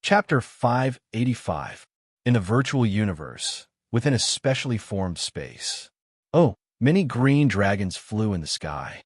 Chapter 585. In the virtual universe, within a specially formed space. Oh, many green dragons flew in the sky.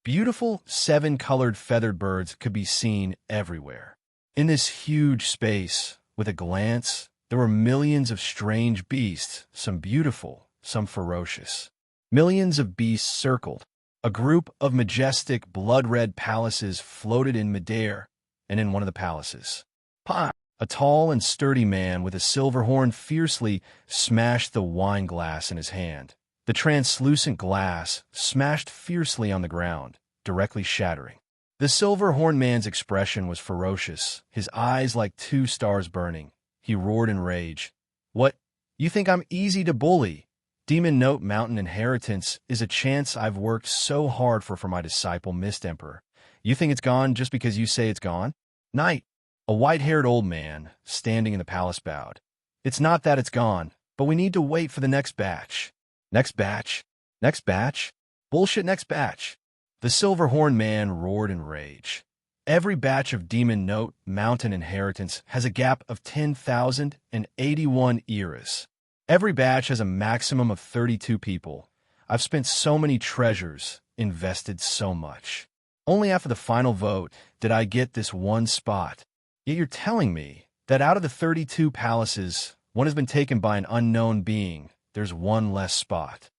Beautiful seven-colored feathered birds could be seen everywhere. In this huge space, with a glance, there were millions of strange beasts, some beautiful, some ferocious. Millions of beasts circled. A group of majestic, blood-red palaces floated in midair, and in one of the palaces, a tall and sturdy man with a silver horn fiercely smashed the wine glass in his hand. The translucent glass smashed fiercely on the ground, directly shattering. The silver horn man's expression was ferocious, his eyes like two stars burning. He roared in rage. "What? You think I'm easy to bully? Demon Note Mountain inheritance is a chance I've worked so hard for my disciple, Mist Emperor. You think it's gone just because you say it's gone?" "Knight," a white-haired old man, standing in the palace bowed. "It's not that it's gone, but we need to wait for the next batch." "Next batch? Next batch? Bullshit next batch." The silver horn man roared in rage. "Every batch of Demon Note Mountain inheritance has a gap of 10,081 eras. Every batch has a maximum of 32 people. I've spent so many treasures, invested so much. Only after the final vote did I get this one spot. Yet you're telling me that out of the 32 palaces, one has been taken by an unknown being. There's one less spot.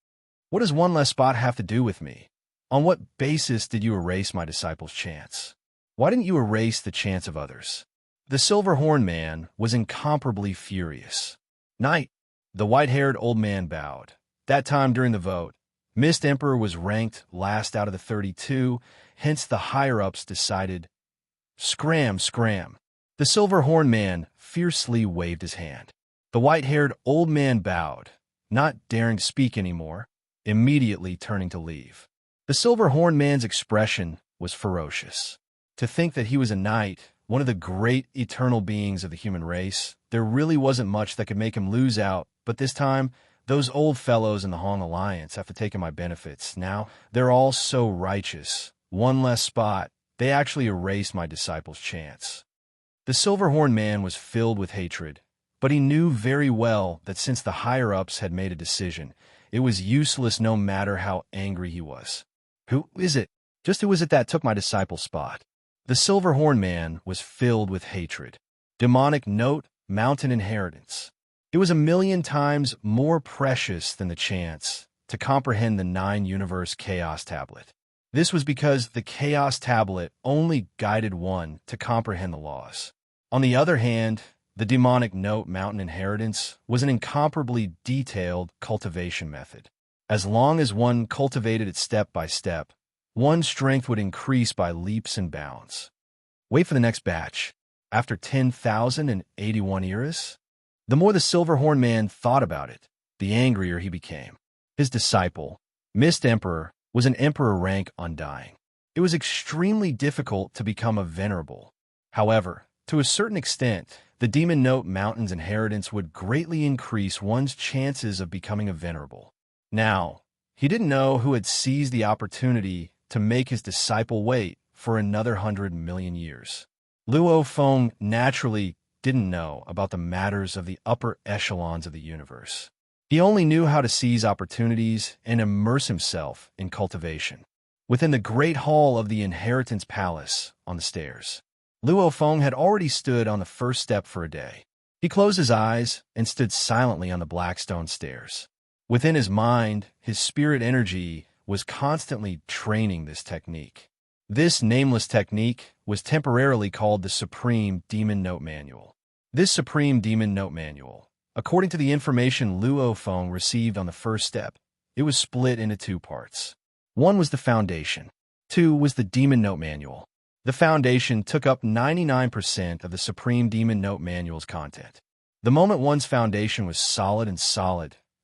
What does one less spot have to do with me? On what basis did you erase my disciple's chance? Why didn't you erase the chance of others?" The silver horn man was incomparably furious. "Knight," the white-haired old man bowed. "That time during the vote, Mist Emperor was ranked last out of the 32, hence the higher-ups decided, scram. The silver horn man fiercely waved his hand. The white-haired old man bowed, not daring to speak anymore, immediately turning to leave. The silver horn man's expression was ferocious. To think that he was a knight, one of the great eternal beings of the human race, there really wasn't much that could make him lose out, but this time, those old fellows in the Hong Alliance have to take my benefits. Now, they're all so righteous. One less spot. They actually erased my disciple's chance." The silver horn man was filled with hatred, but he knew very well that since the higher-ups had made a decision, it was useless no matter how angry he was. Who is it that took my disciple's spot? The silver horn man was filled with hatred. Demonic Note Mountain inheritance. It was 1,000,000 times more precious than the chance to comprehend the 9-universe Chaos Tablet. This was because the Chaos Tablet only guided one to comprehend the laws. On the other hand, the Demonic Note Mountain inheritance was an incomparably detailed cultivation method. As long as one cultivated it step by step, one's strength would increase by leaps and bounds. Wait for the next batch. After 10,081 eras? The more the silver horn man thought about it, the angrier he became. His disciple, Mist Emperor, was an emperor rank undying. It was extremely difficult to become a venerable. However, to a certain extent, the Demon Note Mountain's inheritance would greatly increase one's chances of becoming a venerable. Now, he didn't know who had seized the opportunity to make his disciple wait for another 100 million years. Luo Feng naturally didn't know about the matters of the upper echelons of the universe. He only knew how to seize opportunities and immerse himself in cultivation. Within the great hall of the Inheritance Palace, on the stairs, Luo Feng had already stood on the first step for a day. He closed his eyes and stood silently on the black stone stairs. Within his mind, his spirit energy was constantly training this technique. This nameless technique was temporarily called the Supreme Demon Note Manual. This Supreme Demon Note Manual, according to the information Luo Feng received on the first step, it was split into two parts. One was the foundation. Two was the Demon Note Manual. The foundation took up 99% of the Supreme Demon Note Manual's content. The moment one's foundation was solid,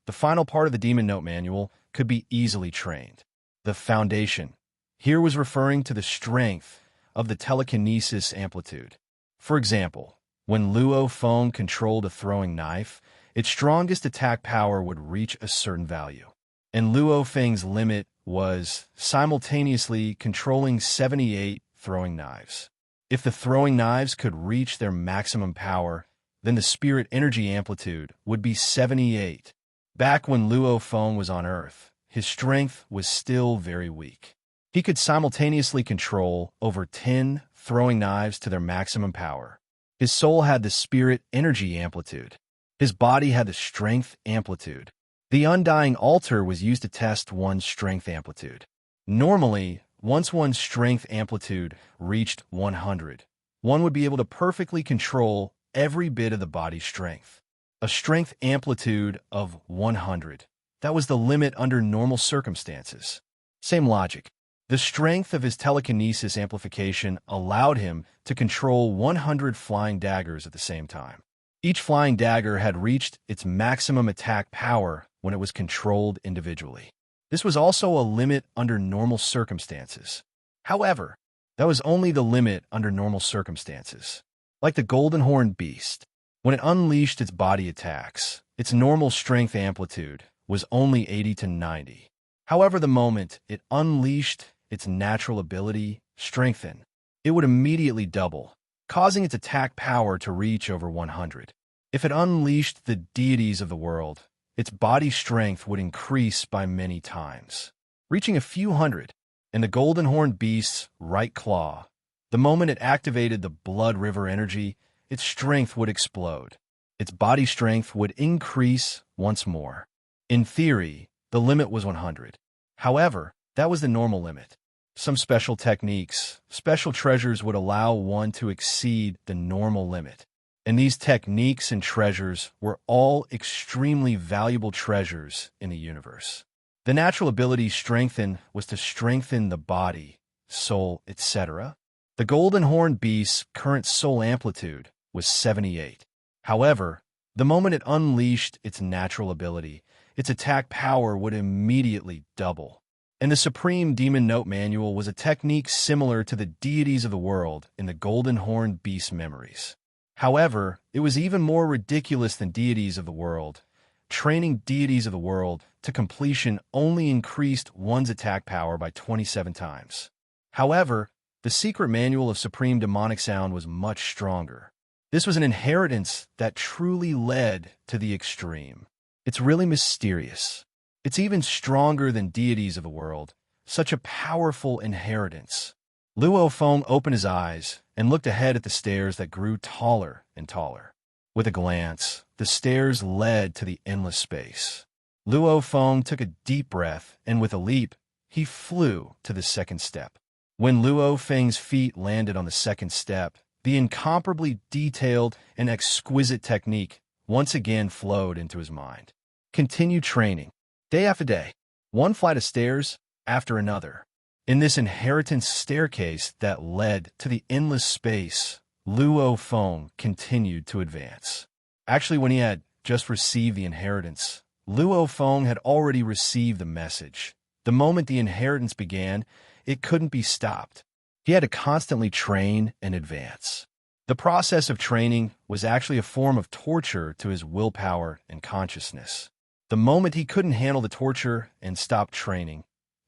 the final part of the Demon Note Manual could be easily trained. The foundation here was referring to the strength of the telekinesis amplitude. For example, when Luo Feng controlled a throwing knife, its strongest attack power would reach a certain value. And Luo Feng's limit was simultaneously controlling 78 throwing knives. If the throwing knives could reach their maximum power, then the spirit energy amplitude would be 78. Back when Luo Feng was on Earth, his strength was still very weak. He could simultaneously control over 10 throwing knives to their maximum power. His soul had the spirit energy amplitude. His body had the strength amplitude. The undying altar was used to test one's strength amplitude. Normally, once one's strength amplitude reached 100, one would be able to perfectly control every bit of the body's strength. A strength amplitude of 100. That was the limit under normal circumstances. Same logic. The strength of his telekinesis amplification allowed him to control 100 flying daggers at the same time. Each flying dagger had reached its maximum attack power when it was controlled individually. This was also a limit under normal circumstances. However, that was only the limit under normal circumstances. Like the golden horned beast, when it unleashed its body attacks, its normal strength amplitude was only 80 to 90. However, the moment it unleashed its natural ability, strengthen, it would immediately double, causing its attack power to reach over 100. If it unleashed the deities of the world, its body strength would increase by many times, reaching a few hundred. In the golden horned beast's right claw, the moment it activated the blood river energy, its strength would explode. Its body strength would increase once more. In theory, the limit was 100. However, that was the normal limit. Some special techniques, special treasures would allow one to exceed the normal limit. And these techniques and treasures were all extremely valuable treasures in the universe. The natural ability strengthen was to strengthen the body, soul, etc. The golden horned beast's current soul amplitude was 78. However, the moment it unleashed its natural ability, its attack power would immediately double. And the Supreme Demon Note Manual was a technique similar to the deities of the world in the golden horned beast memories. However, it was even more ridiculous than deities of the world. Training deities of the world to completion only increased one's attack power by 27 times. However, the secret manual of Supreme Demonic Sound was much stronger. This was an inheritance that truly led to the extreme. It's really mysterious. It's even stronger than deities of the world. Such a powerful inheritance. Luo Feng opened his eyes and looked ahead at the stairs that grew taller and taller. With a glance, the stairs led to the endless space. Luo Feng took a deep breath, and with a leap, he flew to the second step. When Luo Feng's feet landed on the second step, the incomparably detailed and exquisite technique once again flowed into his mind. Continue training, day after day, one flight of stairs after another. In this inheritance staircase that led to the endless space, Luo Feng continued to advance. Actually, when he had just received the inheritance, Luo Feng had already received the message. The moment the inheritance began, it couldn't be stopped. He had to constantly train and advance. The process of training was actually a form of torture to his willpower and consciousness. The moment he couldn't handle the torture and stopped training,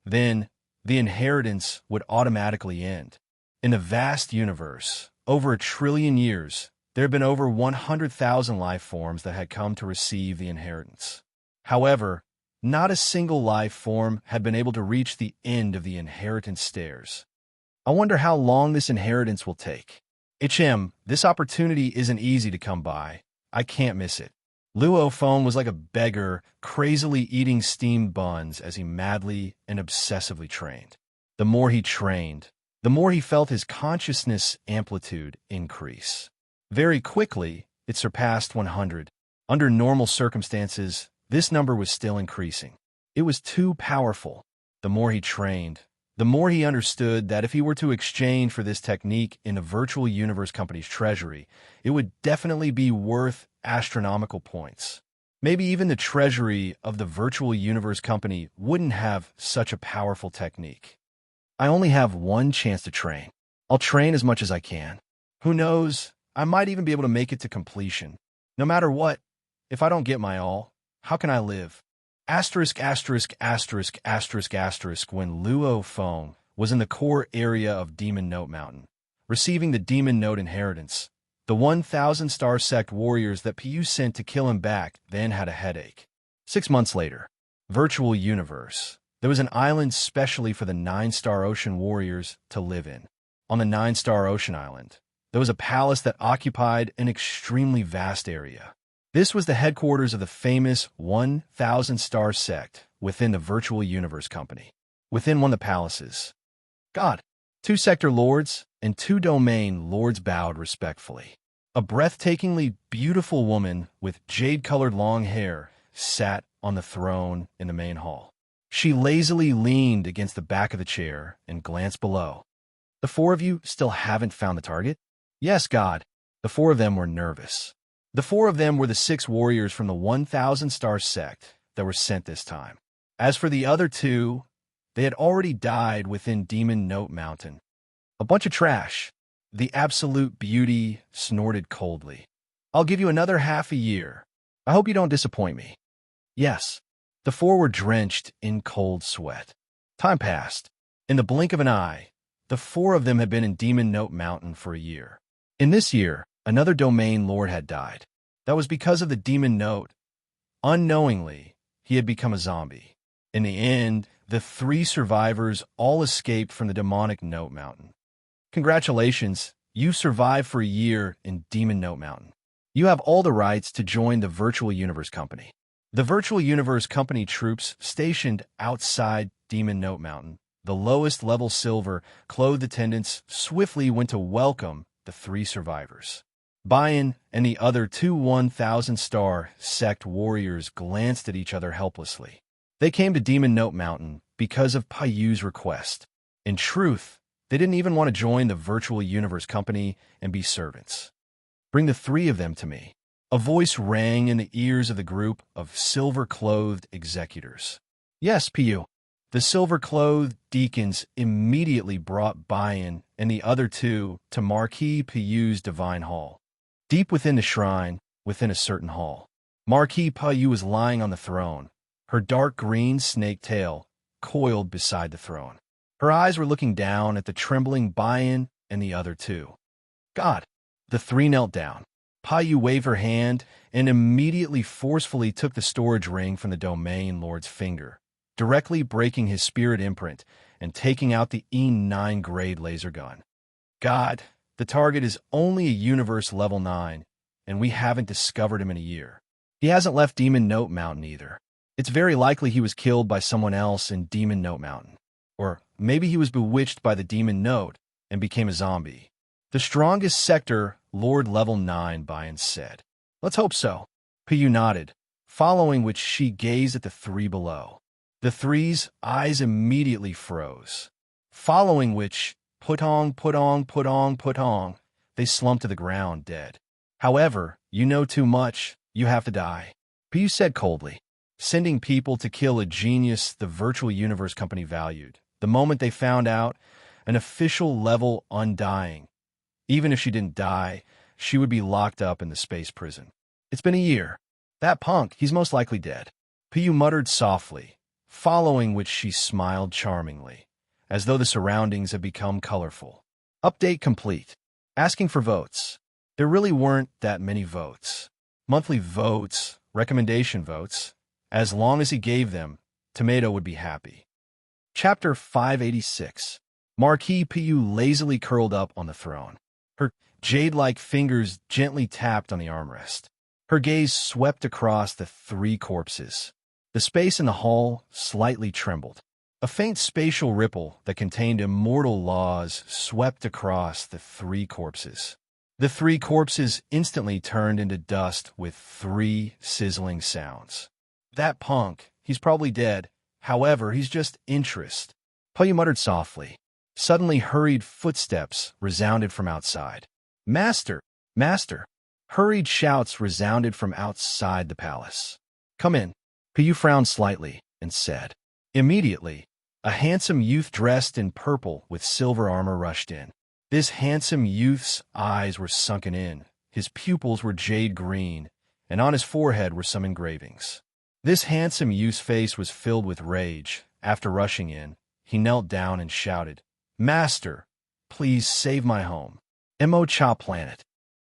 then the inheritance would automatically end. In the vast universe, over 1 trillion years, there had been over 100,000 life forms that had come to receive the inheritance. However, not a single life form had been able to reach the end of the inheritance stairs. I wonder how long this inheritance will take. This opportunity isn't easy to come by. I can't miss it. Luo Feng was like a beggar, crazily eating steamed buns as he madly and obsessively trained. The more he trained, the more he felt his consciousness amplitude increase. Very quickly, it surpassed 100. Under normal circumstances, this number was still increasing. It was too powerful. The more he trained, the more he understood that if he were to exchange for this technique in the virtual universe company's treasury, it would definitely be worth astronomical points. Maybe even the treasury of the virtual universe company wouldn't have such a powerful technique. I only have one chance to train. I'll train as much as I can. Who knows, I might even be able to make it to completion. No matter what, if I don't get my all, how can I live? Asterisk, asterisk, asterisk, asterisk, asterisk, when Luo Feng was in the core area of Demon Note Mountain, receiving the demon note inheritance. The 1,000-star sect warriors that Piyu sent to kill him back then had a headache. 6 months later, virtual universe. There was an island specially for the 9-star ocean warriors to live in. On the 9-star ocean island, there was a palace that occupied an extremely vast area. This was the headquarters of the famous 1,000-star sect within the virtual universe company. Within one of the palaces, God, 2 sector lords and 2 domain lords bowed respectfully. A breathtakingly beautiful woman with jade-colored long hair sat on the throne in the main hall. She lazily leaned against the back of the chair and glanced below. The 4 of you still haven't found the target? Yes, God. The 4 of them were nervous. The 4 of them were the 6 warriors from the 1,000-star sect that were sent this time. As for the other 2, they had already died within Demon Note Mountain. A bunch of trash. The absolute beauty snorted coldly. I'll give you another half a year. I hope you don't disappoint me. Yes. The 4 were drenched in cold sweat. Time passed. In the blink of an eye, the 4 of them had been in Demon Note Mountain for a year. In this year, another domain lord had died. That was because of the Demon Note. Unknowingly, he had become a zombie. In the end, the 3 survivors all escaped from the demonic Note Mountain. Congratulations, you survived for a year in Demon Note Mountain. You have all the rights to join the Virtual Universe Company. The Virtual Universe Company troops stationed outside Demon Note Mountain, the lowest level silver, clothed attendants swiftly went to welcome the 3 survivors. Bayan and the other 2 1,000-star sect warriors glanced at each other helplessly. They came to Demon Note Mountain because of Payu's request. In truth, they didn't even want to join the Virtual Universe Company and be servants. Bring the 3 of them to me. A voice rang in the ears of the group of silver-clothed executors. Yes, Piyu. The silver-clothed deacons immediately brought Bayan and the other 2 to Marquis Piyu's divine hall. Deep within the shrine, within a certain hall, Marquis Piyu was lying on the throne, her dark green snake tail coiled beside the throne. Her eyes were looking down at the trembling Bayan and the other 2. God! The 3 knelt down. Piyu waved her hand and immediately forcefully took the storage ring from the domain lord's finger, directly breaking his spirit imprint and taking out the E9 grade laser gun. God, the target is only a universe level 9, and we haven't discovered him in a year. He hasn't left Demon Note Mountain either. It's very likely he was killed by someone else in Demon Note Mountain. Or maybe he was bewitched by the Demon Note and became a zombie. The strongest sector, Lord Level 9, Bayan said. Let's hope so. Piyu nodded, following which she gazed at the 3 below. The 3's eyes immediately froze, following which, putong, they slumped to the ground dead. However, you know too much, you have to die. Piyu said coldly, sending people to kill a genius the Virtual Universe Company valued. The moment they found out, an official level undying. Even if she didn't die, she would be locked up in the space prison. It's been a year. That punk, he's most likely dead. Piyu muttered softly, following which she smiled charmingly, as though the surroundings had become colorful. Update complete. Asking for votes. There really weren't that many votes. Monthly votes, recommendation votes. As long as he gave them, Tomato would be happy. Chapter 586. Marquis Piyu lazily curled up on the throne. Her jade-like fingers gently tapped on the armrest. Her gaze swept across the 3 corpses. The space in the hall slightly trembled. A faint spatial ripple that contained immortal laws swept across the 3 corpses. The 3 corpses instantly turned into dust with 3 sizzling sounds. That punk, he's probably dead. However, he's just interest. Piyu muttered softly. Suddenly hurried footsteps resounded from outside. Master! Master! Hurried shouts resounded from outside the palace. Come in. Piyu frowned slightly and said. Immediately, a handsome youth dressed in purple with silver armor rushed in. This handsome youth's eyes were sunken in, his pupils were jade green, and on his forehead were some engravings. This handsome youth's face was filled with rage. After rushing in, he knelt down and shouted, Master, please save my home. Mo-Cha planet.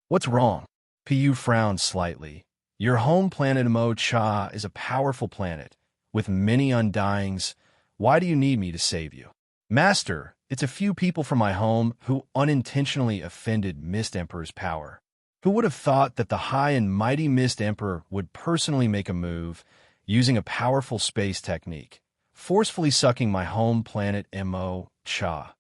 What's wrong? Pu frowned slightly. Your home planet Mo-Cha is a powerful planet, with many undyings. Why do you need me to save you? Master, it's a few people from my home who unintentionally offended Mist Emperor's power. Who would have thought that the high and mighty Mist Emperor would personally make a move, using a powerful space technique, forcefully sucking my home planet Mo-Cha,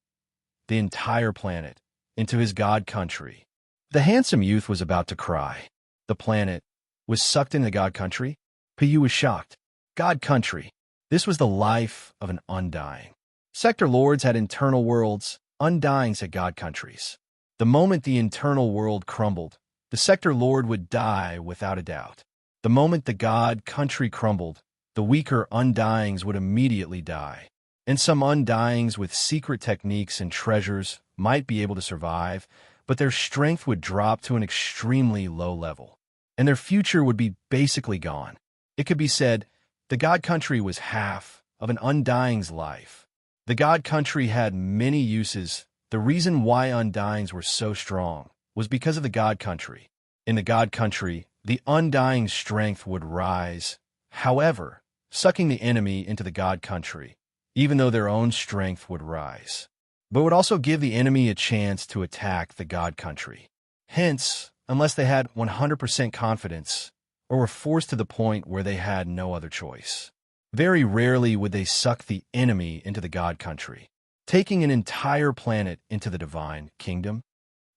the entire planet, into his god country? The handsome youth was about to cry. The planet was sucked into god country? Pu was shocked. God country. This was the life of an undying. Sector lords had internal worlds, undyings had god countries. The moment the internal world crumbled, the sector lord would die without a doubt. The moment the god country crumbled, the weaker undyings would immediately die. And some undyings with secret techniques and treasures might be able to survive, but their strength would drop to an extremely low level, and their future would be basically gone. It could be said, the god country was half of an undying's life. The god country had many uses. The reason why undyings were so strong was because of the god country. In the god country, the undying strength would rise, however, sucking the enemy into the god country, even though their own strength would rise, but would also give the enemy a chance to attack the god country. Hence, unless they had 100% confidence, or were forced to the point where they had no other choice, very rarely would they suck the enemy into the god country, taking an entire planet into the divine kingdom.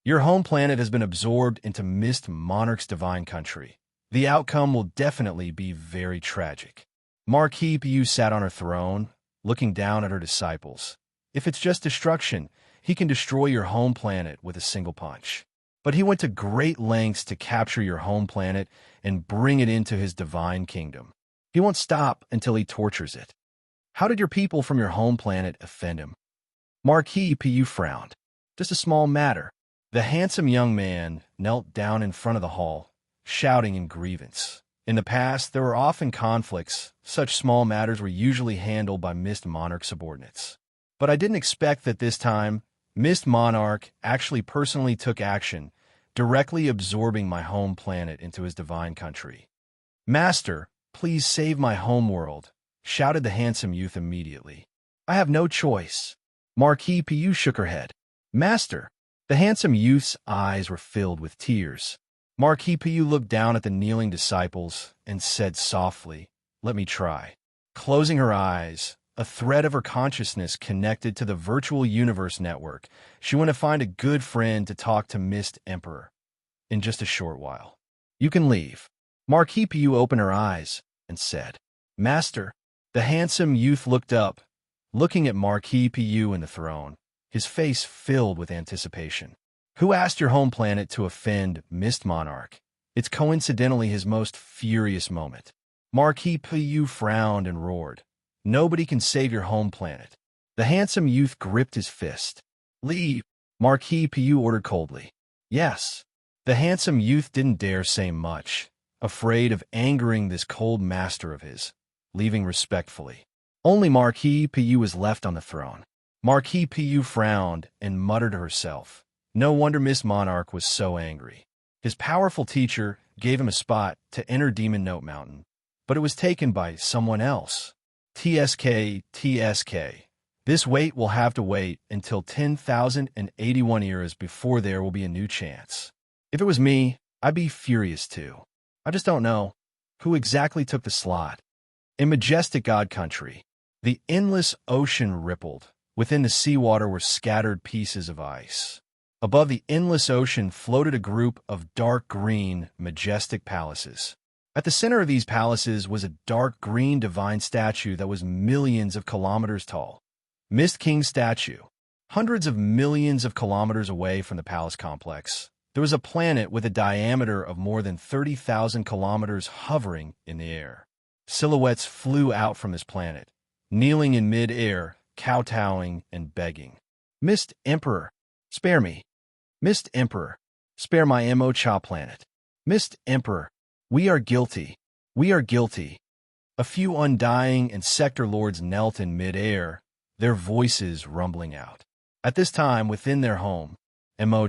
Your home planet has been absorbed into Mist Monarch's divine country. The outcome will definitely be very tragic. Marquis Pu sat on her throne, looking down at her disciples. If it's just destruction, he can destroy your home planet with a single punch. But he went to great lengths to capture your home planet and bring it into his divine kingdom. He won't stop until he tortures it. How did your people from your home planet offend him? Marquis Pu frowned. Just a small matter. The handsome young man knelt down in front of the hall, shouting in grievance. In the past, there were often conflicts. Such small matters were usually handled by Mist Monarch subordinates. But I didn't expect that this time, Mist Monarch actually personally took action, directly absorbing my home planet into his divine country. Master, please save my home world, shouted the handsome youth immediately. I have no choice. Marquis Pu shook her head. Master, the handsome youth's eyes were filled with tears. Marquis Pu looked down at the kneeling disciples and said softly, let me try. Closing her eyes, a thread of her consciousness connected to the virtual universe network, she went to find a good friend to talk to Mist Emperor. In just a short while, you can leave. Marquis Pu opened her eyes and said, Master. The handsome youth looked up, looking at Marquis Pu in the throne, his face filled with anticipation. Who asked your home planet to offend Mist Monarch? It's coincidentally his most furious moment. Marquis Pu frowned and roared. Nobody can save your home planet. The handsome youth gripped his fist. Leave, Marquis Pu ordered coldly. Yes. The handsome youth didn't dare say much, afraid of angering this cold master of his, leaving respectfully. Only Marquis Pu was left on the throne. Marquis Pu frowned and muttered to herself. No wonder Mist Monarch was so angry. His powerful teacher gave him a spot to enter Demon Note Mountain, but it was taken by someone else. TSK. This wait will have to wait until 10,081 eras before there will be a new chance. If it was me, I'd be furious too. I just don't know who exactly took the slot. In majestic God country, the endless ocean rippled. Within the seawater were scattered pieces of ice. Above the endless ocean floated a group of dark green, majestic palaces. At the center of these palaces was a dark green divine statue that was millions of kilometers tall. Mist King statue. Hundreds of millions of kilometers away from the palace complex, there was a planet with a diameter of more than 30,000 kilometers hovering in the air. Silhouettes flew out from this planet, kneeling in mid-air, kowtowing and begging. Mist Emperor, spare me. Mist Emperor, spare my Mo-Cha planet. Mist Emperor, we are guilty. We are guilty. A few undying and sector lords knelt in mid-air, their voices rumbling out. At this time, within their home,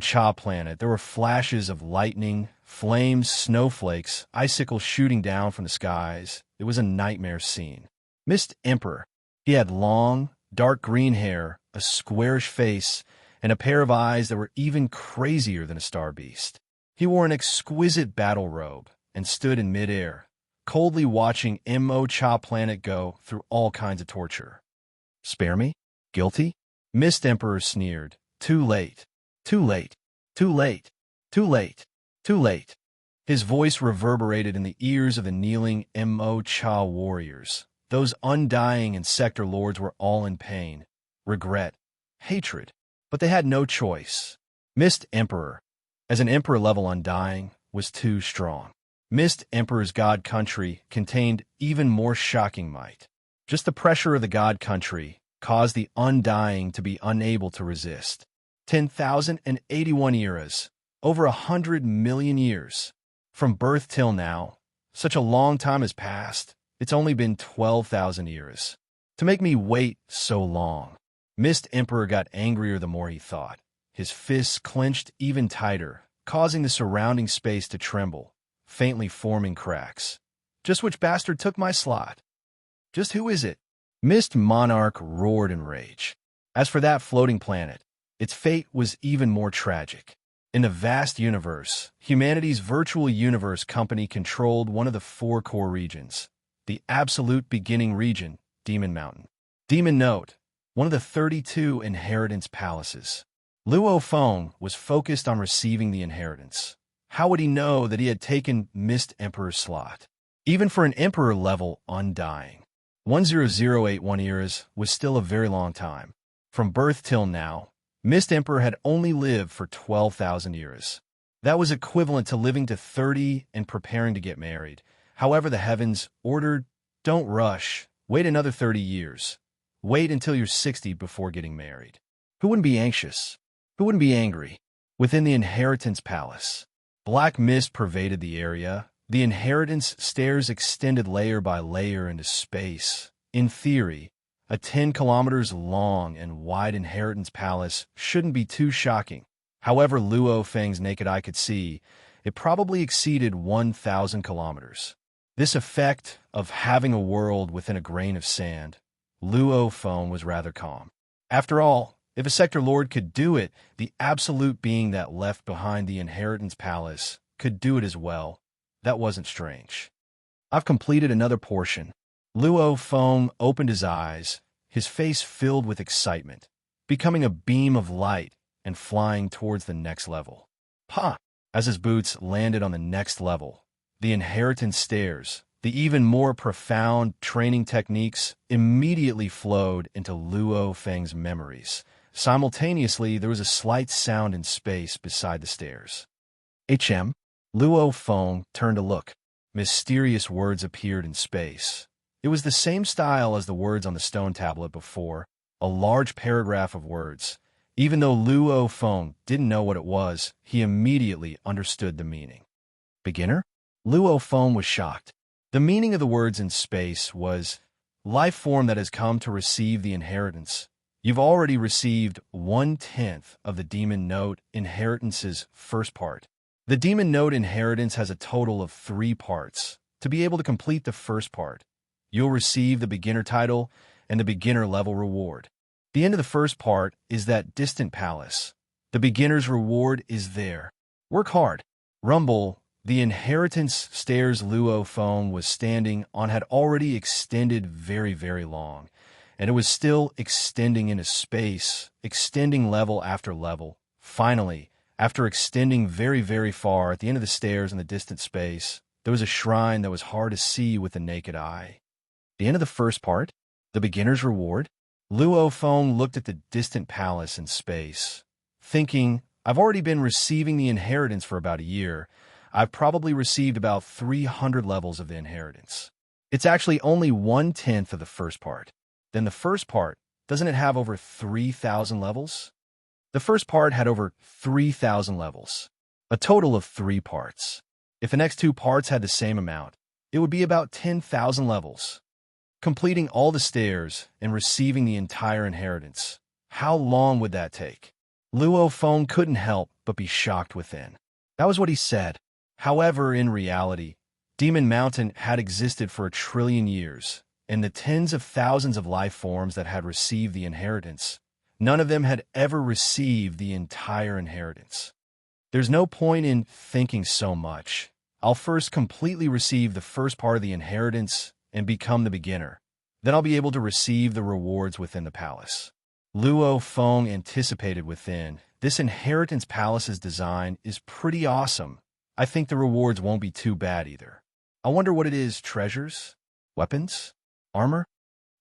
Cha planet, there were flashes of lightning, flames, snowflakes, icicles shooting down from the skies. It was a nightmare scene. Mist Emperor. He had long, dark green hair, a squarish face, and a pair of eyes that were even crazier than a star beast. He wore an exquisite battle robe and stood in midair, coldly watching Cha planet go through all kinds of torture. Spare me? Guilty? Mist Emperor sneered. Too late. Too late. Too late. Too late. Too late. His voice reverberated in the ears of the kneeling Cha warriors. Those undying and sector lords were all in pain, regret, hatred, but they had no choice. Mist Emperor, as an emperor-level undying, was too strong. Mist Emperor's god country contained even more shocking might. Just the pressure of the god country caused the undying to be unable to resist. 10,081 eras, over 100 million years. From birth till now, such a long time has passed. It's only been 12,000 years. To make me wait so long. Mist Emperor got angrier the more he thought. His fists clenched even tighter, causing the surrounding space to tremble, faintly forming cracks. Just which bastard took my slot? Just who is it? Mist Monarch roared in rage. As for that floating planet, its fate was even more tragic. In the vast universe, humanity's virtual universe company controlled one of the 4 core regions. The absolute beginning region, Demon Mountain. Demon Note, one of the 32 inheritance palaces. Luo Feng was focused on receiving the inheritance. How would he know that he had taken Mist Emperor's slot? Even for an emperor-level undying. 10081 eras was still a very long time. From birth till now, Mist Emperor had only lived for 12,000 years. That was equivalent to living to 30 and preparing to get married. However, the heavens ordered, don't rush, wait another 30 years. Wait until you're 60 before getting married. Who wouldn't be anxious? Who wouldn't be angry? Within the inheritance palace, black mist pervaded the area. The inheritance stairs extended layer by layer into space. In theory, a 10 kilometers long and wide inheritance palace shouldn't be too shocking. However, Luo Feng's naked eye could see, it probably exceeded 1,000 kilometers. This effect of having a world within a grain of sand, Luo Feng was rather calm. After all, if a sector lord could do it, the absolute being that left behind the inheritance palace could do it as well. That wasn't strange. I've completed another portion. Luo Feng opened his eyes, his face filled with excitement, becoming a beam of light and flying towards the next level. Pa! As his boots landed on the next level, the inheritance stairs, the even more profound training techniques immediately flowed into Luo Feng's memories. Simultaneously, there was a slight sound in space beside the stairs. HM? Luo Feng turned to look. Mysterious words appeared in space. It was the same style as the words on the stone tablet before, a large paragraph of words. Even though Luo Feng didn't know what it was, he immediately understood the meaning. Beginner? Luo Feng was shocked. The meaning of the words in space was, life form that has come to receive the inheritance. You've already received 1/10 of the Demon Note Inheritance's first part. The Demon Note Inheritance has a total of 3 parts. To be able to complete the first part, you'll receive the beginner title and the beginner level reward. The end of the first part is that distant palace. The beginner's reward is there. Work hard. Rumble, the inheritance stairs Luo Feng was standing on had already extended very, very long, and it was still extending into space, extending level after level. Finally, after extending very, very far at the end of the stairs in the distant space, there was a shrine that was hard to see with the naked eye. The end of the first part? The beginner's reward? Luo Feng looked at the distant palace in space, thinking, I've already been receiving the inheritance for about a year. I've probably received about 300 levels of the inheritance. It's actually only 1/10 of the first part. Then the first part, doesn't it have over 3,000 levels? The first part had over 3,000 levels, a total of 3 parts. If the next 2 parts had the same amount, it would be about 10,000 levels. Completing all the stairs and receiving the entire inheritance, how long would that take? Luo Feng couldn't help but be shocked within. That was what he said. However, in reality, Demon Mountain had existed for 1,000,000,000 years, and the tens of thousands of life forms that had received the inheritance, none of them had ever received the entire inheritance. There's no point in thinking so much. I'll first completely receive the first part of the inheritance and become the beginner. Then I'll be able to receive the rewards within the palace. Luo Feng anticipated within. This inheritance palace's design is pretty awesome. I think the rewards won't be too bad either. I wonder what it is, treasures? Weapons? Armor?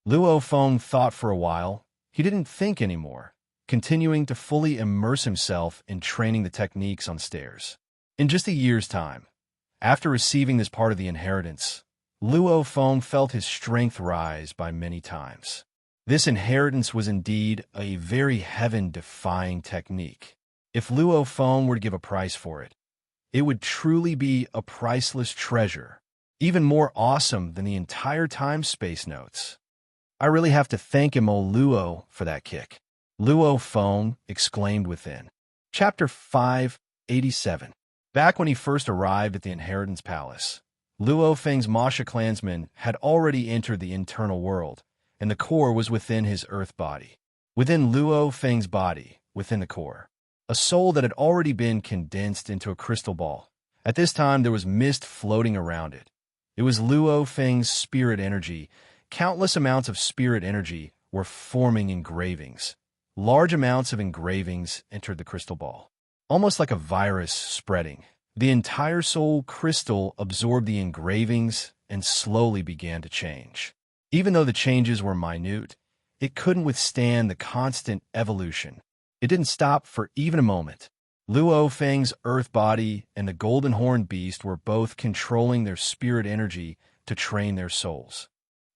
Luo Feng thought for a while. He didn't think anymore, continuing to fully immerse himself in training the techniques on stairs. In just a year's time, after receiving this part of the inheritance, Luo Feng felt his strength rise by many times. This inheritance was indeed a very heaven-defying technique. If Luo Feng were to give a price for it, it would truly be a priceless treasure, even more awesome than the entire time-space notes. I really have to thank him, old Luo, for that kick. Luo Feng exclaimed within. Chapter 587. Back when he first arrived at the Inheritance Palace, Luo Feng's Masha clansmen had already entered the internal world, and the core was within his earth body. Within Luo Feng's body, within the core, a soul that had already been condensed into a crystal ball. At this time, there was mist floating around it. It was Luo Feng's spirit energy. Countless amounts of spirit energy were forming engravings. Large amounts of engravings entered the crystal ball, almost like a virus spreading. The entire soul crystal absorbed the engravings and slowly began to change. Even though the changes were minute, it couldn't withstand the constant evolution. It didn't stop for even a moment. Luo Feng's earth body and the golden horned beast were both controlling their spirit energy to train their souls.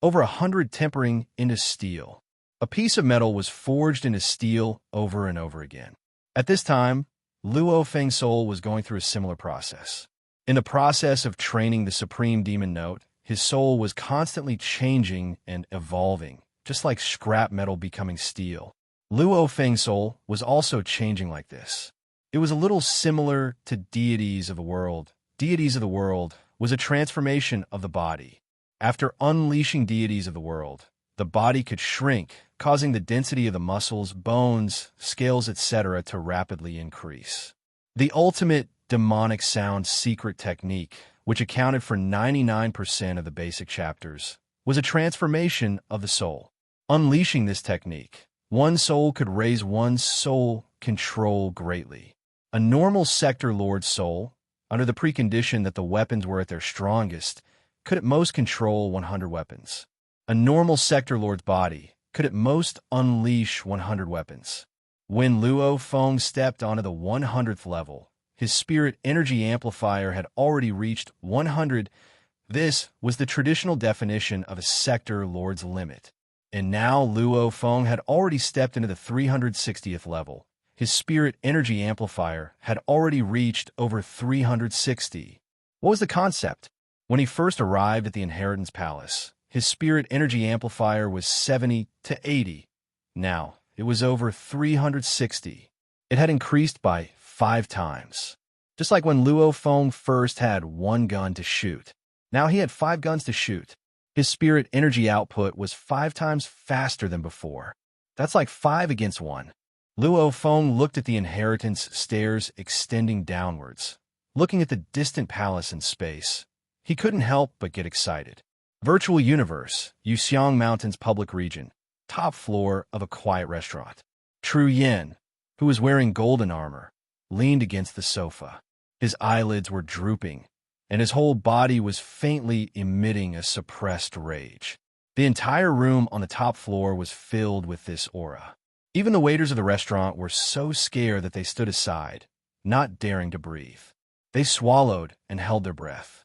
Over 100 tempering into steel. A piece of metal was forged into steel over and over again. At this time, Luo Feng's soul was going through a similar process. In the process of training the supreme demon note, his soul was constantly changing and evolving, just like scrap metal becoming steel. Luo Feng's soul was also changing like this. It was a little similar to Deities of the World. Deities of the World was a transformation of the body. After unleashing Deities of the World, the body could shrink, causing the density of the muscles, bones, scales, etc. to rapidly increase. The ultimate demonic sound secret technique, which accounted for 99% of the basic chapters, was a transformation of the soul. Unleashing this technique, one soul could raise one's soul control greatly. A normal sector lord's soul, under the precondition that the weapons were at their strongest, could at most control 100 weapons. A normal sector lord's body could at most unleash 100 weapons. When Luo Feng stepped onto the 100th level, his spirit energy amplifier had already reached 100. This was the traditional definition of a sector lord's limit. And now Luo Feng had already stepped into the 360th level. His spirit energy amplifier had already reached over 360. What was the concept? When he first arrived at the Inheritance Palace, his spirit energy amplifier was 70 to 80. Now, it was over 360. It had increased by 5 times. Just like when Luo Feng first had 1 gun to shoot. Now he had 5 guns to shoot. His spirit energy output was 5 times faster than before. That's like 5 against 1. Luo Feng looked at the inheritance stairs extending downwards. Looking at the distant palace in space, he couldn't help but get excited. Virtual universe, Yuxiang Mountain's public region, top floor of a quiet restaurant. Tru Yen, who was wearing golden armor, leaned against the sofa. His eyelids were drooping, and his whole body was faintly emitting a suppressed rage. The entire room on the top floor was filled with this aura. Even the waiters of the restaurant were so scared that they stood aside, not daring to breathe. They swallowed and held their breath.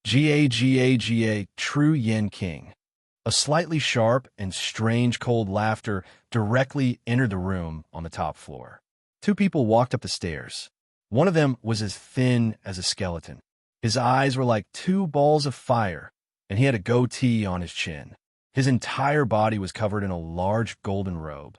Ga, Tru Yen King. A slightly sharp and strange cold laughter directly entered the room on the top floor. 2 people walked up the stairs. One of them was as thin as a skeleton. His eyes were like 2 balls of fire, and he had a goatee on his chin. His entire body was covered in a large golden robe,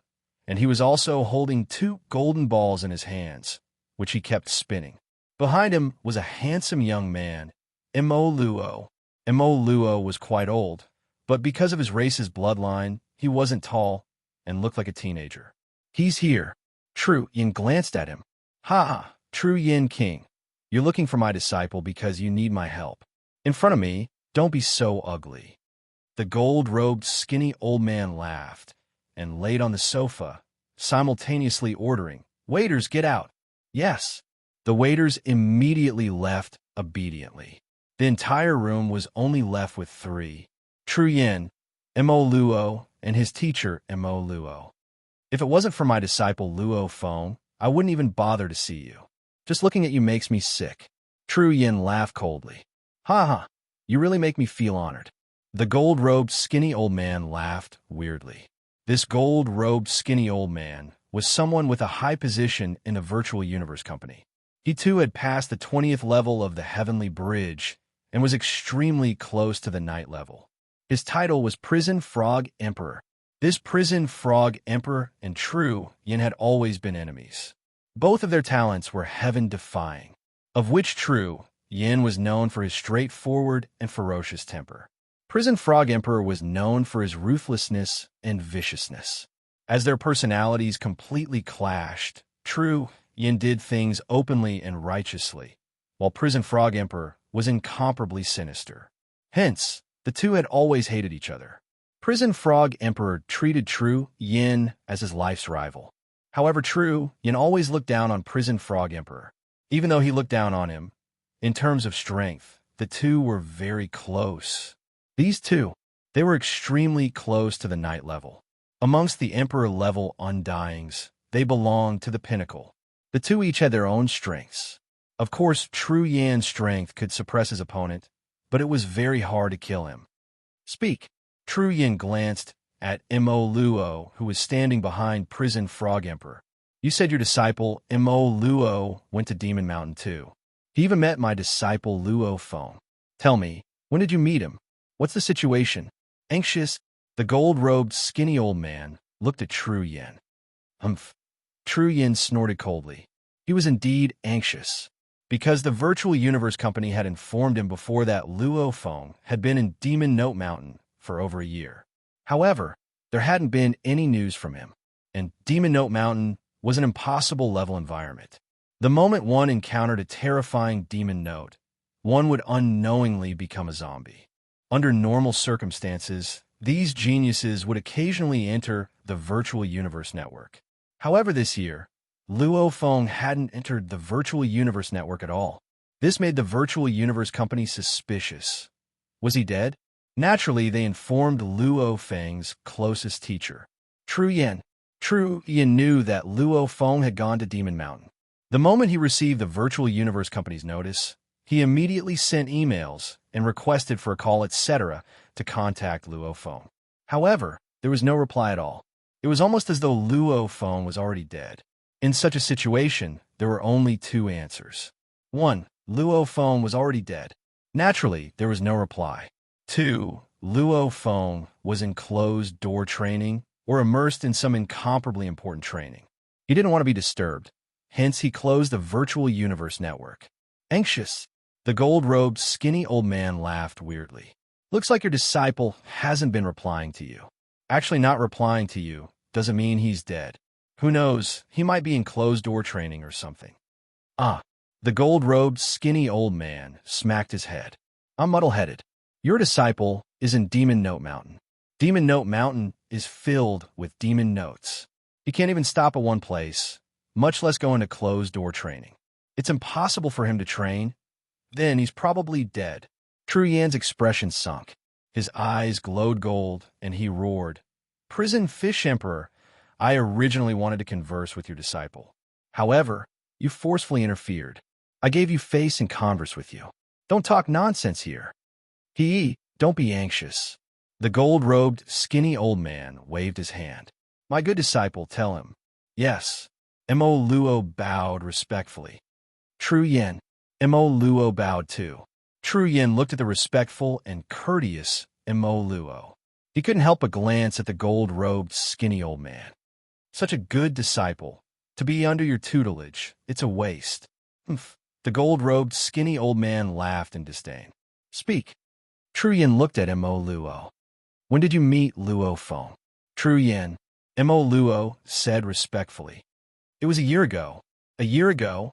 and he was also holding 2 golden balls in his hands, which he kept spinning. Behind him was a handsome young man, Luo. Luo was quite old, but because of his race's bloodline, he wasn't tall and looked like a teenager. "He's here." True Yin glanced at him. "Ha ha, True Yin King. You're looking for my disciple because you need my help. In front of me, don't be so ugly." The gold-robed, skinny old man laughed and laid on the sofa, simultaneously ordering, "Waiters, get out." "Yes." The waiters immediately left obediently. The entire room was only left with 3. True Yin, Luo, and his teacher, Luo. "If it wasn't for my disciple Luo Feng, I wouldn't even bother to see you. Just looking at you makes me sick." True Yin laughed coldly. "Ha ha, you really make me feel honored." The gold-robed, skinny old man laughed weirdly. This gold-robed, skinny old man was someone with a high position in the virtual universe company. He too had passed the 20th level of the Heavenly Bridge and was extremely close to the night level. His title was Prison Frog Emperor. This Prison Frog Emperor and True Yin had always been enemies. Both of their talents were heaven-defying, of which True Yin was known for his straightforward and ferocious temper. Prison Frog Emperor was known for his ruthlessness and viciousness. As their personalities completely clashed, True Yin did things openly and righteously, while Prison Frog Emperor was incomparably sinister. Hence, the two had always hated each other. Prison Frog Emperor treated True Yin as his life's rival. However, True Yin always looked down on Prison Frog Emperor. Even though he looked down on him, in terms of strength, the two were very close. These two, they were extremely close to the night level. Amongst the Emperor-level Undyings, they belonged to the pinnacle. The two each had their own strengths. Of course, True Yin's strength could suppress his opponent, but it was very hard to kill him. "Speak." True Yin glanced at Luo, who was standing behind Prison Frog Emperor. "You said your disciple Luo went to Demon Mountain too. He even met my disciple Luo Feng. Tell me, when did you meet him? What's the situation?" Anxious, the gold-robed, skinny old man looked at True Yin. "Humph." True Yin snorted coldly. He was indeed anxious, because the Virtual Universe Company had informed him before that Luo Feng had been in Demon Note Mountain for over a year. However, there hadn't been any news from him, and Demon Note Mountain was an impossible level environment. The moment one encountered a terrifying demon note, one would unknowingly become a zombie. Under normal circumstances, these geniuses would occasionally enter the Virtual Universe Network. However, this year, Luo Feng hadn't entered the Virtual Universe Network at all. This made the Virtual Universe Company suspicious. Was he dead? Naturally, they informed Luo Feng's closest teacher, True Yin. True Yin knew that Luo Feng had gone to Demon Mountain. The moment he received the Virtual Universe Company's notice, he immediately sent emails and requested for a call, etc., to contact Luo Feng. However, there was no reply at all. It was almost as though Luo Feng was already dead. In such a situation, there were only 2 answers. 1. Luo Feng was already dead. Naturally, there was no reply. 2. Luo Feng was in closed-door training or immersed in some incomparably important training. He didn't want to be disturbed. Hence, he closed the Virtual Universe Network. Anxious, the gold-robed, skinny old man laughed weirdly. "Looks like your disciple hasn't been replying to you." "Actually, not replying to you doesn't mean he's dead. Who knows, he might be in closed-door training or something." "Ah." The gold-robed, skinny old man smacked his head. "I'm muddle-headed. Your disciple is in Demon Note Mountain. Demon Note Mountain is filled with demon notes. He can't even stop at one place, much less go into closed-door training. It's impossible for him to train. Then he's probably dead." True Yan's expression sunk. His eyes glowed gold, and he roared, "Prison Fish Emperor, I originally wanted to converse with your disciple. However, you forcefully interfered. I gave you face and converse with you. Don't talk nonsense here." Don't be anxious." The gold-robed, skinny old man waved his hand. "My good disciple, tell him." "Yes." Luo bowed respectfully. True Yin. Luo bowed too. True Yin looked at the respectful and courteous Luo. He couldn't help but glance at the gold-robed, skinny old man. Such a good disciple. To be under your tutelage, it's a waste. Humph. The gold-robed, skinny old man laughed in disdain. Speak. Tru Yin looked at Mo Luo. When did you meet Luo Feng? Tru Yin, Mo Luo said respectfully. It was a year ago. A year ago?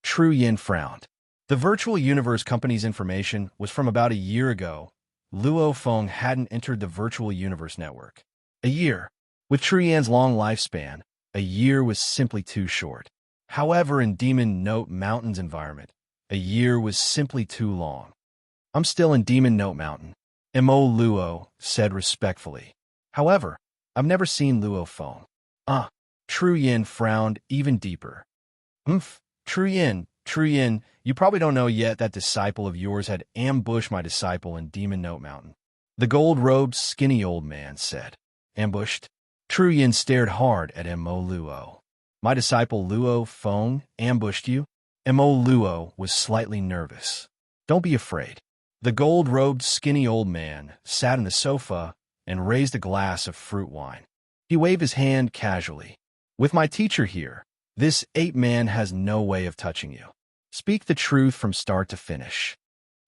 Tru Yin frowned. The virtual universe company's information was from about a year ago. Luo Feng hadn't entered the virtual universe network. A year. With Tru Yin's long lifespan, a year was simply too short. However, in Demon Note Mountain's environment, a year was simply too long. I'm still in Demon Note Mountain, Mo Luo said respectfully. However, I've never seen Luo Feng. Tru Yin frowned even deeper. Tru Yin, you probably don't know yet that disciple of yours had ambushed my disciple in Demon Note Mountain. The gold-robed, skinny old man said. Ambushed? Tru Yin stared hard at Mo Luo. My disciple Luo Feng ambushed you? Mo Luo was slightly nervous. Don't be afraid. The gold-robed, skinny old man sat on the sofa and raised a glass of fruit wine. He waved his hand casually. With my teacher here, this ape-man has no way of touching you. Speak the truth from start to finish.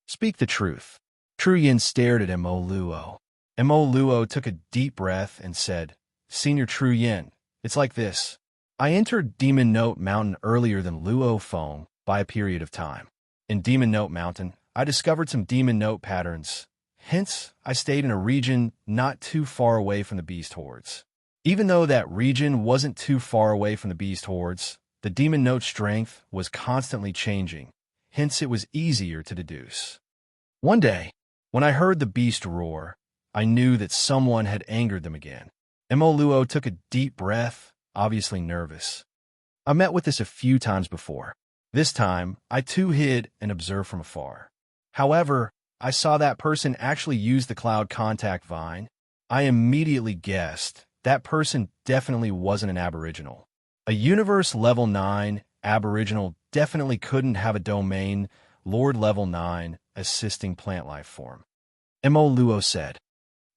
Speak the truth. Tru Yin stared at Mo Luo. Mo Luo took a deep breath and said, Senior Tru Yin, it's like this. I entered Demon Note Mountain earlier than Luo Feng by a period of time. In Demon Note Mountain, I discovered some Demon Note patterns. Hence, I stayed in a region not too far away from the beast hordes. Even though that region wasn't too far away from the beast hordes, the Demon Note strength was constantly changing. Hence, it was easier to deduce. One day, when I heard the beast roar, I knew that someone had angered them again. Mo Luo took a deep breath, obviously nervous. I met with this a few times before. This time, I too hid and observed from afar. However, I saw that person actually use the cloud contact vine. I immediately guessed that person definitely wasn't an aboriginal. A universe level 9 aboriginal definitely couldn't have a domain Lord level 9 assisting plant life form. Mo Luo said.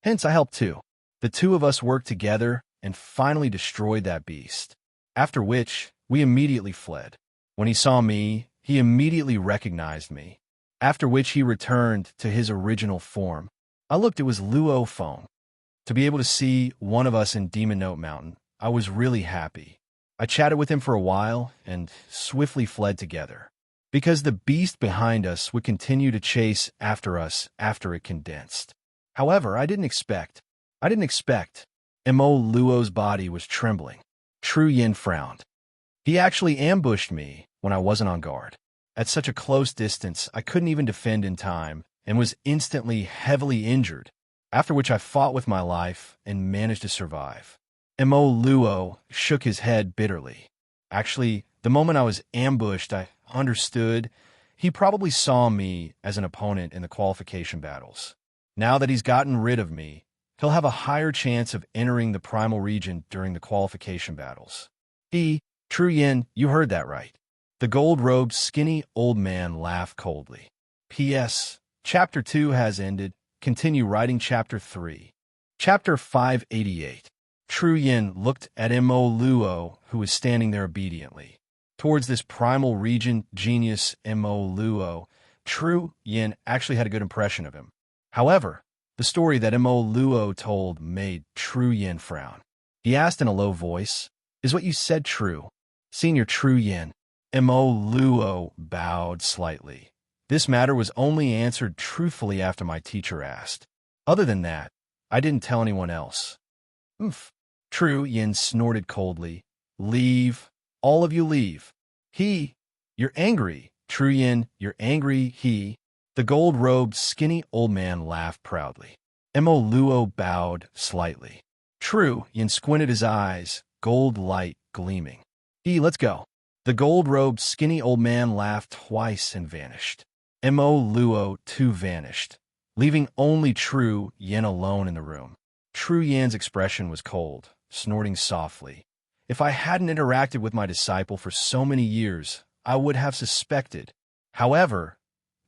Hence, I helped too. The two of us worked together and finally destroyed that beast. After which, we immediately fled. When he saw me, he immediately recognized me. After which he returned to his original form. I looked, it was Luo Feng. To be able to see one of us in Demon Note Mountain, I was really happy. I chatted with him for a while and swiftly fled together. Because the beast behind us would continue to chase after us after it condensed. However, I didn't expect. Mo Luo's body was trembling. Tru Yin frowned. He actually ambushed me when I wasn't on guard. At such a close distance, I couldn't even defend in time and was instantly heavily injured, after which I fought with my life and managed to survive. Mo Luo shook his head bitterly. Actually, the moment I was ambushed, I understood he probably saw me as an opponent in the qualification battles. Now that he's gotten rid of me, he'll have a higher chance of entering the primal region during the qualification battles. Tru Yin, you heard that right. The gold-robed, skinny old man laughed coldly. P.S. Chapter 2 has ended. Continue writing Chapter 3. Chapter 588. Tru Yin looked at Mo Luo, who was standing there obediently. Towards this primal region genius Mo Luo, Tru Yin actually had a good impression of him. However, the story that Mo Luo told made Tru Yin frown. He asked in a low voice, Is what you said true? Senior Tru Yin. Mo Luo bowed slightly. This matter was only answered truthfully after my teacher asked. Other than that, I didn't tell anyone else. Tru Yin snorted coldly. Leave. All of you leave. You're angry. Tru Yin, you're angry. The gold-robed, skinny old man laughed proudly. Mo Luo bowed slightly. Tru Yin squinted his eyes, gold light gleaming. Let's go. The gold-robed, skinny old man laughed twice and vanished. Mo Luo too vanished, leaving only Tru Yin alone in the room. Tru Yin's expression was cold, snorting softly. If I hadn't interacted with my disciple for so many years, I would have suspected. However,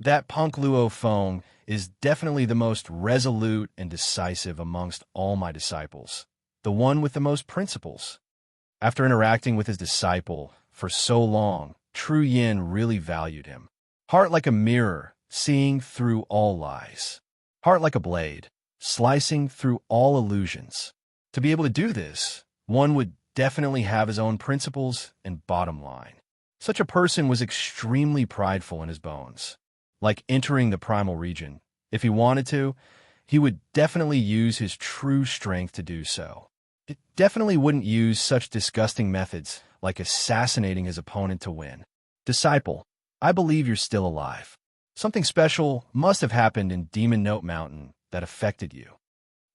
that punk Luo Feng is definitely the most resolute and decisive amongst all my disciples, the one with the most principles. After interacting with his disciple for so long, True Yin really valued him. Heart like a mirror, seeing through all lies. Heart like a blade, slicing through all illusions. To be able to do this, one would definitely have his own principles and bottom line. Such a person was extremely prideful in his bones. Like entering the primal region, if he wanted to, he would definitely use his true strength to do so. It definitely wouldn't use such disgusting methods like assassinating his opponent to win. Disciple, I believe you're still alive. Something special must have happened in Demon Note Mountain that affected you.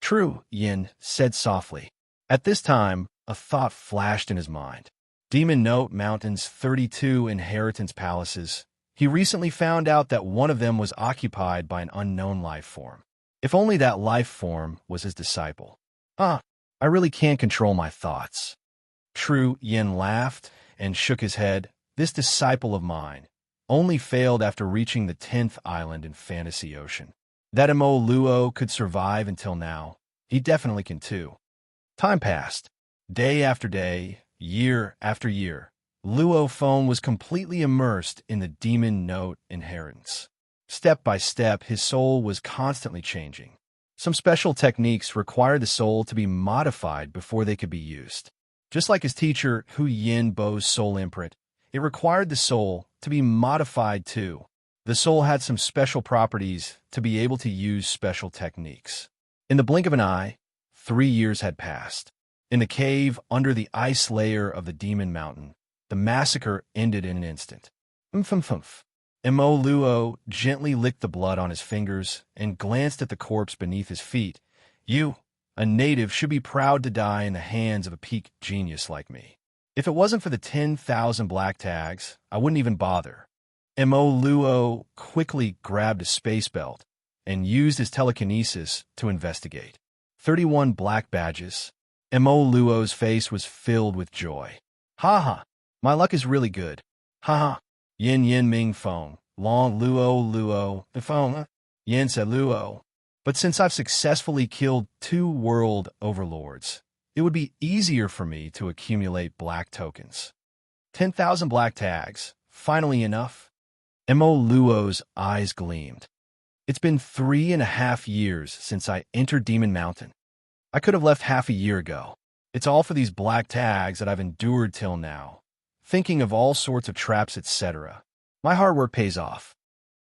True, Yin said softly. At this time, a thought flashed in his mind. Demon Note Mountain's 32 inheritance palaces. He recently found out that one of them was occupied by an unknown life form. If only that life form was his disciple. I really can't control my thoughts. True Yin laughed and shook his head. This disciple of mine only failed after reaching the 10th island in Fantasy Ocean. That Mo Luo could survive until now. He definitely can too. Time passed. Day after day, year after year, Luo Feng was completely immersed in the Demon Note inheritance. Step by step, his soul was constantly changing. Some special techniques required the soul to be modified before they could be used. Just like his teacher, Hu Yin Bo's soul imprint, it required the soul to be modified too. The soul had some special properties to be able to use special techniques. In the blink of an eye, 3 years had passed. In the cave under the ice layer of the Demon Mountain, the massacre ended in an instant. Umph. Mo Luo gently licked the blood on his fingers and glanced at the corpse beneath his feet. You, a native, should be proud to die in the hands of a peak genius like me. If it wasn't for the 10,000 black tags, I wouldn't even bother. Mo Luo quickly grabbed a space belt and used his telekinesis to investigate. 31 black badges. Mo Luo's face was filled with joy. Ha, my luck is really good. Ha. Yin Ming Feng, Long Luo, the Feng, Yin said Luo. But since I've successfully killed 2 world overlords, it would be easier for me to accumulate black tokens. 10,000 black tags, finally enough? Mo Luo's eyes gleamed. It's been 3.5 years since I entered Demon Mountain. I could have left half a year ago. It's all for these black tags that I've endured till now, thinking of all sorts of traps, etc. My hard work pays off.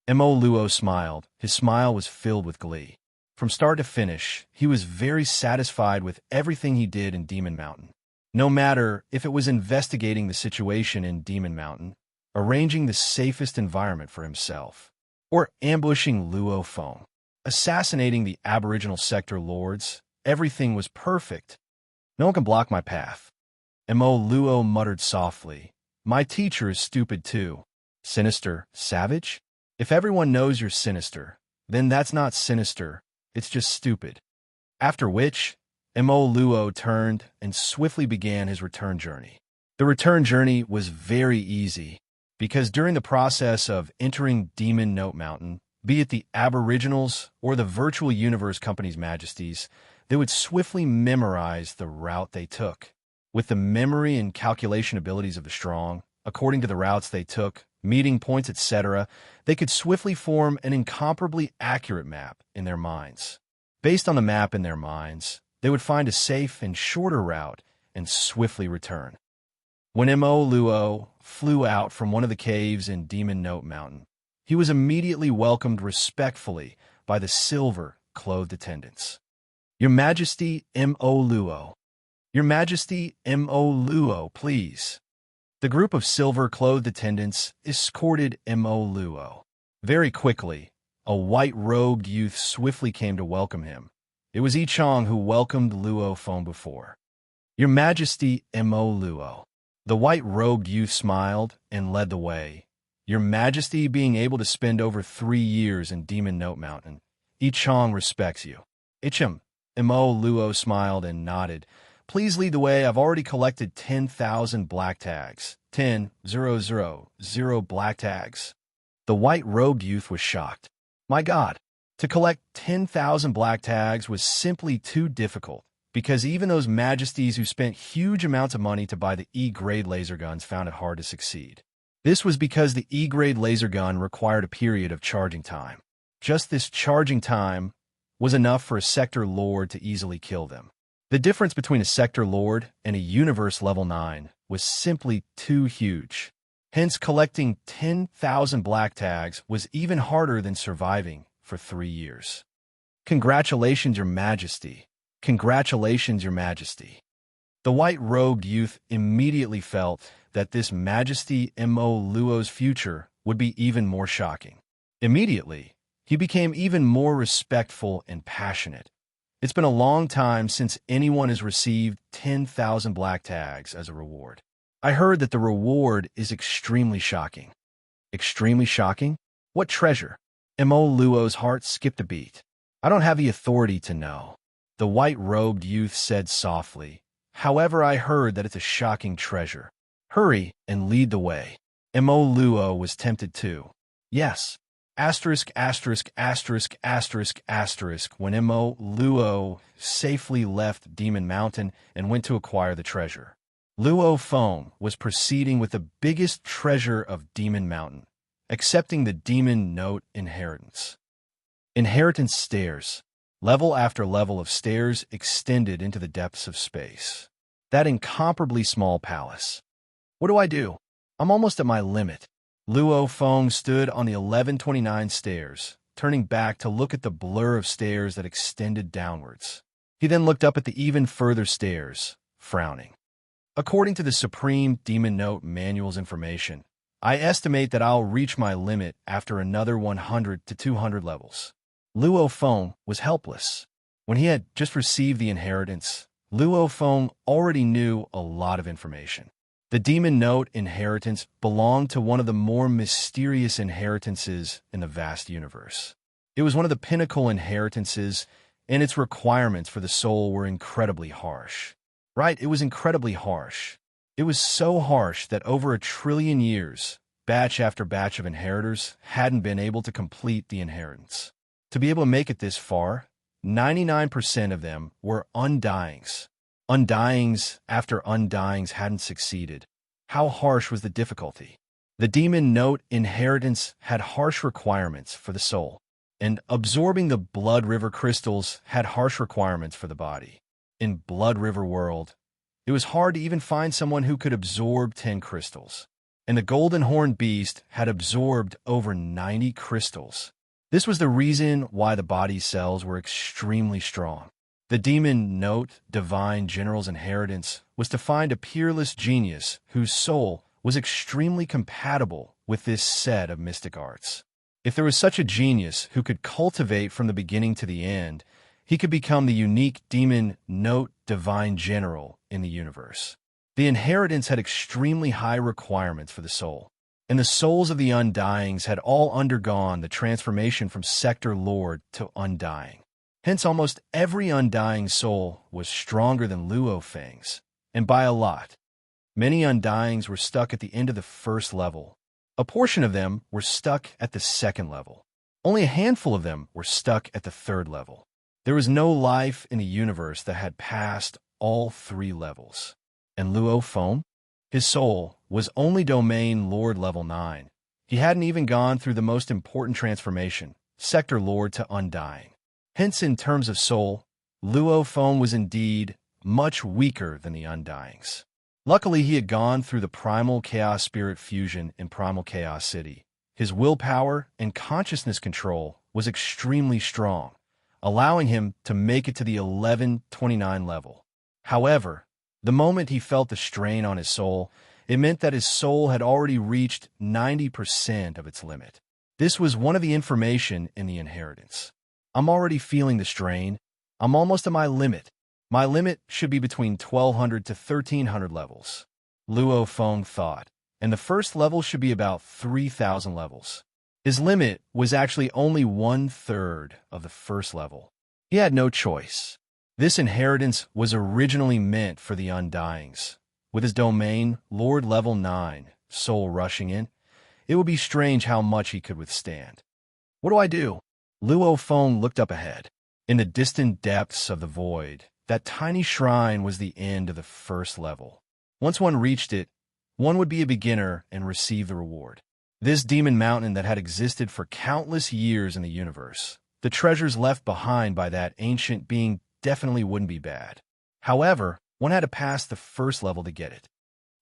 Mo Luo smiled. His smile was filled with glee. From start to finish, he was very satisfied with everything he did in Demon Mountain. No matter if it was investigating the situation in Demon Mountain, arranging the safest environment for himself, or ambushing Luo Feng, assassinating the Aboriginal sector lords, everything was perfect. No one can block my path. Mo Luo muttered softly. My teacher is stupid too. Sinister, savage? If everyone knows you're sinister, then that's not sinister, it's just stupid. After which, Mo Luo turned and swiftly began his return journey. The return journey was very easy, because during the process of entering Demon Note Mountain, be it the Aboriginals or the Virtual Universe Company's Majesties, they would swiftly memorize the route they took. With the memory and calculation abilities of the strong, according to the routes they took, meeting points, etc., they could swiftly form an incomparably accurate map in their minds. Based on the map in their minds, they would find a safe and shorter route and swiftly return. When Mo Luo flew out from one of the caves in Demon Note Mountain, he was immediately welcomed respectfully by the silver-clothed attendants. Your Majesty, Mo Luo. Your Majesty, Mo Luo, please. The group of silver-clothed attendants escorted Mo Luo. Very quickly, a white-robed youth swiftly came to welcome him. It was Yi Chong who welcomed Luo Feng before. Your Majesty, Mo Luo. The white-robed youth smiled and led the way. Your Majesty, being able to spend over 3 years in Demon Note Mountain, Yi Chong respects you. Ichim. Mo Luo smiled and nodded. Please lead the way. I've already collected 10,000 black tags. 10,000 black tags. The white-robed youth was shocked. My God, to collect 10,000 black tags was simply too difficult. because even those majesties who spent huge amounts of money to buy the E-grade laser guns found it hard to succeed. This was because the E-grade laser gun required a period of charging time. Just this charging time was enough for a sector lord to easily kill them. The difference between a sector lord and a universe level 9 was simply too huge. Hence, collecting 10,000 black tags was even harder than surviving for 3 years. Congratulations, Your Majesty. Congratulations, Your Majesty. The white-robed youth immediately felt that this Majesty Mo Luo's future would be even more shocking. Immediately, he became even more respectful and passionate. It's been a long time since anyone has received 10,000 black tags as a reward. I heard that the reward is extremely shocking. Extremely shocking? What treasure? Mo Luo's heart skipped a beat. I don't have the authority to know, the white-robed youth said softly. However, I heard that it's a shocking treasure. Hurry and lead the way. Mo Luo was tempted too. Yes. Asterisk, asterisk, asterisk, asterisk, asterisk, when Mo Luo safely left Demon Mountain and went to acquire the treasure. Luo Feng was proceeding with the biggest treasure of Demon Mountain, accepting the Demon Note inheritance. Inheritance stairs. Level after level of stairs extended into the depths of space. That incomparably small palace. What do I do? I'm almost at my limit. Luo Feng stood on the 1129 stairs, turning back to look at the blur of stairs that extended downwards. He then looked up at the even further stairs, frowning. According to the Supreme Demon Note Manual's information, I estimate that I'll reach my limit after another 100 to 200 levels. Luo Feng was helpless. When he had just received the inheritance, Luo Feng already knew a lot of information. The Demon Note inheritance belonged to one of the more mysterious inheritances in the vast universe. It was one of the pinnacle inheritances, and its requirements for the soul were incredibly harsh. Right, it was incredibly harsh. It was so harsh that over 1 trillion years, batch after batch of inheritors hadn't been able to complete the inheritance. To be able to make it this far, 99% of them were undyings. Undyings after undyings hadn't succeeded. How harsh was the difficulty? The Demon Note inheritance had harsh requirements for the soul, and absorbing the Blood River crystals had harsh requirements for the body. In Blood River World, it was hard to even find someone who could absorb 10 crystals, and the Golden Horned Beast had absorbed over 90 crystals. This was the reason why the body cells were extremely strong. The Demon Note Divine General's inheritance was to find a peerless genius whose soul was extremely compatible with this set of mystic arts. If there was such a genius who could cultivate from the beginning to the end, he could become the unique Demon Note Divine General in the universe. The inheritance had extremely high requirements for the soul, and the souls of the Undyings had all undergone the transformation from Sector Lord to Undying. Hence, almost every Undying soul was stronger than Luo Feng's, and by a lot. Many Undyings were stuck at the end of the first level. A portion of them were stuck at the second level. Only a handful of them were stuck at the third level. There was no life in the universe that had passed all 3 levels. And Luo Feng? His soul was only Domain Lord level 9. He hadn't even gone through the most important transformation, Sector Lord to Undying. Hence, in terms of soul, Luo Feng was indeed much weaker than the Undyings. Luckily, he had gone through the Primal Chaos Spirit fusion in Primal Chaos City. His willpower and consciousness control was extremely strong, allowing him to make it to the 1129 level. However, the moment he felt the strain on his soul, it meant that his soul had already reached 90% of its limit. This was one of the information in the inheritance. I'm already feeling the strain. I'm almost at my limit. My limit should be between 1,200 to 1,300 levels. Luo Feng thought, and the first level should be about 3,000 levels. His limit was actually only 1/3 of the first level. He had no choice. This inheritance was originally meant for the Undyings. With his domain, Lord level 9, soul rushing in, it would be strange how much he could withstand. What do I do? Luo Feng looked up ahead. In the distant depths of the void, that tiny shrine was the end of the first level. Once one reached it, one would be a beginner and receive the reward. This demon mountain that had existed for countless years in the universe. The treasures left behind by that ancient being definitely wouldn't be bad. However, one had to pass the first level to get it.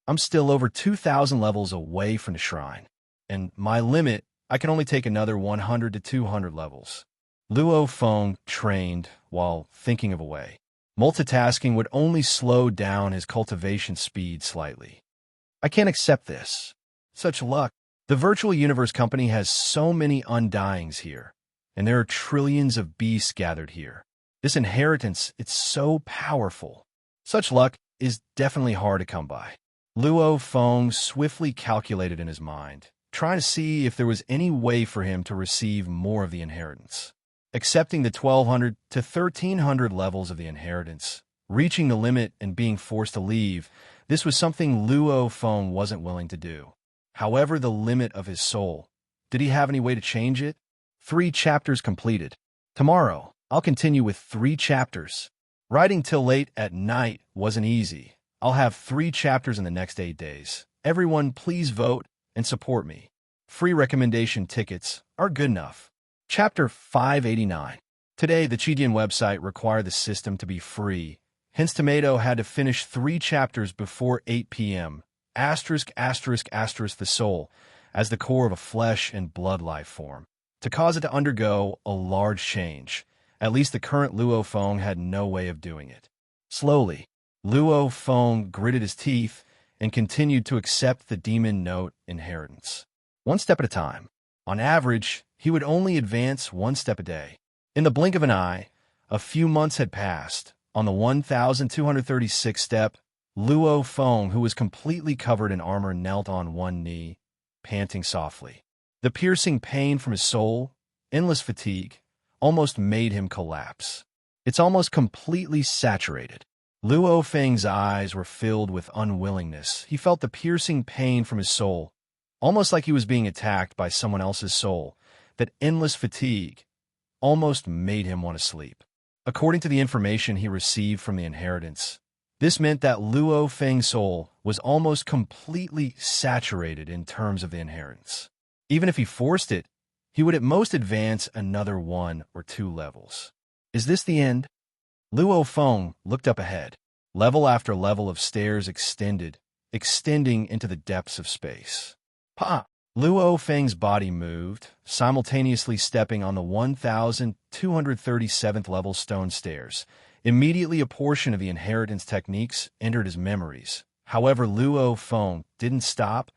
I'm still over 2,000 levels away from the shrine, and my limit, I can only take another 100 to 200 levels. Luo Feng trained while thinking of a way. Multitasking would only slow down his cultivation speed slightly. I can't accept this. Such luck. The virtual universe company has so many undyings here, and there are trillions of beasts gathered here. This inheritance, it's so powerful. Such luck is definitely hard to come by. Luo Feng swiftly calculated in his mind, trying to see if there was any way for him to receive more of the inheritance. Accepting the 1,200 to 1,300 levels of the inheritance, reaching the limit and being forced to leave, this was something Luo Feng wasn't willing to do. However, the limit of his soul, did he have any way to change it? 3 chapters completed. Tomorrow, I'll continue with 3 chapters. Writing till late at night wasn't easy. I'll have 3 chapters in the next 8 days. Everyone, please vote and support me. Free recommendation tickets are good enough. Chapter 589. Today, the Chidian website required the system to be free. Hence, Tomato had to finish 3 chapters before 8 p.m. The soul, as the core of a flesh and blood life form, to cause it to undergo a large change. At least the current Luo Feng had no way of doing it. Slowly, Luo Feng gritted his teeth and continued to accept the demon note inheritance. 1 step at a time. On average, he would only advance 1 step a day. In the blink of an eye, a few months had passed. On the 1,236th step, Luo Feng, who was completely covered in armor, knelt on one knee, panting softly. The piercing pain from his soul, endless fatigue, almost made him collapse. It's almost completely saturated. Luo Feng's eyes were filled with unwillingness. He felt the piercing pain from his soul, almost like he was being attacked by someone else's soul. That endless fatigue almost made him want to sleep. According to the information he received from the inheritance, this meant that Luo Feng's soul was almost completely saturated in terms of the inheritance. Even if he forced it, he would at most advance another 1 or 2 levels. Is this the end? Luo Feng looked up ahead. Level after level of stairs extending into the depths of space. Pa! Luo Feng's body moved, simultaneously stepping on the 1,237th level stone stairs. Immediately, a portion of the inheritance techniques entered his memories. However, Luo Feng didn't stop,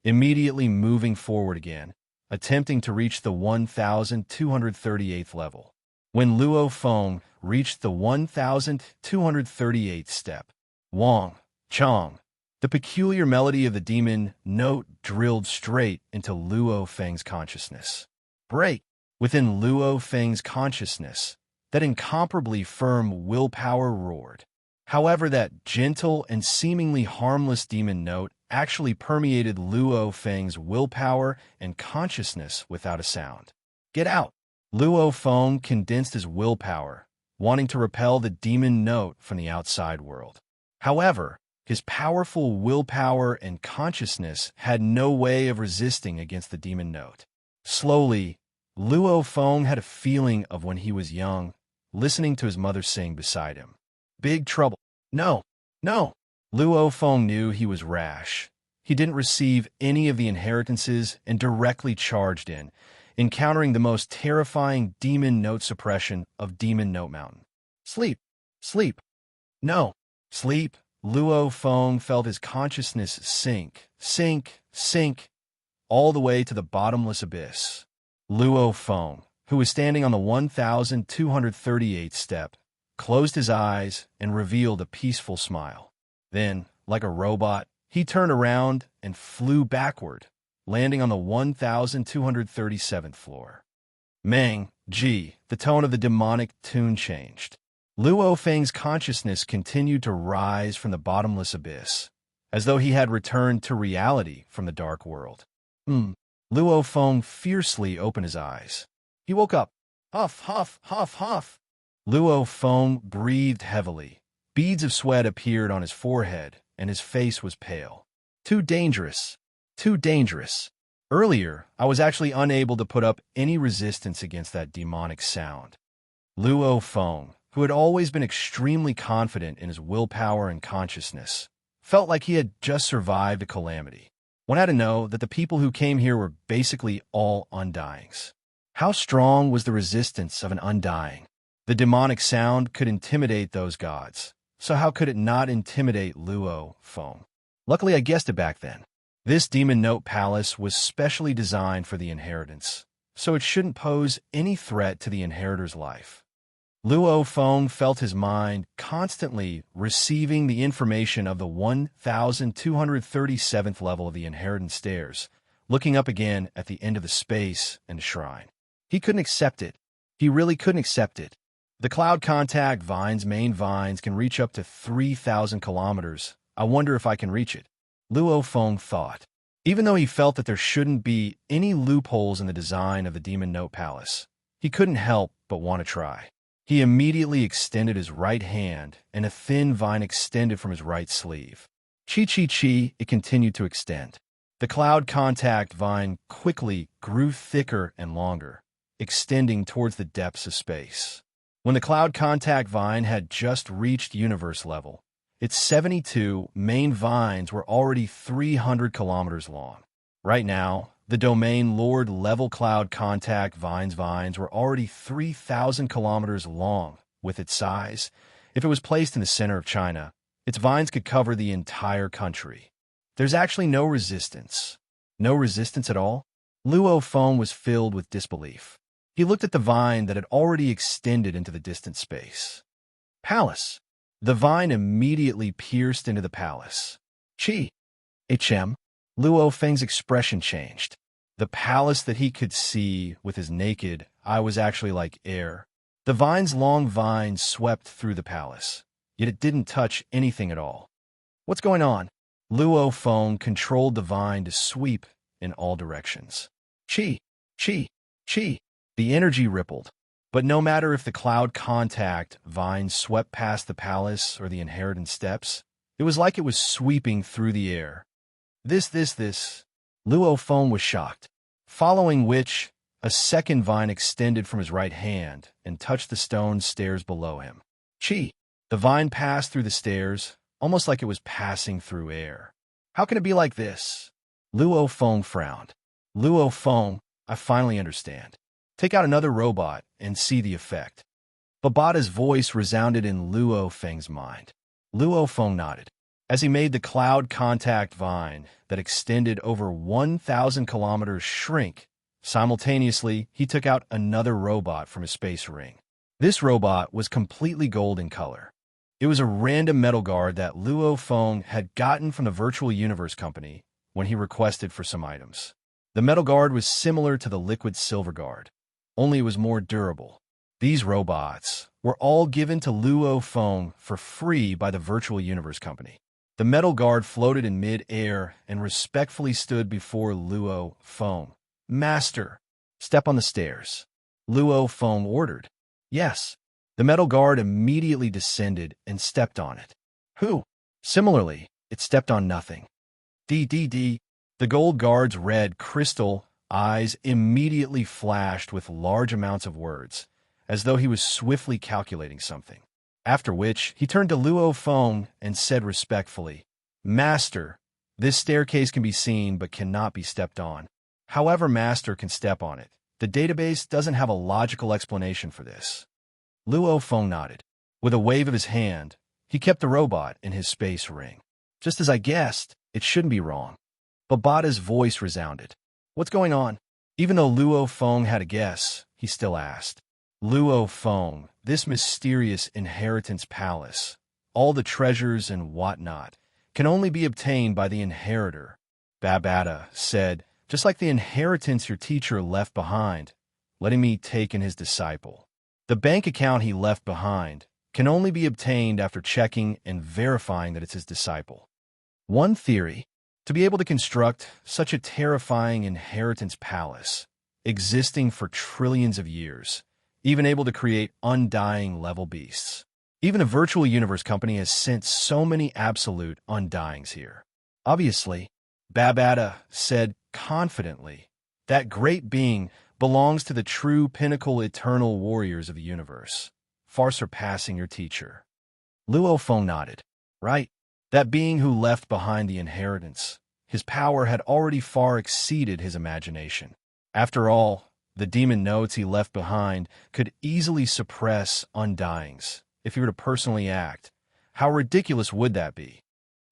immediately moving forward again, attempting to reach the 1,238th level. When Luo Feng reached the 1,238th step, Wang, Chong, the peculiar melody of the demon note drilled straight into Luo Feng's consciousness. Break! Within Luo Feng's consciousness, that incomparably firm willpower roared. However, that gentle and seemingly harmless demon note actually permeated Luo Feng's willpower and consciousness without a sound. Get out! Luo Feng condensed his willpower, wanting to repel the demon note from the outside world. However, his powerful willpower and consciousness had no way of resisting against the demon note. Slowly, Luo Feng had a feeling of when he was young, listening to his mother sing beside him. Big trouble. No, no. Luo Feng knew he was rash. He didn't receive any of the inheritances and directly charged in, encountering the most terrifying demon note suppression of Demon Note Mountain. Sleep. Sleep. No. Sleep. Luo Feng felt his consciousness sink, all the way to the bottomless abyss. Luo Feng, who was standing on the 1,238th step, closed his eyes and revealed a peaceful smile. Then, like a robot, he turned around and flew backward, landing on the 1,237th floor. Meng, Ji, the tone of the demonic tune changed. Luo Feng's consciousness continued to rise from the bottomless abyss, as though he had returned to reality from the dark world. Luo Feng fiercely opened his eyes. He woke up. Huff, huff, huff, huff. Luo Feng breathed heavily. Beads of sweat appeared on his forehead, and his face was pale. Too dangerous. Too dangerous. Earlier, I was actually unable to put up any resistance against that demonic sound. Luo Feng, who had always been extremely confident in his willpower and consciousness, felt like he had just survived a calamity. One had to know that the people who came here were basically all undyings. How strong was the resistance of an undying? The demonic sound could intimidate those gods, so how could it not intimidate Luo Feng? Luckily, I guessed it back then. This demon note palace was specially designed for the inheritance, so it shouldn't pose any threat to the inheritor's life. Luo Feng felt his mind constantly receiving the information of the 1,237th level of the inheritance stairs, looking up again at the end of the space and shrine. He couldn't accept it. He really couldn't accept it. The cloud contact vine's main vines can reach up to 3,000 kilometers. I wonder if I can reach it. Luo Feng thought. Even though he felt that there shouldn't be any loopholes in the design of the Demon Note Palace, he couldn't help but want to try. He immediately extended his right hand, and a thin vine extended from his right sleeve. Chi, it continued to extend. The cloud contact vine quickly grew thicker and longer, extending towards the depths of space. When the cloud contact vine had just reached universe level, its 72 main vines were already 300 kilometers long. Right now, the domain Lord level cloud contact vines were already 3,000 kilometers long. With its size, if it was placed in the center of China, its vines could cover the entire country. There's actually no resistance. No resistance at all? Luo Feng was filled with disbelief. He looked at the vine that had already extended into the distant space. Palace. The vine immediately pierced into the palace. Chi. HM. Luo Feng's expression changed. The palace that he could see with his naked eye was actually like air. The vine's long vines swept through the palace, yet it didn't touch anything at all. What's going on? Luo Feng controlled the vine to sweep in all directions. Chi. The energy rippled. But no matter if the cloud contact vine swept past the palace or the inheritance steps, it was like it was sweeping through the air. This. Luo Feng was shocked, following which a second vine extended from his right hand and touched the stone stairs below him. Chi. The vine passed through the stairs, almost like it was passing through air. How can it be like this? Luo Feng frowned. Luo Feng, I finally understand. Take out another robot and see the effect. Babata's voice resounded in Luo Feng's mind. Luo Feng nodded. As he made the cloud contact vine that extended over 1,000 kilometers shrink, simultaneously he took out another robot from his space ring. This robot was completely gold in color. It was a random metal guard that Luo Feng had gotten from the Virtual Universe Company when he requested for some items. The metal guard was similar to the liquid silver guard, only it was more durable. These robots were all given to Luo Feng for free by the Virtual Universe Company. The metal guard floated in mid-air and respectfully stood before Luo Feng. Master, step on the stairs. Luo Feng ordered. Yes. The metal guard immediately descended and stepped on it. Who? Similarly, it stepped on nothing. The gold guard's red crystal eyes immediately flashed with large amounts of words, as though he was swiftly calculating something. After which, he turned to Luo Feng and said respectfully, Master, this staircase can be seen but cannot be stepped on. However, Master can step on it. The database doesn't have a logical explanation for this. Luo Feng nodded. With a wave of his hand, he kept the robot in his space ring. Just as I guessed, it shouldn't be wrong. Babata's voice resounded. What's going on? Even though Luo Feng had a guess, he still asked. Luo Feng, this mysterious inheritance palace, all the treasures and whatnot, can only be obtained by the inheritor, Babata said, just like the inheritance your teacher left behind, letting me take in his disciple. The bank account he left behind can only be obtained after checking and verifying that it's his disciple. One theory, to be able to construct such a terrifying inheritance palace, existing for trillions of years, even able to create undying level beasts. Even a virtual universe company has sent so many absolute undyings here. Obviously, Babata said confidently, that great being belongs to the true pinnacle eternal warriors of the universe, far surpassing your teacher. Luo Feng nodded. Right, that being who left behind the inheritance. His power had already far exceeded his imagination. After all, the demon notes he left behind could easily suppress undyings if he were to personally act. How ridiculous would that be?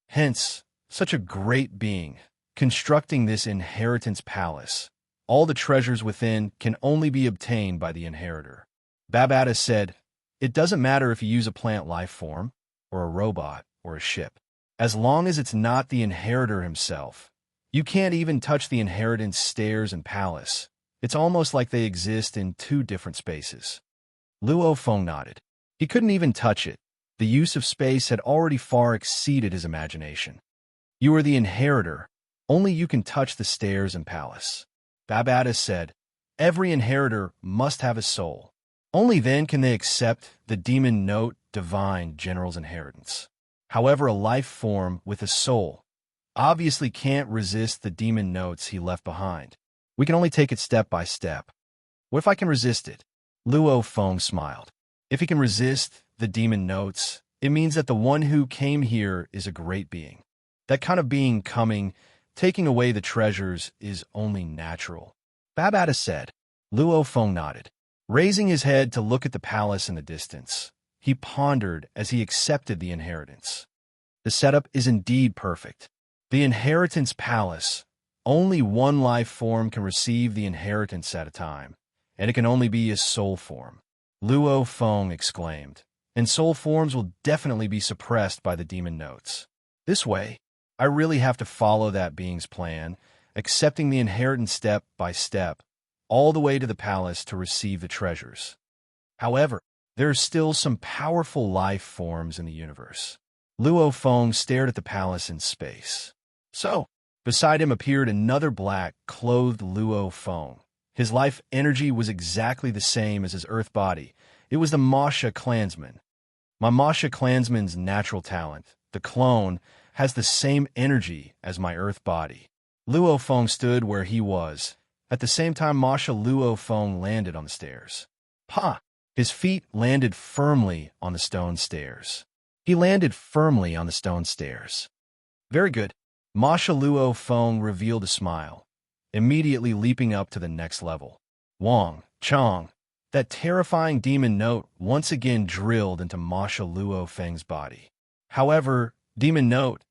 Hence, such a great being, constructing this inheritance palace. All the treasures within can only be obtained by the inheritor. Babata said, it doesn't matter if you use a plant life form, or a robot, or a ship. As long as it's not the inheritor himself, you can't even touch the inheritance stairs and palace. It's almost like they exist in two different spaces. Luo Feng nodded. He couldn't even touch it. The use of space had already far exceeded his imagination. You are the inheritor. Only you can touch the stairs and palace. Babata said, every inheritor must have a soul. Only then can they accept the demon note divine general's inheritance. However, a life form with a soul obviously can't resist the demon notes he left behind. We can only take it step by step. What if I can resist it? Luo Feng smiled. If he can resist the demon notes, it means that the one who came here is a great being. That kind of being coming, taking away the treasures, is only natural. Babata said. Luo Feng nodded. Raising his head to look at the palace in the distance, he pondered as he accepted the inheritance. The setup is indeed perfect. The inheritance palace. Only one life form can receive the inheritance at a time, and it can only be a soul form. Luo Feng exclaimed, and soul forms will definitely be suppressed by the demon notes. This way, I really have to follow that being's plan, accepting the inheritance step by step, all the way to the palace to receive the treasures. However, there are still some powerful life forms in the universe. Luo Feng stared at the palace in space. So, beside him appeared another black-clothed Luo Feng. His life energy was exactly the same as his earth body. It was the Masha clansman. My Masha clansman's natural talent, the clone, has the same energy as my earth body. Luo Feng stood where he was. At the same time, Masha Luo Feng landed on the stairs. Pa! His feet landed firmly on the stone stairs. He landed firmly on the stone stairs. Very good. Masha Luo Feng revealed a smile, immediately leaping up to the next level. Wang, Chong, that terrifying demon note once again drilled into Masha Luo Feng's body. However, demon note,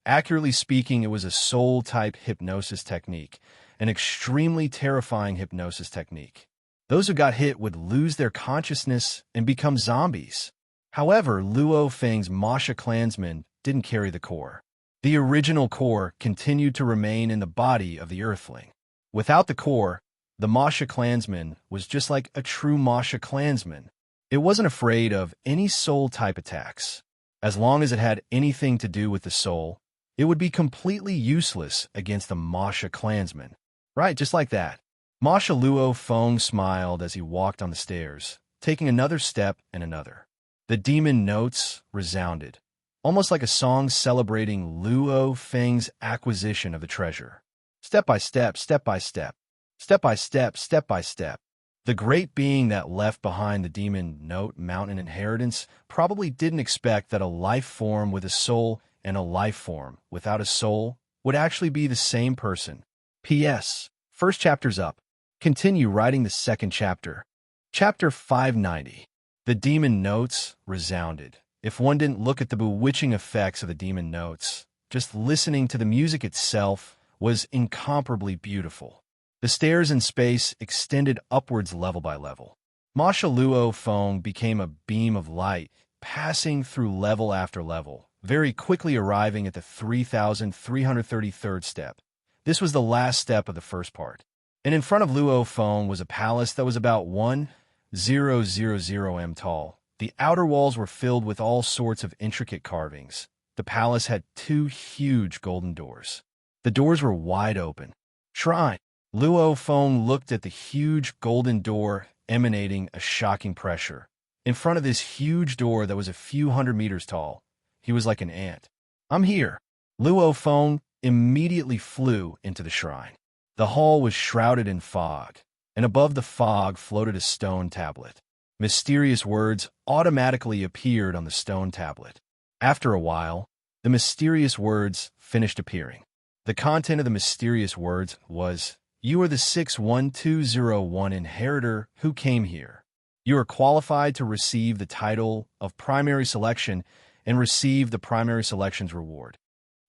accurately speaking, it was a soul-type hypnosis technique, an extremely terrifying hypnosis technique. Those who got hit would lose their consciousness and become zombies. However, Luo Feng's Masha clansman didn't carry the core. The original core continued to remain in the body of the Earthling. Without the core, the Masha clansman was just like a true Masha clansman. It wasn't afraid of any soul-type attacks. As long as it had anything to do with the soul, it would be completely useless against the Masha clansman. Right, just like that. Masha Luo Feng smiled as he walked on the stairs, taking another step and another. The demon notes resounded, almost like a song celebrating Luo Feng's acquisition of the treasure. Step by step, step by step, step by step, step by step. The great being that left behind the demon note mountain inheritance probably didn't expect that a life form with a soul and a life form without a soul would actually be the same person. P.S. First chapter's up. Continue writing the second chapter. Chapter 590. The demon notes resounded. If one didn't look at the bewitching effects of the demon notes, just listening to the music itself was incomparably beautiful. The stairs in space extended upwards level by level. Masha Luo Feng became a beam of light, passing through level after level, very quickly arriving at the 3,333rd step. This was the last step of the first part. And in front of Luo Feng was a palace that was about 1,000 m tall. The outer walls were filled with all sorts of intricate carvings. The palace had 2 huge golden doors. The doors were wide open. Shrine. Luo Feng looked at the huge golden door emanating a shocking pressure. In front of this huge door that was a few hundred meters tall, he was like an ant. "I'm here." Luo Feng immediately flew into the shrine. The hall was shrouded in fog, and above the fog floated a stone tablet. Mysterious words automatically appeared on the stone tablet. After a while, the mysterious words finished appearing. The content of the mysterious words was, "You are the 61201 inheritor who came here. You are qualified to receive the title of primary selection and receive the primary selection's reward."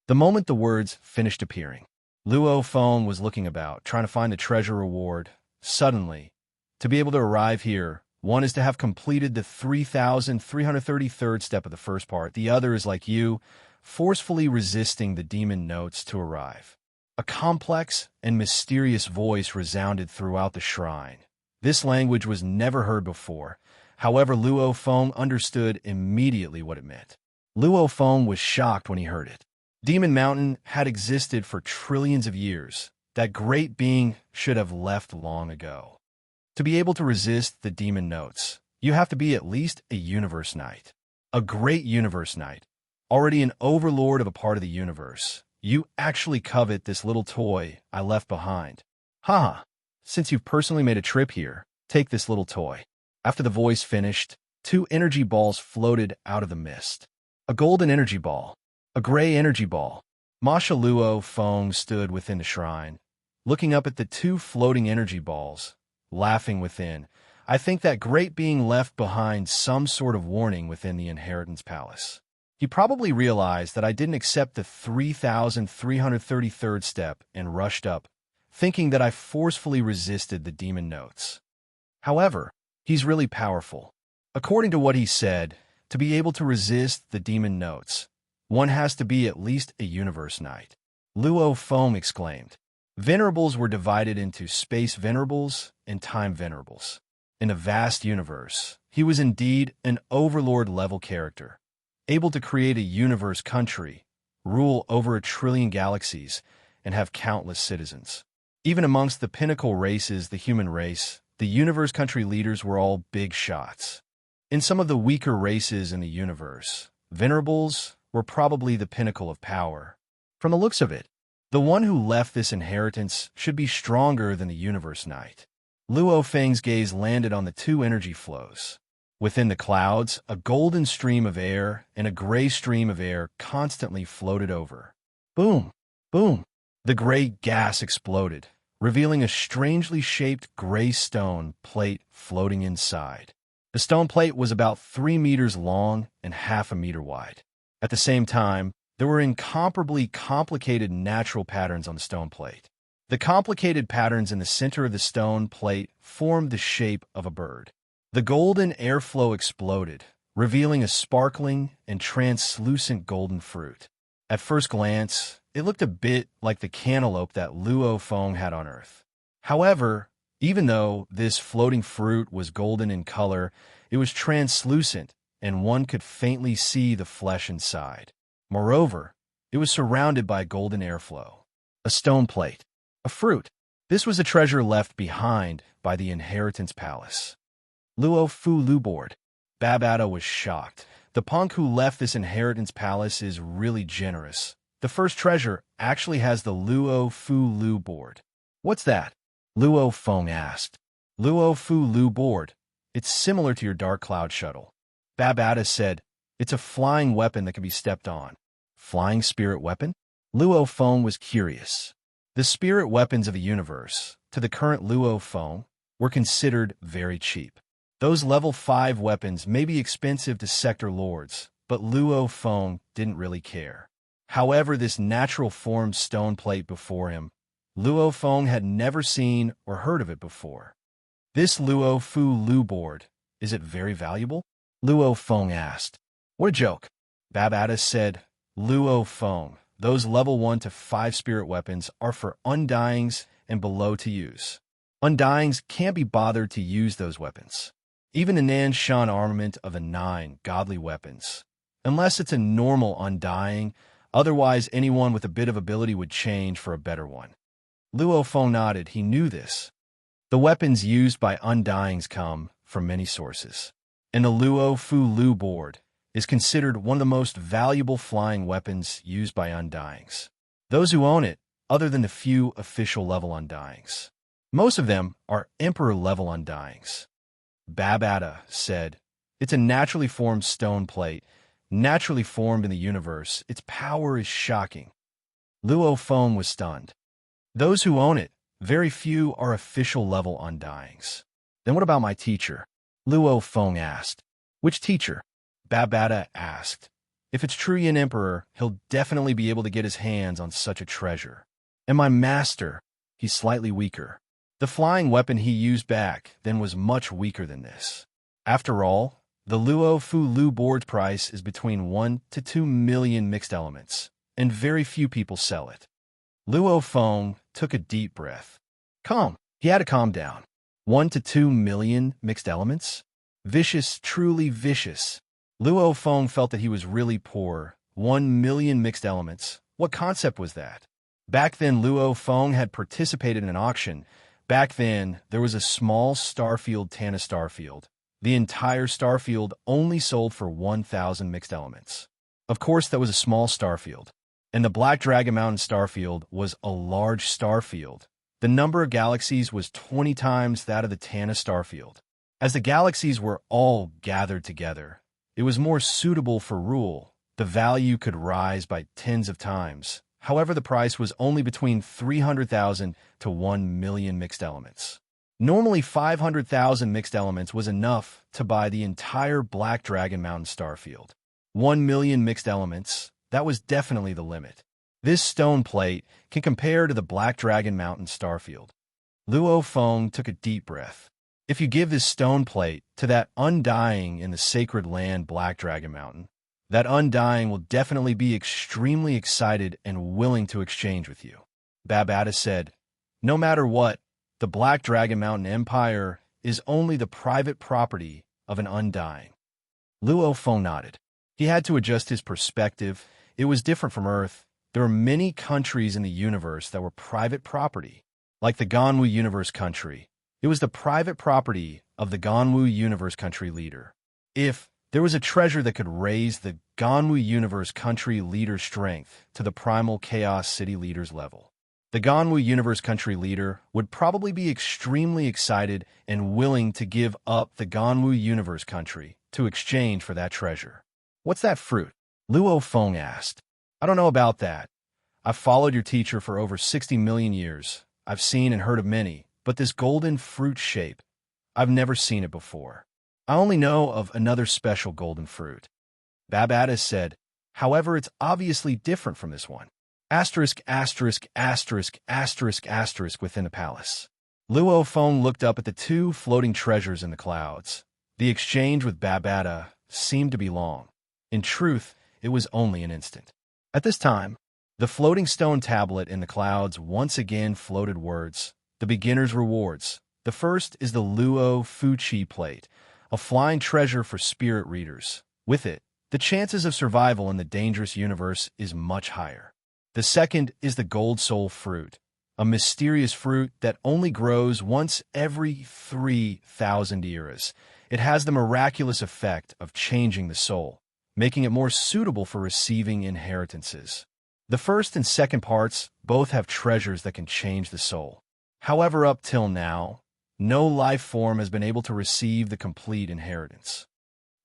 The moment the words finished appearing, Luo Feng was looking about, trying to find the treasure reward. Suddenly, to be able to arrive here, one is to have completed the 3,333rd step of the first part. The other is like you, forcefully resisting the demon notes to arrive. A complex and mysterious voice resounded throughout the shrine. This language was never heard before. However, Luo Feng understood immediately what it meant. Luo Feng was shocked when he heard it. Demon Mountain had existed for trillions of years. That great being should have left long ago. To be able to resist the demon notes, you have to be at least a universe knight. A great universe knight. Already an overlord of a part of the universe. You actually covet this little toy I left behind. Haha, since you've personally made a trip here, take this little toy. After the voice finished, 2 energy balls floated out of the mist. A golden energy ball. A gray energy ball. Masha Luo Feng stood within the shrine, looking up at the 2 floating energy balls, laughing within. I think that great being left behind some sort of warning within the Inheritance Palace. He probably realized that I didn't accept the 3,333rd step and rushed up, thinking that I forcefully resisted the demon notes. However, he's really powerful. According to what he said, to be able to resist the demon notes, one has to be at least a universe knight. Luo Feng exclaimed. Venerables were divided into space venerables and time venerables. In a vast universe, he was indeed an overlord-level character, able to create a universe country, rule over 1 trillion galaxies, and have countless citizens. Even amongst the pinnacle races, the human race, the universe country leaders were all big shots. In some of the weaker races in the universe, venerables were probably the pinnacle of power. From the looks of it, the one who left this inheritance should be stronger than the universe knight. Luo Feng's gaze landed on the 2 energy flows. Within the clouds, a golden stream of air and a gray stream of air constantly floated over. Boom! Boom! The gray gas exploded, revealing a strangely shaped gray stone plate floating inside. The stone plate was about 3 meters long and half a meter wide. At the same time, there were incomparably complicated natural patterns on the stone plate. The complicated patterns in the center of the stone plate formed the shape of a bird. The golden airflow exploded, revealing a sparkling and translucent golden fruit. At first glance, it looked a bit like the cantaloupe that Luo Feng had on Earth. However, even though this floating fruit was golden in color, it was translucent, and one could faintly see the flesh inside. Moreover, it was surrounded by golden airflow. A stone plate. A fruit. This was a treasure left behind by the Inheritance Palace. Luo Fu Lu board. Babata was shocked. The punk who left this Inheritance Palace is really generous. The first treasure actually has the Luo Fu Lu board. What's that? Luo Feng asked. Luo Fu Lu board. It's similar to your Dark Cloud shuttle. Babata said, it's a flying weapon that can be stepped on. Flying spirit weapon? Luo Feng was curious. The spirit weapons of the universe, to the current Luo Feng, were considered very cheap. Those level 5 weapons may be expensive to sector lords, but Luo Feng didn't really care. However, this natural form stone plate before him, Luo Feng had never seen or heard of it before. This Luo Fu Lu board, is it very valuable? Luo Feng asked. What a joke. Babata said, Luo Feng, those level 1 to 5 spirit weapons are for undyings and below to use. Undyings can't be bothered to use those weapons. Even the Nanshan armament of the 9 godly weapons. Unless it's a normal undying, otherwise anyone with a bit of ability would change for a better one. Luo Feng nodded, he knew this. The weapons used by Undyings come from many sources, and the Luo Fu Lu board is considered one of the most valuable flying weapons used by Undyings. Those who own it, other than the few official-level Undyings. Most of them are Emperor-level Undyings. Babata said, "It's a naturally formed stone plate, naturally formed in the universe. Its power is shocking." Luo Feng was stunned. Those who own it, very few are official-level Undyings. Then what about my teacher? Luo Feng asked. Which teacher? Babata asked. If it's Truyan Emperor, he'll definitely be able to get his hands on such a treasure. And my master, he's slightly weaker. The flying weapon he used back then was much weaker than this. After all, the Luo Fu Lu board's price is between 1 to 2 million mixed elements, and very few people sell it. Luo Feng took a deep breath. He had to calm down. 1 to 2 million mixed elements? Vicious, truly vicious. Luo Feng felt that he was really poor. 1 million mixed elements. What concept was that? Back then, Luo Feng had participated in an auction. Back then, there was a small starfield, Tana Starfield. The entire starfield only sold for 1,000 mixed elements. Of course, that was a small starfield. And the Black Dragon Mountain starfield was a large starfield. The number of galaxies was 20 times that of the Tana starfield. As the galaxies were all gathered together, it was more suitable for rule. The value could rise by tens of times. However, the price was only between 300,000 to 1 million mixed elements. Normally, 500,000 mixed elements was enough to buy the entire Black Dragon Mountain starfield. 1 million mixed elements, that was definitely the limit. This stone plate can compare to the Black Dragon Mountain starfield. Luo Feng took a deep breath. If you give this stone plate to that Undying in the sacred land Black Dragon Mountain, that Undying will definitely be extremely excited and willing to exchange with you. Babata said, no matter what, the Black Dragon Mountain Empire is only the private property of an Undying. Luo Feng nodded. He had to adjust his perspective. It was different from Earth. There are many countries in the universe that were private property, like the Ganwu Universe Country. It was the private property of the Ganwu Universe Country leader. If there was a treasure that could raise the Ganwu Universe Country leader's strength to the Primal Chaos City leader's level, the Ganwu Universe Country leader would probably be extremely excited and willing to give up the Ganwu Universe Country to exchange for that treasure. What's that fruit? Luo Feng asked. I don't know about that. I've followed your teacher for over 60 million years. I've seen and heard of many, but this golden fruit shape, I've never seen it before. I only know of another special golden fruit. Babata said, however, it's obviously different from this one. Asterisk, asterisk, asterisk, asterisk, asterisk within the palace. Luo Feng looked up at the two floating treasures in the clouds. The exchange with Babata seemed to be long. In truth, it was only an instant. At this time, the floating stone tablet in the clouds once again floated words. The beginner's rewards. The first is the Luo Fuchi plate, a flying treasure for spirit readers. With it, the chances of survival in the dangerous universe is much higher. The second is the gold soul fruit, a mysterious fruit that only grows once every 3,000 eras. It has the miraculous effect of changing the soul, making it more suitable for receiving inheritances. The first and second parts both have treasures that can change the soul. However, up till now, no life form has been able to receive the complete inheritance.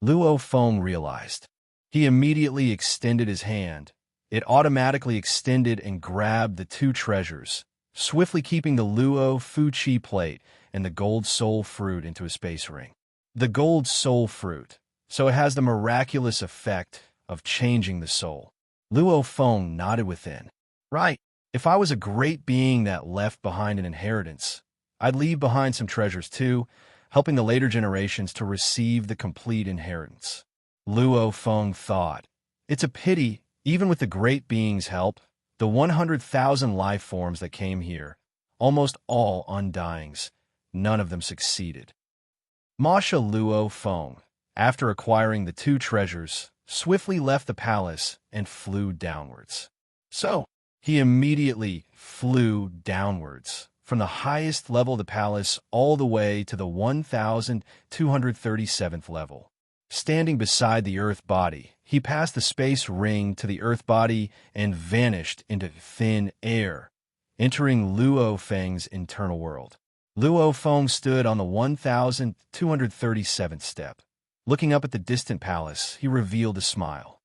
Luo Feng realized. He immediately extended his hand. It automatically extended and grabbed the two treasures, swiftly keeping the Luo Fuchi plate and the gold soul fruit into a space ring. The gold soul fruit, so it has the miraculous effect of changing the soul. Luo Feng nodded within. Right. If I was a great being that left behind an inheritance, I'd leave behind some treasures too, helping the later generations to receive the complete inheritance. Luo Feng thought. It's a pity, even with the great being's help, the 100,000 life forms that came here, almost all Undyings, none of them succeeded. Masha Luo Feng, after acquiring the two treasures, swiftly left the palace and flew downwards. So, he immediately flew downwards. from the highest level of the palace all the way to the 1,237th level. Standing beside the earth body, he passed the space ring to the earth body and vanished into thin air, entering Luo Feng's internal world. Luo Feng stood on the 1,237th step. Looking up at the distant palace, he revealed a smile.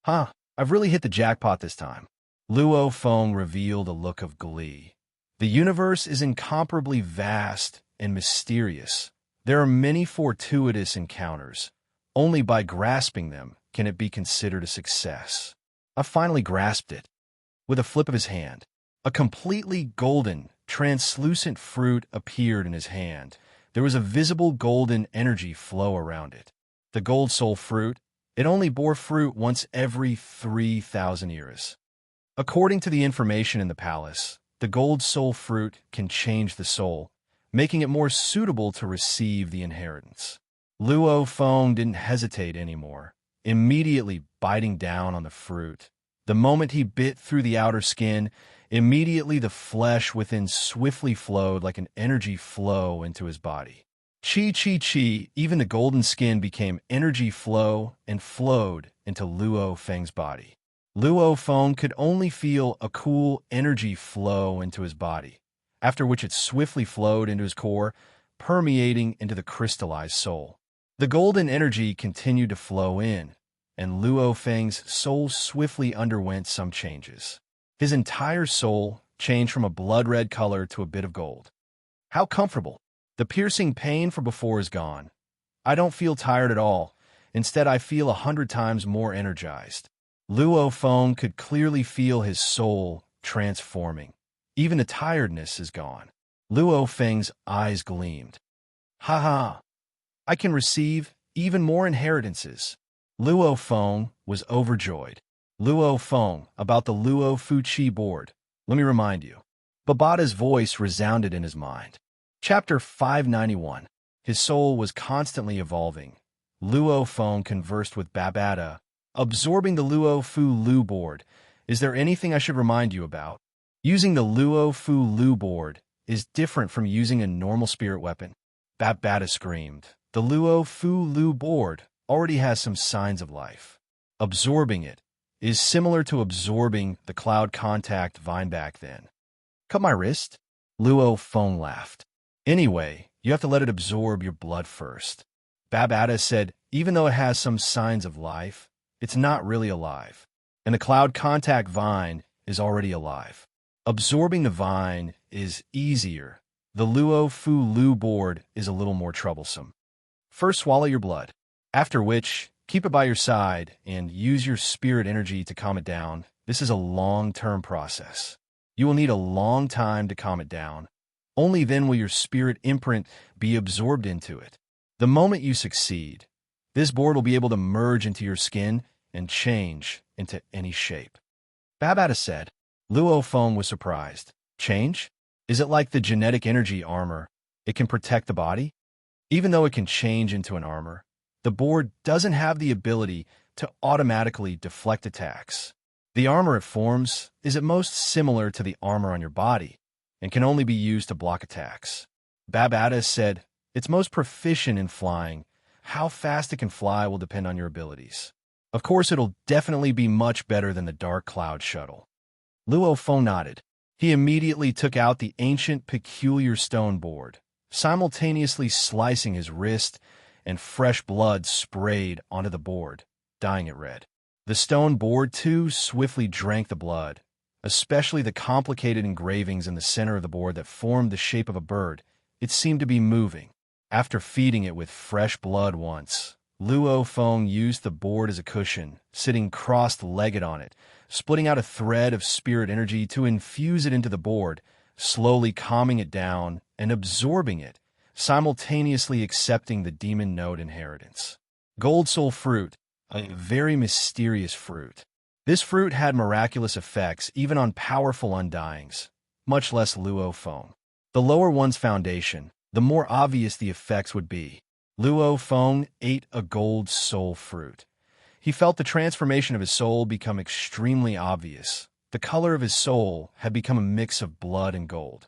Huh, I've really hit the jackpot this time. Luo Feng revealed a look of glee. The universe is incomparably vast and mysterious. There are many fortuitous encounters. Only by grasping them can it be considered a success. I finally grasped it. With a flip of his hand, a completely golden, translucent fruit appeared in his hand. There was a visible golden energy flow around it. The gold soul fruit, it only bore fruit once every 3,000 years. According to the information in the palace, the gold soul fruit can change the soul, making it more suitable to receive the inheritance. Luo Feng didn't hesitate anymore, immediately biting down on the fruit. The moment he bit through the outer skin, immediately the flesh within swiftly flowed like an energy flow into his body. Chi, even the golden skin became energy flow and flowed into Luo Feng's body. Luo Feng could only feel a cool energy flow into his body, after which it swiftly flowed into his core, permeating into the crystallized soul. The golden energy continued to flow in, and Luo Feng's soul swiftly underwent some changes. His entire soul changed from a blood-red color to a bit of gold. How comfortable! The piercing pain from before is gone. I don't feel tired at all. Instead, I feel 100 times more energized. Luo Feng could clearly feel his soul transforming. Even the tiredness is gone. Luo Feng's eyes gleamed. Ha ha! I can receive even more inheritances. Luo Feng was overjoyed. Luo Feng, about the Luo Fuqi board. Let me remind you. Babada's voice resounded in his mind. Chapter 591. His soul was constantly evolving. Luo Feng conversed with Babada, absorbing the Luo Fu Lu board. Is there anything I should remind you about? Using the Luo Fu Lu board is different from using a normal spirit weapon. Babada screamed. The Luo Fu Lu board already has some signs of life. Absorbing it is similar to absorbing the cloud contact vine back then. Cut my wrist? Luo Feng laughed. Anyway, you have to let it absorb your blood first. Babada said, even though it has some signs of life, it's not really alive. And the cloud contact vine is already alive. Absorbing the vine is easier. The Luo Fu Lu board is a little more troublesome. First, swallow your blood, after which, keep it by your side and use your spirit energy to calm it down. This is a long-term process. You will need a long time to calm it down. Only then will your spirit imprint be absorbed into it. The moment you succeed, this board will be able to merge into your skin and change into any shape. Babada said. Luo Feng was surprised. Change? Is it like the genetic energy armor? It can protect the body? Even though it can change into an armor, the board doesn't have the ability to automatically deflect attacks. The armor it forms is at most similar to the armor on your body and can only be used to block attacks. Babada said, it's most proficient in flying. How fast it can fly will depend on your abilities. Of course, it'll definitely be much better than the Dark Cloud Shuttle. Luo Feng nodded. He immediately took out the ancient peculiar stone board, simultaneously slicing his wrist, and fresh blood sprayed onto the board, dyeing it red. The stone board, too, swiftly drank the blood, especially the complicated engravings in the center of the board that formed the shape of a bird. It seemed to be moving. After feeding it with fresh blood once, Luo Feng used the board as a cushion, sitting cross-legged on it, splitting out a thread of spirit energy to infuse it into the board, slowly calming it down and absorbing it, simultaneously accepting the demon node inheritance. Gold soul fruit, a very mysterious fruit. This fruit had miraculous effects even on powerful undyings, much less Luo Feng. The lower one's foundation, the more obvious the effects would be. Luo Feng ate a gold soul fruit. He felt the transformation of his soul become extremely obvious. The color of his soul had become a mix of blood and gold.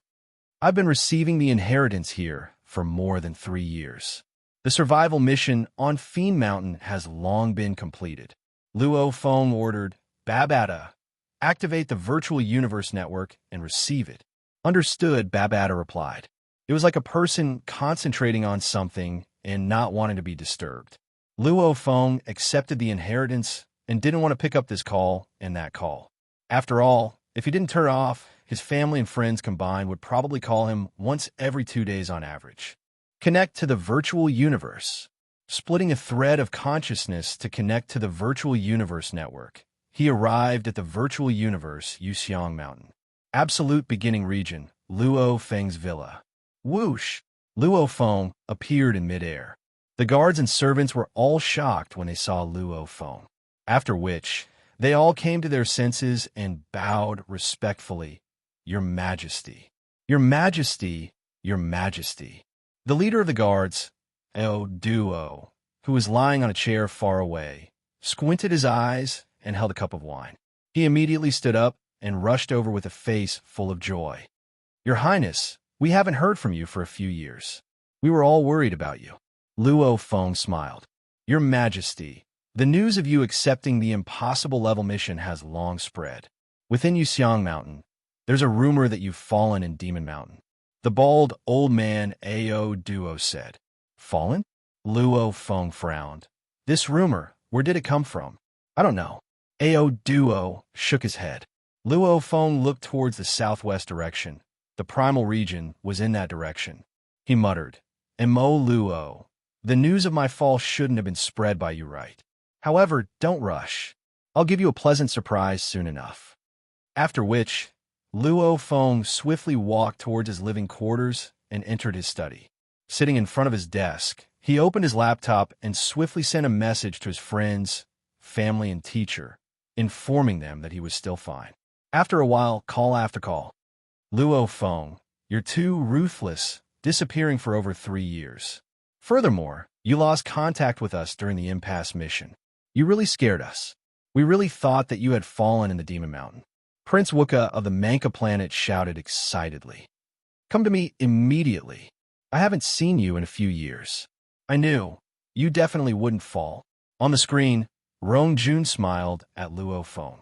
I've been receiving the inheritance here for more than 3 years. The survival mission on Fiend Mountain has long been completed. Luo Feng ordered, Babata, activate the virtual universe network and receive it. Understood, Babata replied. It was like a person concentrating on something and not wanting to be disturbed. Luo Feng accepted the inheritance and didn't want to pick up this call and that call. After all, if he didn't turn it off, his family and friends combined would probably call him once every 2 days on average. Connect to the virtual universe. Splitting a thread of consciousness to connect to the virtual universe network, he arrived at the virtual universe Yuxiang Mountain. Absolute beginning region, Luo Feng's villa. Whoosh! Luo Feng appeared in midair. The guards and servants were all shocked when they saw Luo Feng. After which, they all came to their senses and bowed respectfully. Your Majesty. Your Majesty. Your Majesty. The leader of the guards, Duo, who was lying on a chair far away, squinted his eyes and held a cup of wine. He immediately stood up and rushed over with a face full of joy. Your Highness, we haven't heard from you for a few years. We were all worried about you. Luo Feng smiled. Your Majesty, the news of you accepting the impossible level mission has long spread. Within Yuxiang Mountain, there's a rumor that you've fallen in Demon Mountain. The bald old man Duo said. Fallen? Luo Feng frowned. This rumor, where did it come from? I don't know. Duo shook his head. Luo Feng looked towards the southwest direction. The primal region was in that direction. He muttered, Mo Luo, the news of my fall shouldn't have been spread by you, right? However, don't rush. I'll give you a pleasant surprise soon enough. After which, Luo Feng swiftly walked towards his living quarters and entered his study. Sitting in front of his desk, he opened his laptop and swiftly sent a message to his friends, family, and teacher, informing them that he was still fine. After a while, call after call. Luo Feng, you're too ruthless, disappearing for over 3 years. Furthermore, you lost contact with us during the impasse mission. You really scared us. We really thought that you had fallen in the Demon Mountain. Prince Wuka of the Manka planet shouted excitedly. Come to me immediately. I haven't seen you in a few years. I knew. You definitely wouldn't fall. On the screen, Rong Jun smiled at Luo Feng.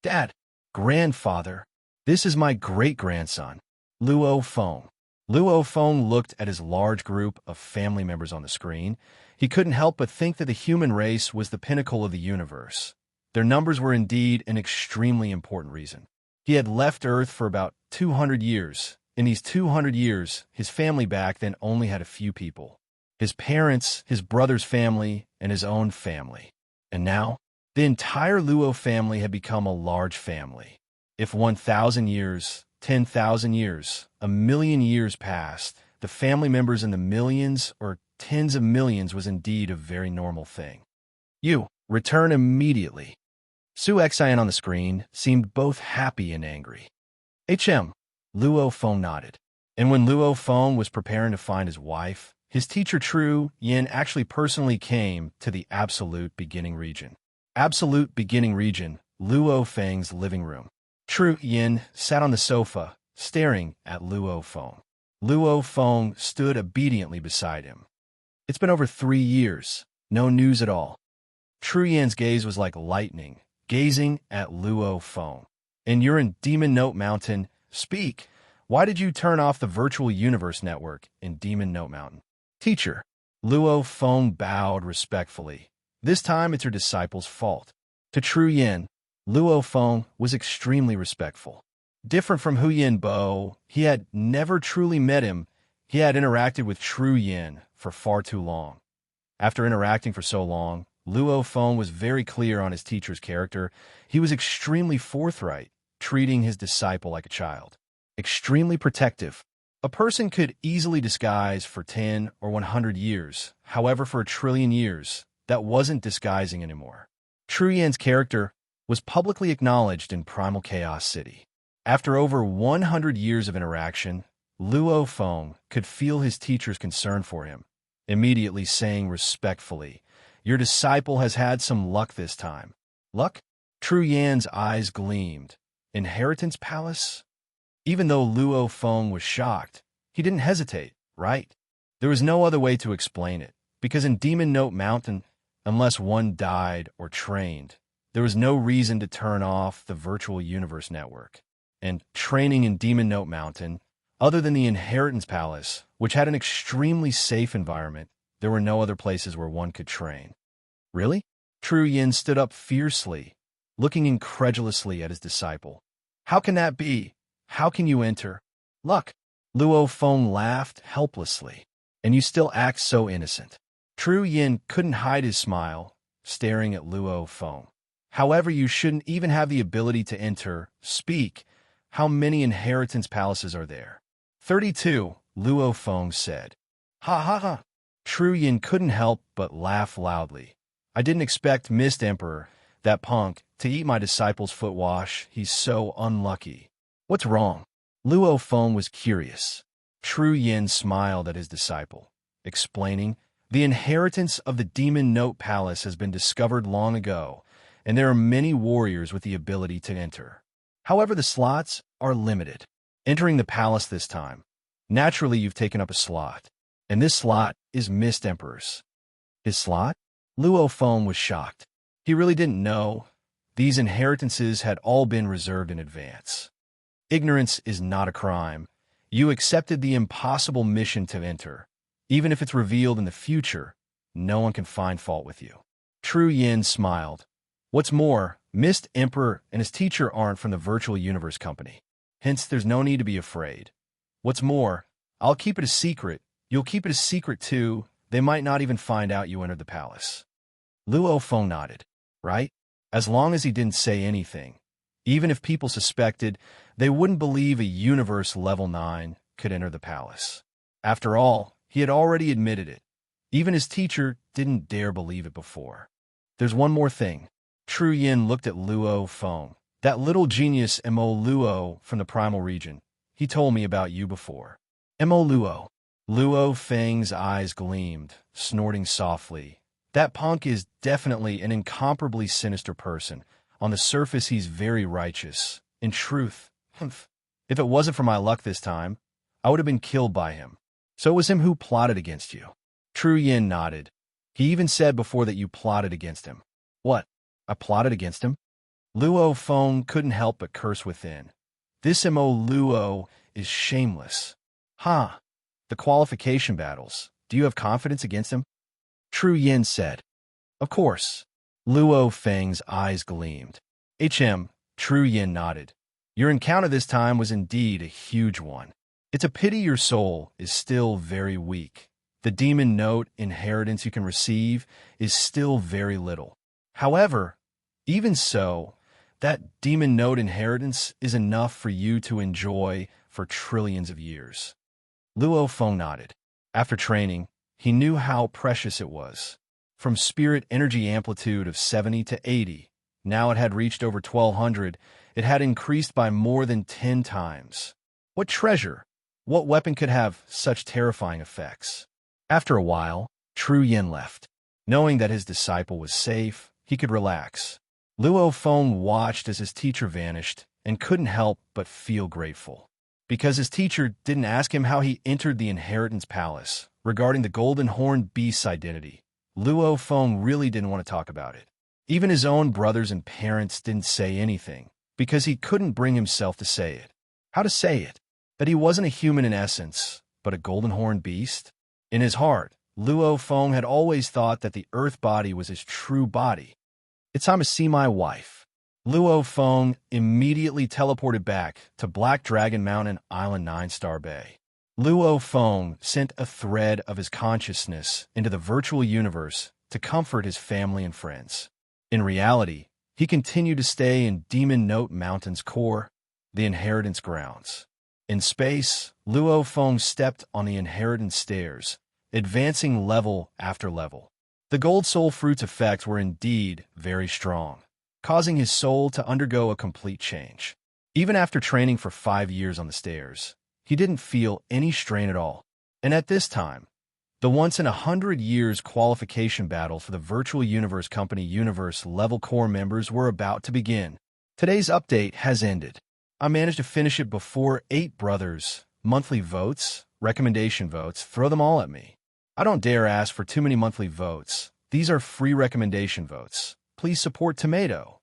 Dad, grandfather, this is my great-grandson, Luo Feng. Luo Feng looked at his large group of family members on the screen. He couldn't help but think that the human race was the pinnacle of the universe. Their numbers were indeed an extremely important reason. He had left Earth for about 200 years. In these 200 years, his family back then only had a few people. His parents, his brother's family, and his own family. And now, the entire Luo family had become a large family. If 1,000 years, 10,000 years, a million years passed, the family members in the millions or tens of millions was indeed a very normal thing. You, return immediately. Su Xian on the screen seemed both happy and angry. Luo Feng nodded. And when Luo Feng was preparing to find his wife, his teacher Tru Yin actually personally came to the Absolute Beginning region. Absolute Beginning region, Luo Feng's living room. Tru Yin sat on the sofa, staring at Luo Feng. Luo Feng stood obediently beside him. It's been over 3 years, no news at all. Tru Yin's gaze was like lightning, gazing at Luo Feng. And you're in Demon Note Mountain. Speak. Why did you turn off the virtual universe network in Demon Note Mountain? Teacher. Luo Feng bowed respectfully. This time it's her disciple's fault. To Tru Yin, Luo Feng was extremely respectful. Different from Hu Yin Bo, he had never truly met him. He had interacted with Tru Yin for far too long. After interacting for so long, Luo Feng was very clear on his teacher's character. He was extremely forthright, treating his disciple like a child. Extremely protective. A person could easily disguise for 10 or 100 years. However, for 1,000,000,000,000 years, that wasn't disguising anymore. Tru Yin's character was publicly acknowledged in Primal Chaos City. After over 100 years of interaction, Luo Feng could feel his teacher's concern for him, immediately saying respectfully, Your disciple has had some luck this time. Luck? Tru Yan's eyes gleamed. Inheritance Palace? Even though Luo Feng was shocked, he didn't hesitate, right? There was no other way to explain it, because in Demon Note Mountain, unless one died or trained, there was no reason to turn off the virtual universe network. And training in Demon Note Mountain, other than the Inheritance Palace, which had an extremely safe environment, there were no other places where one could train. Really? Tru Yin stood up fiercely, looking incredulously at his disciple. How can that be? How can you enter? Luck. Luo Feng laughed helplessly. And you still act so innocent. Tru Yin couldn't hide his smile, staring at Luo Feng. However, you shouldn't even have the ability to enter, speak. How many inheritance palaces are there? 32, Luo Feng said. Ha ha ha. Tru Yin couldn't help but laugh loudly. I didn't expect Mist Emperor, that punk, to eat my disciple's foot wash. He's so unlucky. What's wrong? Luo Feng was curious. Tru Yin smiled at his disciple, explaining, the inheritance of the Demon Note Palace has been discovered long ago, and there are many warriors with the ability to enter. However, the slots are limited. Entering the palace this time, naturally you've taken up a slot, and this slot is Mist Emperor's. His slot? Luo Feng was shocked. He really didn't know. These inheritances had all been reserved in advance. Ignorance is not a crime. You accepted the impossible mission to enter. Even if it's revealed in the future, no one can find fault with you. Tru Yin smiled. What's more, Mist Emperor and his teacher aren't from the Virtual Universe Company. Hence, there's no need to be afraid. What's more, I'll keep it a secret. You'll keep it a secret too. They might not even find out you entered the palace. Luo Feng nodded. Right? As long as he didn't say anything. Even if people suspected, they wouldn't believe a Universe Level 9 could enter the palace. After all, he had already admitted it. Even his teacher didn't dare believe it before. There's one more thing. Tru Yin looked at Luo Feng. That little genius Mo Luo from the Primal region. He told me about you before. Mo Luo. Luo Feng's eyes gleamed, snorting softly. That punk is definitely an incomparably sinister person. On the surface, he's very righteous. In truth, if it wasn't for my luck this time, I would have been killed by him. So it was him who plotted against you. Tru Yin nodded. He even said before that you plotted against him. What? I plotted against him? Luo Feng couldn't help but curse within. This Mo Luo is shameless. Ha! The qualification battles. Do you have confidence against him? Tru Yin said. Of course. Luo Feng's eyes gleamed. Tru Yin nodded. Your encounter this time was indeed a huge one. It's a pity your soul is still very weak. The Demon Note inheritance you can receive is still very little. However, even so, that Demon Note inheritance is enough for you to enjoy for trillions of years. Luo Feng nodded. After training, he knew how precious it was. From spirit energy amplitude of 70 to 80, now it had reached over 1200, it had increased by more than 10 times. What treasure? What weapon could have such terrifying effects? After a while, Tru Yin left. Knowing that his disciple was safe, he could relax. Luo Feng watched as his teacher vanished and couldn't help but feel grateful. Because his teacher didn't ask him how he entered the Inheritance Palace regarding the Golden Horned Beast's identity, Luo Feng really didn't want to talk about it. Even his own brothers and parents didn't say anything because he couldn't bring himself to say it. How to say it? That he wasn't a human in essence, but a golden horned beast? In his heart, Luo Feng had always thought that the earth body was his true body. It's time to see my wife. Luo Feng immediately teleported back to Black Dragon Mountain Island 9-Star Bay. Luo Feng sent a thread of his consciousness into the virtual universe to comfort his family and friends. In reality, he continued to stay in Demon Note Mountain's core, the inheritance grounds. In space, Luo Feng stepped on the inheritance stairs, advancing level after level. The Gold Soul Fruit's effects were indeed very strong, causing his soul to undergo a complete change. Even after training for 5 years on the stairs, he didn't feel any strain at all. And at this time, the once-in-100 years qualification battle for the Virtual Universe Company Universe Level Core members were about to begin. Today's update has ended. I managed to finish it before 8 brothers. Monthly votes, recommendation votes, throw them all at me. I don't dare ask for too many monthly votes. These are free recommendation votes. Please support Tomato.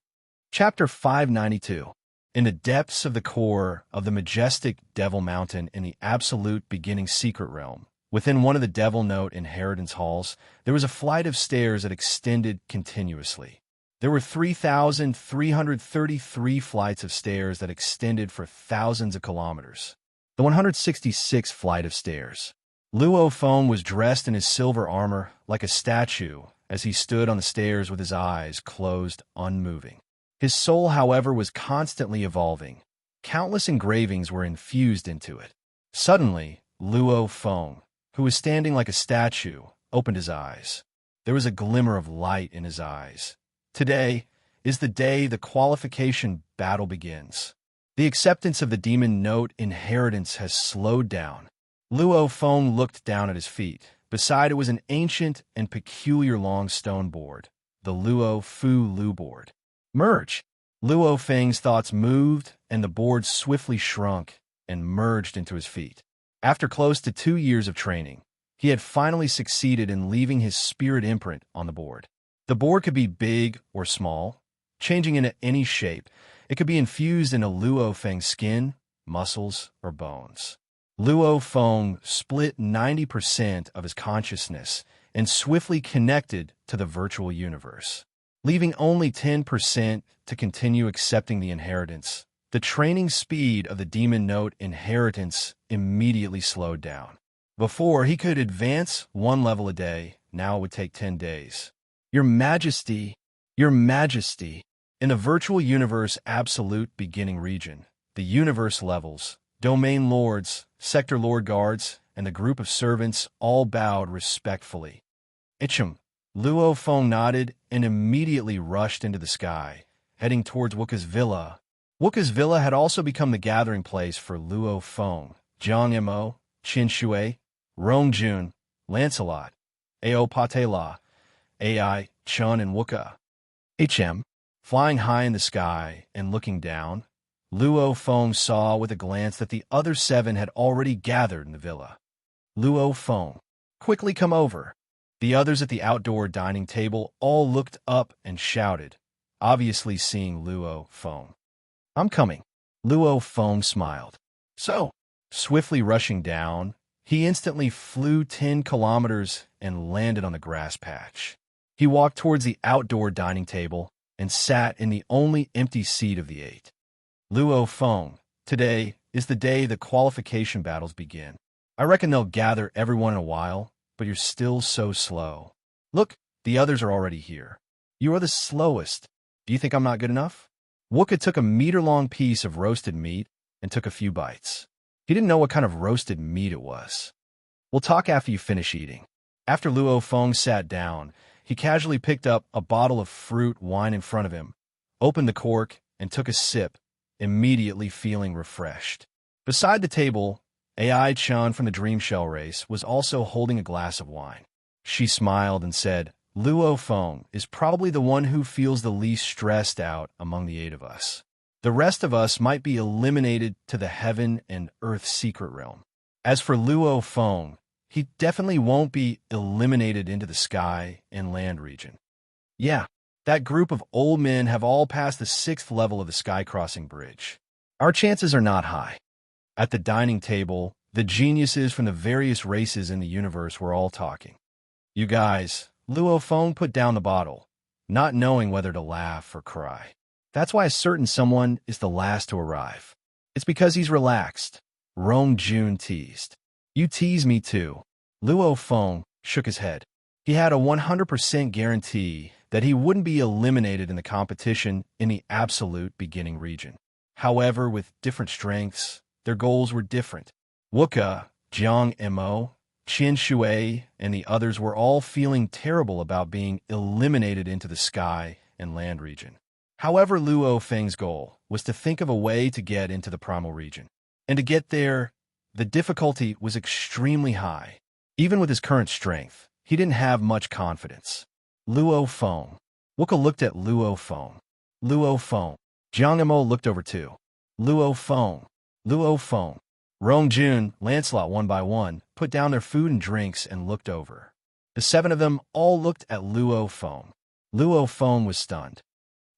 Chapter 592. In the depths of the core of the majestic Devil Mountain in the absolute beginning secret realm, within one of the Devil Note inheritance halls, there was a flight of stairs that extended continuously. There were 3,333 flights of stairs that extended for thousands of kilometers. The 166th flight of stairs. Luo Feng was dressed in his silver armor like a statue as he stood on the stairs with his eyes closed, unmoving. His soul, however, was constantly evolving. Countless engravings were infused into it. Suddenly, Luo Feng, who was standing like a statue, opened his eyes. There was a glimmer of light in his eyes. Today is the day the qualification battle begins. The acceptance of the Demon Note inheritance has slowed down. Luo Feng looked down at his feet. Beside it was an ancient and peculiar long stone board, the Luo Fu Lu board. Merge! Luo Feng's thoughts moved, and the board swiftly shrunk and merged into his feet. After close to 2 years of training, he had finally succeeded in leaving his spirit imprint on the board. The board could be big or small, changing into any shape. It could be infused into Luo Feng's skin, muscles, or bones. Luo Feng split 90% of his consciousness and swiftly connected to the virtual universe, leaving only 10% to continue accepting the inheritance. The training speed of the Demon Note inheritance immediately slowed down. Before, he could advance 1 level a day. Now it would take 10 days. Your Majesty, Your Majesty, in the virtual universe absolute beginning region, the universe levels, domain lords, sector lord guards, and the group of servants all bowed respectfully. Ichim. Luo Feng nodded and immediately rushed into the sky, heading towards Wuka's villa. Wuka's villa had also become the gathering place for Luo Feng, Jiang Mo, Qin Shui, Rong Jun, Lancelot, Ao Patela, Ai, Chun, and Wuka. HM. Flying high in the sky and looking down, Luo Feng saw with a glance that the other 7 had already gathered in the villa. Luo Feng, quickly come over. The others at the outdoor dining table all looked up and shouted, obviously seeing Luo Feng. I'm coming. Luo Feng smiled. So, swiftly rushing down, he instantly flew 10 kilometers and landed on the grass patch. He walked towards the outdoor dining table and sat in the only empty seat of the 8. Luo Feng, today is the day the qualification battles begin. I reckon they'll gather everyone in a while, but you're still so slow. Look, the others are already here. You are the slowest. Do you think I'm not good enough? Wuka took a meter-long piece of roasted meat and took a few bites. He didn't know what kind of roasted meat it was. We'll talk after you finish eating. After Luo Feng sat down, he casually picked up a bottle of fruit wine in front of him, opened the cork, and took a sip, immediately feeling refreshed. Beside the table, Ai Chun from the Dream Shell race was also holding a glass of wine. She smiled and said, Luo Feng is probably the one who feels the least stressed out among the 8 of us. The rest of us might be eliminated to the heaven and earth secret realm. As for Luo Feng, he definitely won't be eliminated into the sky and land region. Yeah, that group of old men have all passed the 6th level of the sky crossing bridge. Our chances are not high. At the dining table, the geniuses from the various races in the universe were all talking. You guys, Luo Feng put down the bottle, not knowing whether to laugh or cry. That's why a certain someone is the last to arrive. It's because he's relaxed. Rong Jun teased. You tease me too. Luo Feng shook his head. He had a 100% guarantee that he wouldn't be eliminated in the competition in the absolute beginning region. However, with different strengths, their goals were different. Wuka, Jiang Mo, Qin Shui, and the others were all feeling terrible about being eliminated into the sky and land region. However, Luo Feng's goal was to think of a way to get into the primal region. And to get there, the difficulty was extremely high. Even with his current strength, he didn't have much confidence. Luo Feng. Wuka looked at Luo Feng. Luo Feng. Jiang Mo looked over too. Luo Feng, Luo Feng. Rong Jun, Lancelot one by one, put down their food and drinks and looked over. The seven of them all looked at Luo Feng. Luo Feng was stunned.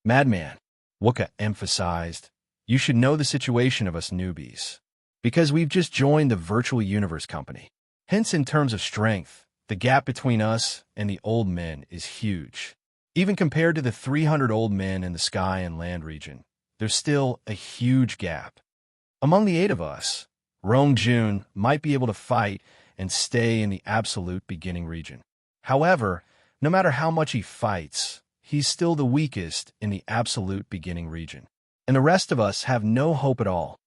Madman, Wooka emphasized, you should know the situation of us newbies. Because we've just joined the virtual universe company. Hence, in terms of strength, the gap between us and the old men is huge. Even compared to the 300 old men in the sky and land region, there's still a huge gap. Among the 8 of us, Rong Jun might be able to fight and stay in the absolute beginning region. However, no matter how much he fights, he's still the weakest in the absolute beginning region. And the rest of us have no hope at all.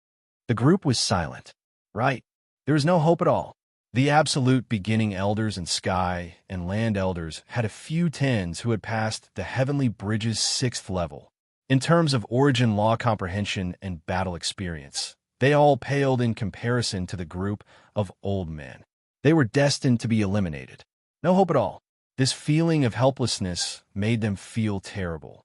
The group was silent. Right, there is no hope at all. The absolute beginning elders and sky and land elders had a few tens who had passed the heavenly bridge's 6th level. In terms of origin law comprehension and battle experience, they all paled in comparison to the group of old men. They were destined to be eliminated. No hope at all. This feeling of helplessness made them feel terrible.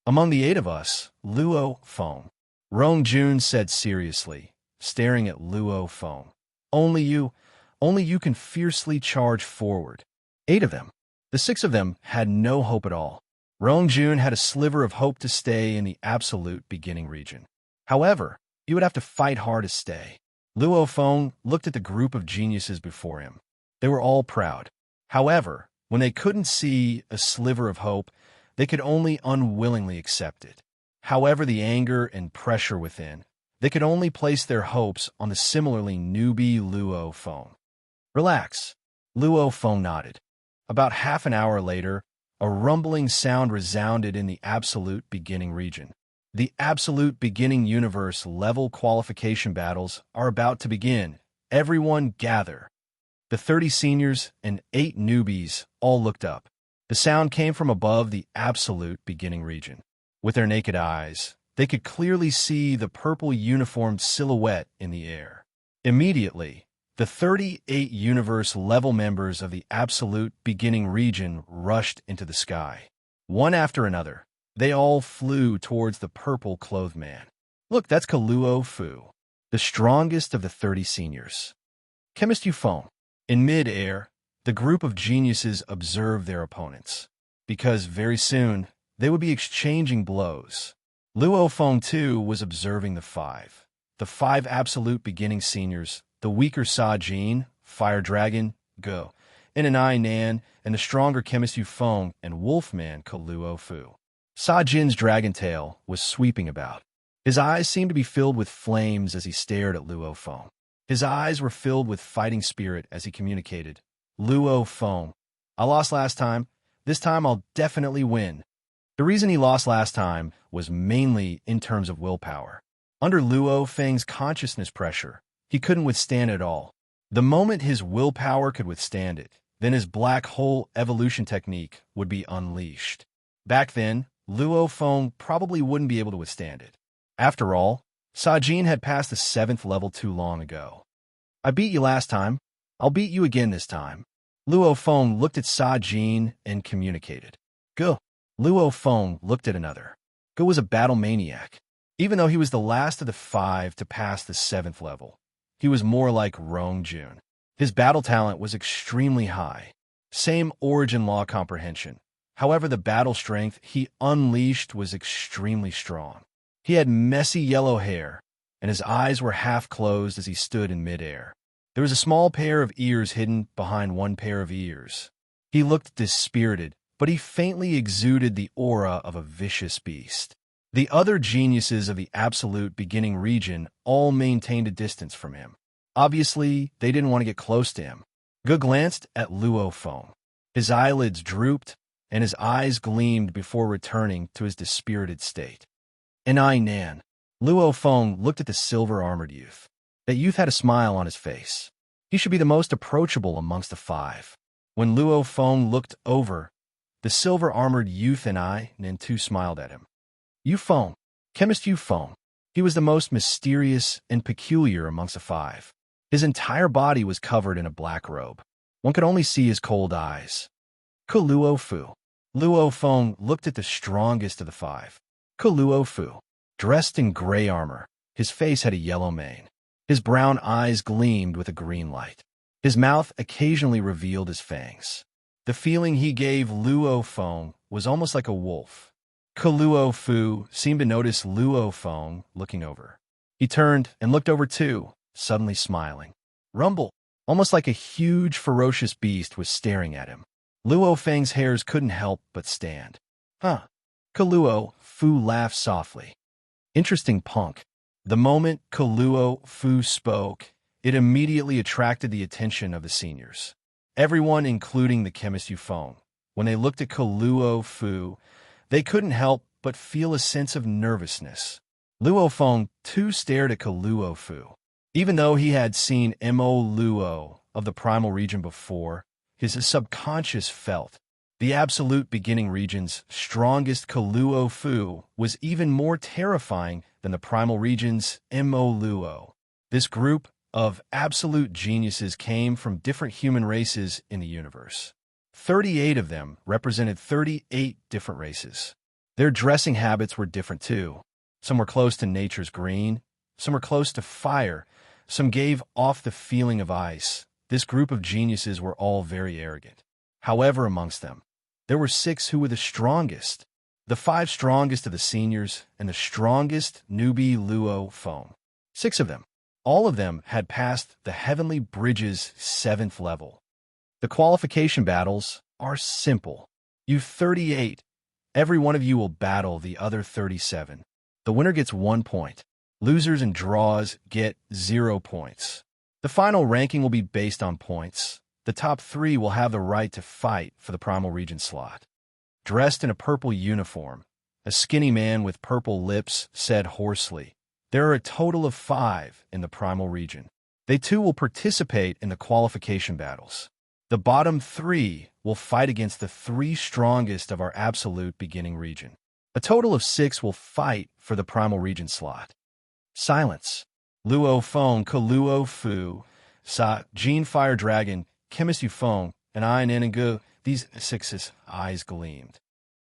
Among the 8 of us, Luo Feng, Rong Jun said seriously, staring at Luo Feng. Only you can fiercely charge forward. 8 of them. The 6 of them had no hope at all. Rong Jun had a sliver of hope to stay in the absolute beginning region. However, you would have to fight hard to stay. Luo Feng looked at the group of geniuses before him. They were all proud. However, when they couldn't see a sliver of hope, they could only unwillingly accept it. However, the anger and pressure within, they could only place their hopes on the similarly newbie Luo Feng. Relax. Luo Feng nodded. About half an hour later, a rumbling sound resounded in the absolute beginning region. The absolute beginning universe level qualification battles are about to begin. Everyone gather. The 30 seniors and 8 newbies all looked up. The sound came from above the absolute beginning region. With their naked eyes, they could clearly see the purple uniformed silhouette in the air. Immediately, the 38 universe level members of the absolute beginning region rushed into the sky. One after another, they all flew towards the purple-clothed man. Look, that's Luo Fu, the strongest of the 30 seniors. Chemist Yu Feng. In mid-air, the group of geniuses observed their opponents, because very soon they would be exchanging blows. Luo Feng, too, was observing the 5 absolute beginning seniors, the weaker Sa Jin, Fire Dragon, Go, Inanai Nan, and the stronger Chemist Yu Feng and Wolfman Luo Fu. Sa Jin's dragon tail was sweeping about. His eyes seemed to be filled with flames as he stared at Luo Feng. His eyes were filled with fighting spirit as he communicated. Luo Feng, I lost last time. This time I'll definitely win. The reason he lost last time was mainly in terms of willpower. Under Luo Feng's consciousness pressure, he couldn't withstand it all. The moment his willpower could withstand it, then his black hole evolution technique would be unleashed. Back then, Luo Feng probably wouldn't be able to withstand it. After all, Sa Jin had passed the 7th level too long ago. I beat you last time. I'll beat you again this time. Luo Feng looked at Sa Jin and communicated. Go. Luo Feng looked at another. Go was a battle maniac. Even though he was the last of the 5 to pass the 7th level, he was more like Rong Jun. His battle talent was extremely high. Same origin law comprehension. However, the battle strength he unleashed was extremely strong. He had messy yellow hair, and his eyes were half closed as he stood in midair. There was a small pair of ears hidden behind one pair of ears. He looked dispirited, but he faintly exuded the aura of a vicious beast. The other geniuses of the absolute beginning region all maintained a distance from him. Obviously, they didn't want to get close to him. Ge glanced at Luo Feng. His eyelids drooped, and his eyes gleamed before returning to his dispirited state. Inai Nan. Luo Feng looked at the silver-armored youth. That youth had a smile on his face. He should be the most approachable amongst the 5. When Luo Feng looked over, the silver-armored youth Inai Nan too smiled at him. Yu Feng, Chemist Yu Feng. He was the most mysterious and peculiar amongst the 5. His entire body was covered in a black robe. One could only see his cold eyes. Luo Fu. Luo Feng looked at the strongest of the 5. Luo Fu, dressed in gray armor. His face had a yellow mane. His brown eyes gleamed with a green light. His mouth occasionally revealed his fangs. The feeling he gave Luo Feng was almost like a wolf. Luo Fu seemed to notice Luo Feng looking over. He turned and looked over too, suddenly smiling. Rumble, almost like a huge, ferocious beast, was staring at him. Luo Feng's hairs couldn't help but stand. Huh. Luo Fu laughed softly. Interesting punk. The moment Luo Fu spoke, it immediately attracted the attention of the seniors. Everyone, including the chemist Yufeng, when they looked at Luo Fu, they couldn't help but feel a sense of nervousness. Luo Feng, too, stared at Luo Fu. Even though he had seen Mo Luo of the primal region before, his subconscious felt the absolute beginning region's strongest Luo Fu was even more terrifying than the primal region's Mo Luo. This group of absolute geniuses came from different human races in the universe. 38 of them represented 38 different races. Their dressing habits were different too. Some were close to nature's green, some were close to fire, some gave off the feeling of ice. This group of geniuses were all very arrogant. However, amongst them, there were 6 who were the strongest. The 5 strongest of the seniors and the strongest newbie Luo Feng. 6 of them. All of them had passed the Heavenly Bridge's 7th level. The qualification battles are simple. You 38, every one of you will battle the other 37. The winner gets 1 point. Losers and draws get 0 points. The final ranking will be based on points. The top 3 will have the right to fight for the Primal Region slot. Dressed in a purple uniform, a skinny man with purple lips said hoarsely, "There are a total of 5 in the Primal Region. They too will participate in the qualification battles. The bottom 3 will fight against the 3 strongest of our absolute beginning region. A total of 6 will fight for the Primal Region slot." Silence. Luo Feng, Luo Fu, Sa, Jean Fire Dragon, Chemist Yufeng, and I Nanangu, these 6's eyes gleamed.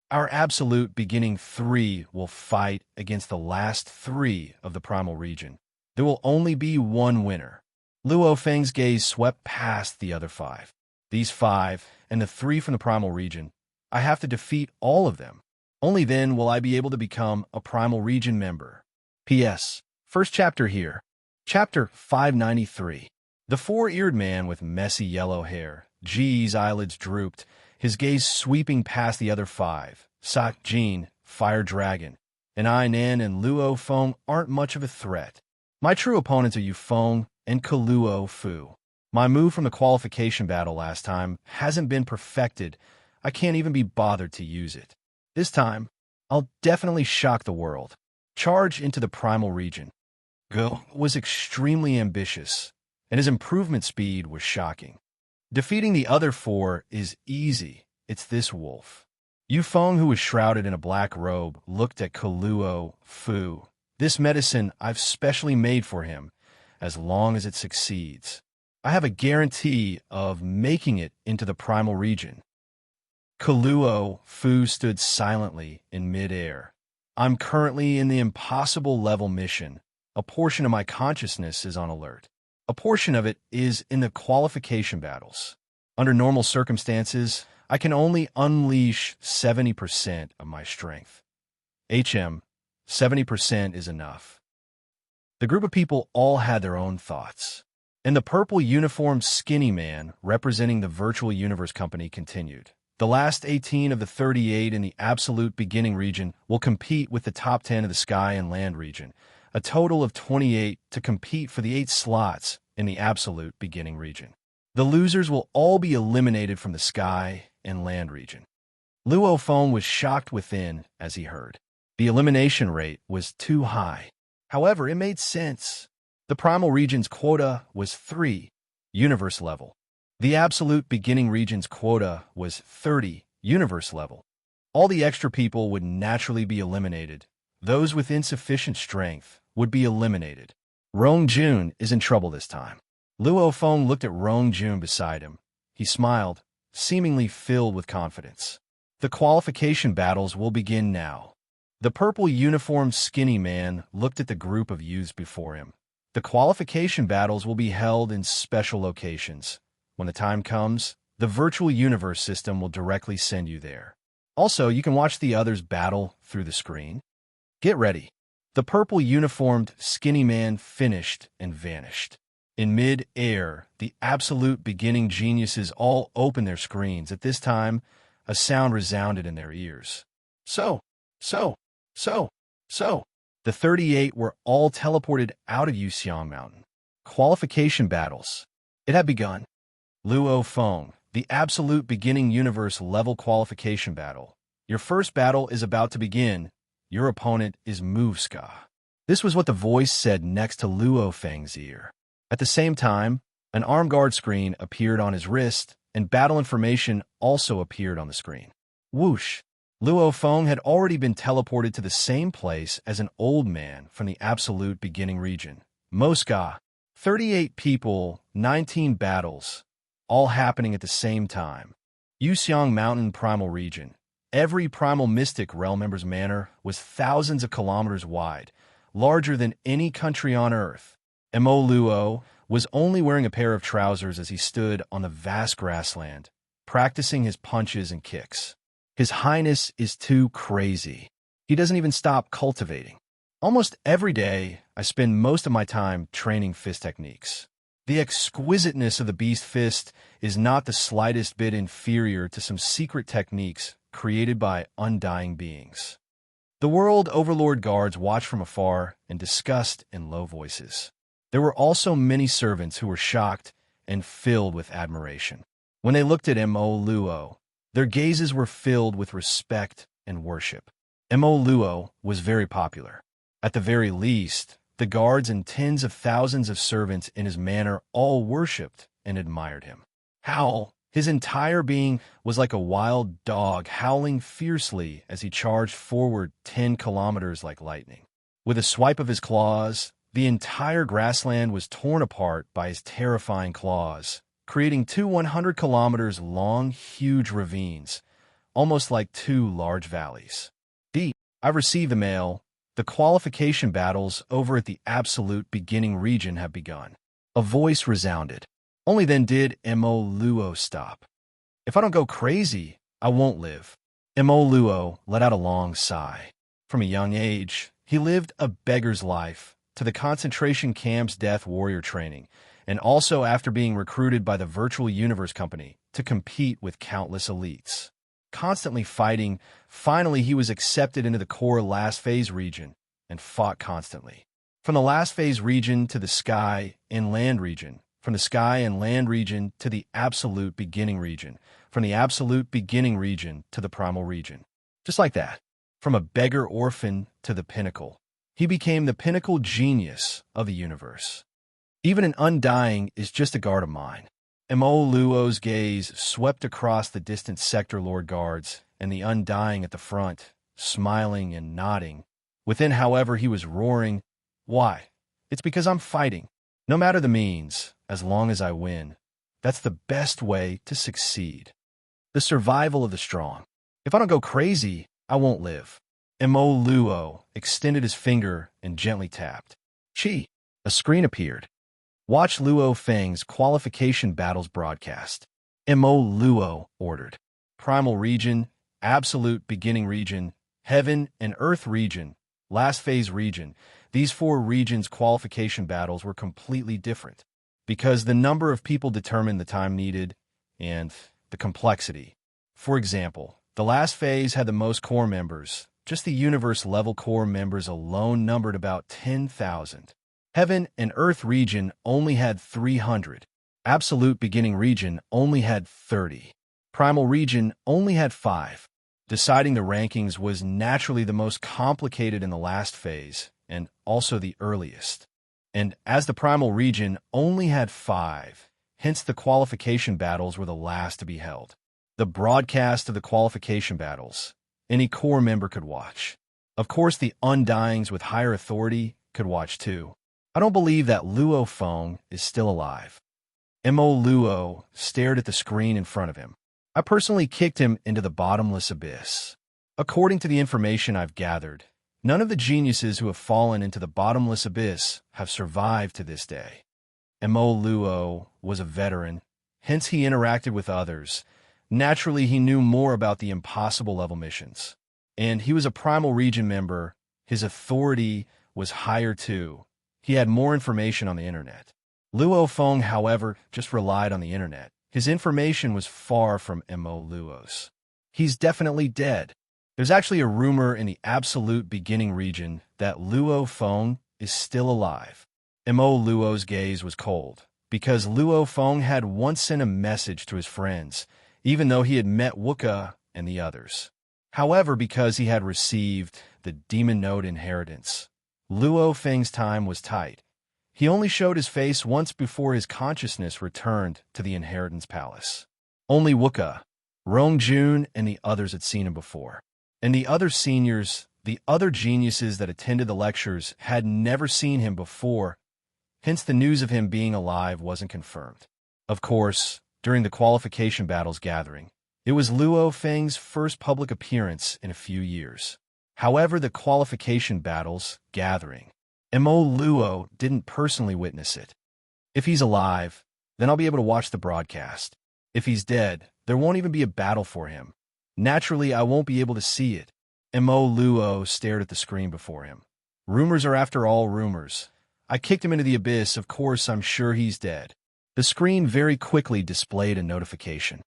Our absolute beginning 3 will fight against the last 3 of the Primal Region. There will only be 1 winner. Luo Feng's gaze swept past the other 5. These 5, and the 3 from the Primal Region, I have to defeat all of them. Only then will I be able to become a Primal Region member. P.S. First chapter here. Chapter 593. The 4-eared man with messy yellow hair. G's eyelids drooped, his gaze sweeping past the other 5. Sa, Jean, Fire Dragon, and I Nan and Luo Feng aren't much of a threat. My true opponents are Yufeng and Luo Fu. My move from the qualification battle last time hasn't been perfected. I can't even be bothered to use it. This time, I'll definitely shock the world. Charge into the Primal Region. Go was extremely ambitious, and his improvement speed was shocking. Defeating the other 4 is easy. It's this wolf. Yufeng, who was shrouded in a black robe, looked at Luo Fu. This medicine I've specially made for him, as long as it succeeds. I have a guarantee of making it into the Primal Region. Luo Fu stood silently in midair. I'm currently in the impossible level mission. A portion of my consciousness is on alert. A portion of it is in the qualification battles. Under normal circumstances, I can only unleash 70% of my strength. 70% is enough. The group of people all had their own thoughts. And the purple uniformed skinny man representing the Virtual Universe Company continued. The last 18 of the 38 in the absolute beginning region will compete with the top 10 of the sky and land region. A total of 28 to compete for the 8 slots in the absolute beginning region. The losers will all be eliminated from the sky and land region. Luo Feng was shocked within as he heard. The elimination rate was too high. However, it made sense. The Primal Region's quota was 3, universe level. The absolute beginning region's quota was 30, universe level. All the extra people would naturally be eliminated. Those with insufficient strength would be eliminated. Rong Jun is in trouble this time. Luo Feng looked at Rong Jun beside him. He smiled, seemingly filled with confidence. The qualification battles will begin now. The purple uniformed skinny man looked at the group of youths before him. The qualification battles will be held in special locations. When the time comes, the virtual universe system will directly send you there. Also, you can watch the others battle through the screen. Get ready. The purple uniformed skinny man finished and vanished. In mid-air, the absolute beginning geniuses all opened their screens. At this time, a sound resounded in their ears. So. The 38 were all teleported out of Yuxiang Mountain. Qualification battles. It had begun. Luo Feng, the absolute beginning universe level qualification battle. Your first battle is about to begin. Your opponent is Muska. This was what the voice said next to Luo Feng's ear. At the same time, an arm guard screen appeared on his wrist, and battle information also appeared on the screen. Whoosh! Luo Feng had already been teleported to the same place as an old man from the absolute beginning region. Muska. 38 people, 19 battles, all happening at the same time. Yuxiang Mountain Primal Region. Every primal mystic realm member's manor was thousands of kilometers wide, larger than any country on Earth. Mo Luo was only wearing a pair of trousers as he stood on the vast grassland, practicing his punches and kicks. His Highness is too crazy. He doesn't even stop cultivating. Almost every day, I spend most of my time training fist techniques. The exquisiteness of the beast fist is not the slightest bit inferior to some secret techniques created by undying beings. The world overlord guards watched from afar and discussed in low voices. There were also many servants who were shocked and filled with admiration. When they looked at Mo Luo, their gazes were filled with respect and worship. Mo Luo was very popular. At the very least, the guards and tens of thousands of servants in his manor all worshipped and admired him. Howl, his entire being was like a wild dog howling fiercely as he charged forward 10 kilometers like lightning. With a swipe of his claws, the entire grassland was torn apart by his terrifying claws, creating two 100 kilometers long, huge ravines, almost like two large valleys. I've received the mail. The qualification battles over at the absolute beginning region have begun. A voice resounded. Only then did Mo Luo stop. If I don't go crazy, I won't live. Mo Luo let out a long sigh. From a young age, he lived a beggar's life, to the concentration camp's death warrior training, and also after being recruited by the Virtual Universe Company to compete with countless elites. Constantly fighting, finally he was accepted into the core last phase region and fought constantly. From the last phase region to the sky and land region, from the sky and land region to the absolute beginning region, from the absolute beginning region to the primal region. Just like that, from a beggar orphan to the pinnacle, he became the pinnacle genius of the universe. Even an undying is just a guard of mine. Mo Luo's gaze swept across the distant sector lord guards and the undying at the front, smiling and nodding. Within, however, he was roaring, "Why? It's because I'm fighting. No matter the means, as long as I win. That's the best way to succeed. The survival of the strong. If I don't go crazy, I won't live." Mo Luo extended his finger and gently tapped. Chi! A screen appeared. Watch Luo Feng's qualification battles broadcast. Mo Luo ordered. Primal region, absolute beginning region, heaven and earth region, last phase region. These four regions' qualification battles were completely different because the number of people determined the time needed and the complexity. For example, the last phase had the most core members. Just the universe level core members alone numbered about 10,000. Heaven and Earth region only had 300. Absolute beginning region only had 30. Primal region only had 5. Deciding the rankings was naturally the most complicated in the last phase, and also the earliest. And as the primal region only had 5, hence the qualification battles were the last to be held. The broadcast of the qualification battles, any core member could watch. Of course, the undyings with higher authority could watch too. I don't believe that Luo Feng is still alive. Mo Luo stared at the screen in front of him. I personally kicked him into the bottomless abyss. According to the information I've gathered, None of the geniuses who have fallen into the bottomless abyss have survived to this day. Mo Luo was a veteran, hence he interacted with others. Naturally, he knew more about the impossible level missions. And he was a Primal Region member. His authority was higher too. He had more information on the internet. Luo Feng, however, just relied on the internet. His information was far from Mo Luo's. He's definitely dead. There's actually a rumor in the absolute beginning region that Luo Feng is still alive. Mo Luo's gaze was cold, because Luo Feng had once sent a message to his friends, even though he had met Wuka and the others. However, because he had received the Demon Node inheritance, Luo Feng's time was tight. He only showed his face once before his consciousness returned to the Inheritance Palace. Only Wuka, Rong Jun, and the others had seen him before. And the other seniors, the other geniuses that attended the lectures, had never seen him before, hence the news of him being alive wasn't confirmed. Of course, during the qualification battles gathering, it was Luo Feng's first public appearance in a few years. However, the qualification battles gathering, Mo Luo didn't personally witness it. If he's alive, then I'll be able to watch the broadcast. If he's dead, there won't even be a battle for him. Naturally, I won't be able to see it. Mo Luo stared at the screen before him. Rumors are after all rumors. I kicked him into the abyss, of course I'm sure he's dead. The screen very quickly displayed a notification.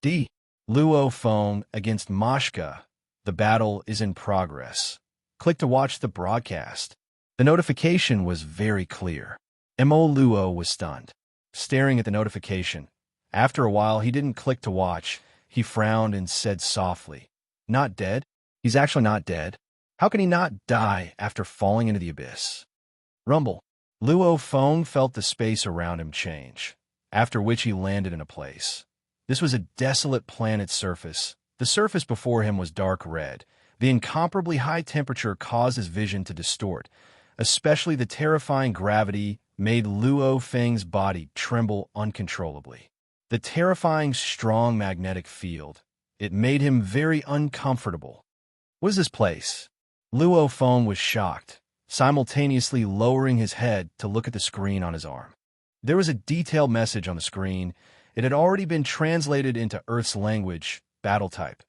D. Luo Feng against Mashka. The battle is in progress. Click to watch the broadcast. The notification was very clear. Mo Luo was stunned, staring at the notification. After a while, he didn't click to watch. He frowned and said softly, "Not dead? He's actually not dead? How can he not die after falling into the abyss?" Rumble. Luo Feng felt the space around him change, after which he landed in a place. This was a desolate planet's surface. The surface before him was dark red. The incomparably high temperature caused his vision to distort. Especially the terrifying gravity made Luo Feng's body tremble uncontrollably. The terrifying strong magnetic field, it made him very uncomfortable. What is this place? Luo Feng was shocked, simultaneously lowering his head to look at the screen on his arm. There was a detailed message on the screen. It had already been translated into Earth's language, battle type.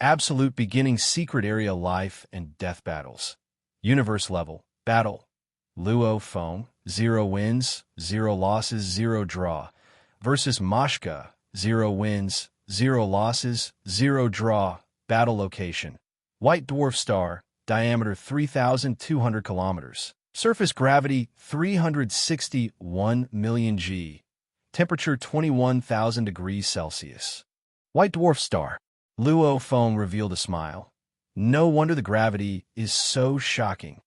Absolute beginning secret area life and death battles. Universe level, battle. Luo Feng, 0 wins, 0 losses, 0 draw. Versus Mashka, 0 wins, 0 losses, 0 draw. Battle location. White dwarf star, diameter 3,200 kilometers. Surface gravity 361 million G. Temperature 21,000 degrees Celsius. White dwarf star. Luo Feng revealed a smile. No wonder the gravity is so shocking.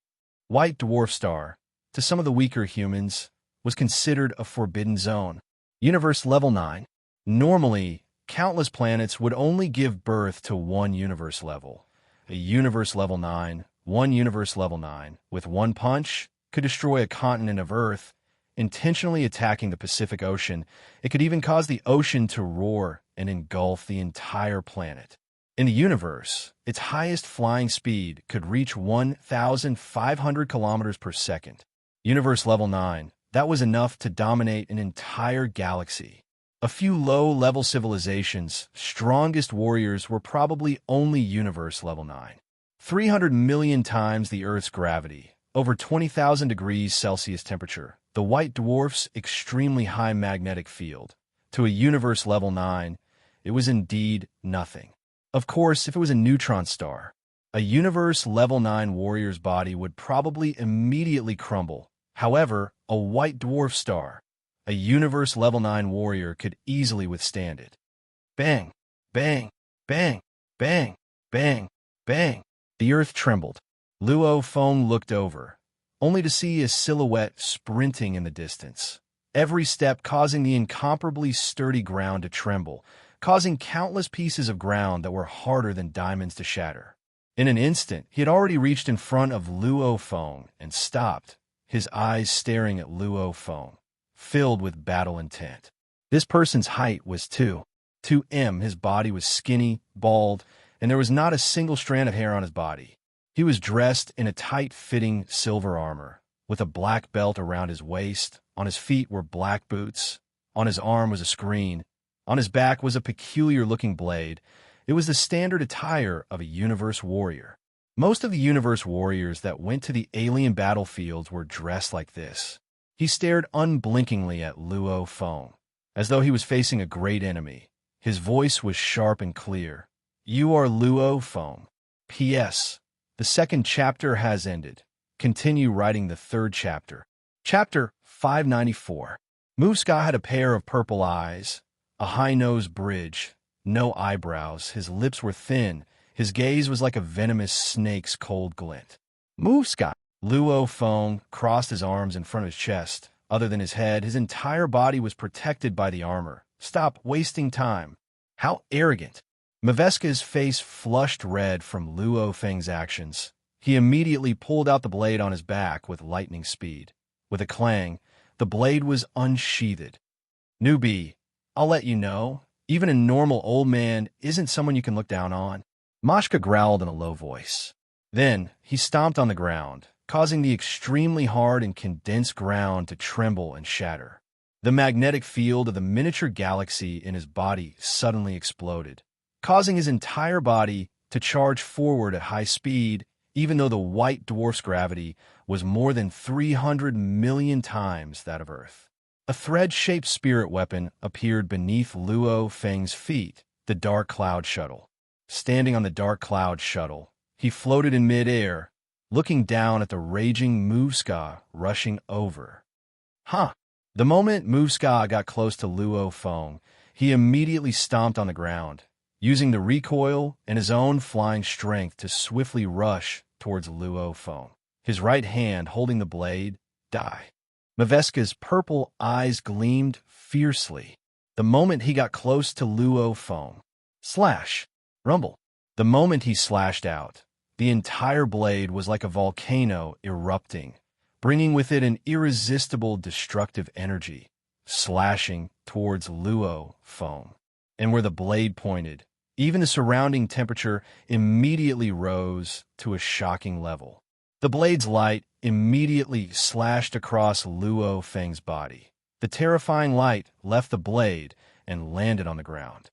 White dwarf star, to some of the weaker humans, was considered a forbidden zone. Universe level 9. Normally, countless planets would only give birth to one universe level. A universe level 9, one universe level 9, with one punch, could destroy a continent of Earth, intentionally attacking the Pacific Ocean. It could even cause the ocean to roar and engulf the entire planet. In the universe, its highest flying speed could reach 1,500 kilometers per second. Universe level 9, that was enough to dominate an entire galaxy. A few low-level civilizations' strongest warriors were probably only universe level 9. 300 million times the Earth's gravity, over 20,000 degrees Celsius temperature, the white dwarf's extremely high magnetic field. To a universe level 9, it was indeed nothing. Of course, if it was a neutron star, a universe level 9 warrior's body would probably immediately crumble. However, a white dwarf star, a universe level 9 warrior could easily withstand it. Bang, bang, bang, bang, bang, bang. The earth trembled. Luo Feng looked over, only to see a silhouette sprinting in the distance. Every step causing the incomparably sturdy ground to tremble, causing countless pieces of ground that were harder than diamonds to shatter. In an instant, he had already reached in front of Luo Feng and stopped, his eyes staring at Luo Feng, filled with battle intent. This person's height was 2 m. His body was skinny, bald, and there was not a single strand of hair on his body. He was dressed in a tight-fitting silver armor, with a black belt around his waist. On his feet were black boots. On his arm was a screen. On his back was a peculiar-looking blade. It was the standard attire of a universe warrior. Most of the universe warriors that went to the alien battlefields were dressed like this. He stared unblinkingly at Luo Feng, as though he was facing a great enemy. His voice was sharp and clear. "You are Luo Feng. P.S. The second chapter has ended. Continue writing the third chapter." Chapter 594. Muska had a pair of purple eyes, a high-nosed bridge, no eyebrows. His lips were thin. His gaze was like a venomous snake's cold glint. Muska! Luo Feng crossed his arms in front of his chest. Other than his head, his entire body was protected by the armor. "Stop wasting time." How arrogant. Maveska's face flushed red from Luo Feng's actions. He immediately pulled out the blade on his back with lightning speed. With a clang, the blade was unsheathed. "Newbie, I'll let you know, even a normal old man isn't someone you can look down on." Mashka growled in a low voice. Then he stomped on the ground, causing the extremely hard and condensed ground to tremble and shatter. The magnetic field of the miniature galaxy in his body suddenly exploded, causing his entire body to charge forward at high speed, even though the white dwarf's gravity was more than 300 million times that of Earth. A thread-shaped spirit weapon appeared beneath Luo Feng's feet, the Dark Cloud Shuttle. Standing on the Dark Cloud Shuttle, he floated in mid-air, looking down at the raging Muska rushing over. The moment Muska got close to Luo Feng, he immediately stomped on the ground, using the recoil and his own flying strength to swiftly rush towards Luo Feng, his right hand holding the blade. Die. Maveska's purple eyes gleamed fiercely. The moment he got close to Luo Feng, slash, rumble. The moment he slashed out, the entire blade was like a volcano erupting, bringing with it an irresistible destructive energy, slashing towards Luo Feng. And where the blade pointed, even the surrounding temperature immediately rose to a shocking level. The blade's light immediately slashed across Luo Feng's body. The terrifying light left the blade and landed on the ground.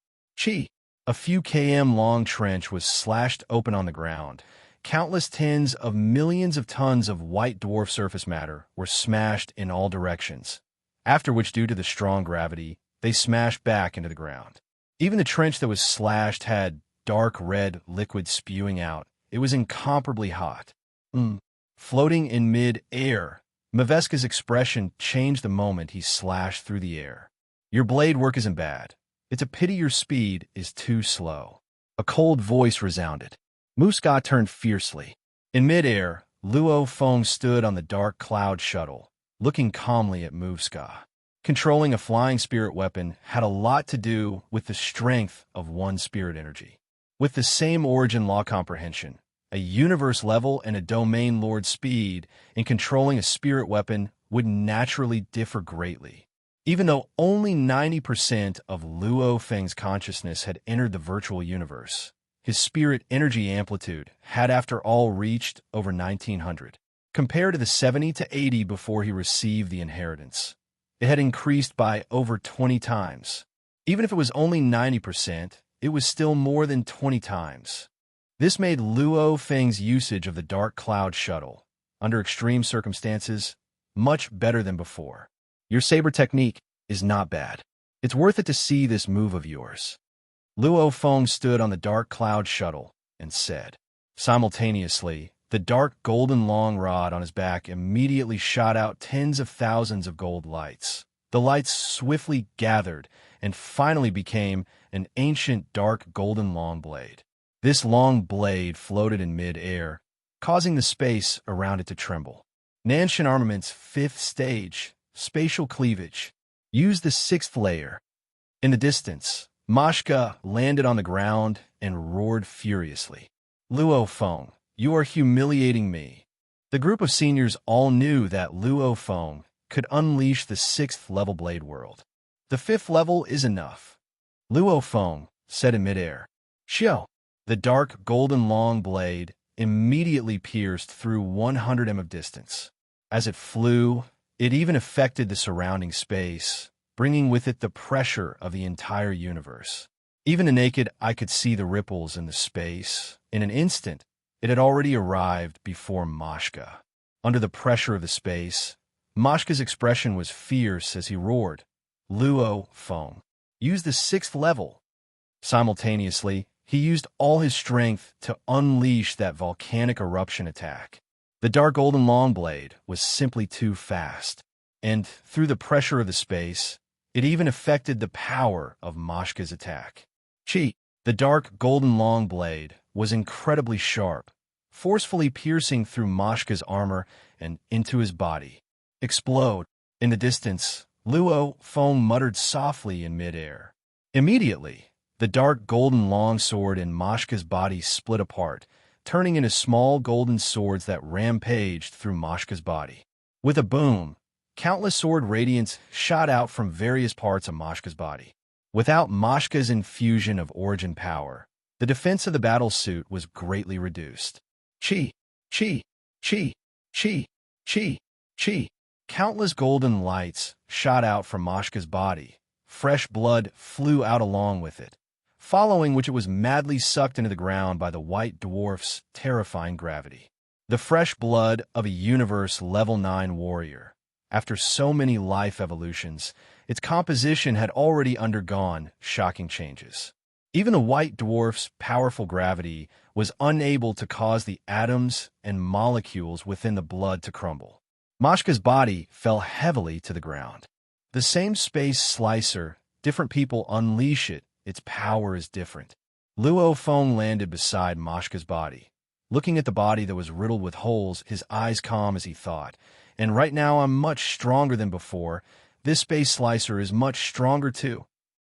A few km-long trench was slashed open on the ground. Countless tens of millions of tons of white dwarf surface matter were smashed in all directions, after which, due to the strong gravity, they smashed back into the ground. Even the trench that was slashed had dark red liquid spewing out. It was incomparably hot. Floating in mid-air, Maveska's expression changed the moment he slashed through the air. "Your blade work isn't bad. It's a pity your speed is too slow." A cold voice resounded. Muska turned fiercely. In mid-air, Luo Feng stood on the Dark Cloud Shuttle, looking calmly at Muska. Controlling a flying spirit weapon had a lot to do with the strength of one's spirit energy. With the same origin law comprehension, a universe level and a domain lord speed in controlling a spirit weapon would naturally differ greatly. Even though only 90% of Luo Feng's consciousness had entered the virtual universe, his spirit energy amplitude had after all reached over 1900, compared to the 70 to 80 before he received the inheritance. It had increased by over 20 times. Even if it was only 90%, it was still more than 20 times. This made Luo Feng's usage of the Dark Cloud Shuttle, under extreme circumstances, much better than before. "Your saber technique is not bad. It's worth it to see this move of yours." Luo Feng stood on the Dark Cloud Shuttle and said. Simultaneously, the dark golden long rod on his back immediately shot out tens of thousands of gold lights. The lights swiftly gathered and finally became an ancient dark golden long blade. This long blade floated in mid-air, causing the space around it to tremble. Nanshan Armament's 5th stage, spatial cleavage, used the 6th layer. In the distance, Mashka landed on the ground and roared furiously. "Luo Feng, you are humiliating me." The group of seniors all knew that Luo Feng could unleash the 6th level blade world. "The 5th level is enough," Luo Feng said in midair. "Shio!" The dark golden long blade immediately pierced through 100 m of distance. As it flew, it even affected the surrounding space, bringing with it the pressure of the entire universe. Even the naked eye could see the ripples in the space. In an instant, it had already arrived before Mashka. Under the pressure of the space, Mashka's expression was fierce as he roared, "Luo Feng, use the 6th level." Simultaneously, he used all his strength to unleash that volcanic eruption attack. The dark golden long blade was simply too fast, and through the pressure of the space, it even affected the power of Mashka's attack. The dark golden long blade was incredibly sharp, forcefully piercing through Mashka's armor and into his body. Explode. In the distance, Luo Feng muttered softly in midair. Immediately, the dark golden longsword in Mashka's body split apart, turning into small golden swords that rampaged through Mashka's body. With a boom, countless sword radiance shot out from various parts of Mashka's body. Without Mashka's infusion of origin power, the defense of the battlesuit was greatly reduced. Chi, chi, chi, chi, chi, chi. Countless golden lights shot out from Mashka's body. Fresh blood flew out along with it, following which it was madly sucked into the ground by the white dwarf's terrifying gravity. The fresh blood of a universe level 9 warrior. After so many life evolutions, its composition had already undergone shocking changes. Even the white dwarf's powerful gravity was unable to cause the atoms and molecules within the blood to crumble. Mashka's body fell heavily to the ground. The same space slicer, different people unleash it, its power is different. Luo Feng landed beside Mashka's body. Looking at the body that was riddled with holes, his eyes calm as he thought, "And right now I'm much stronger than before. This space slicer is much stronger too."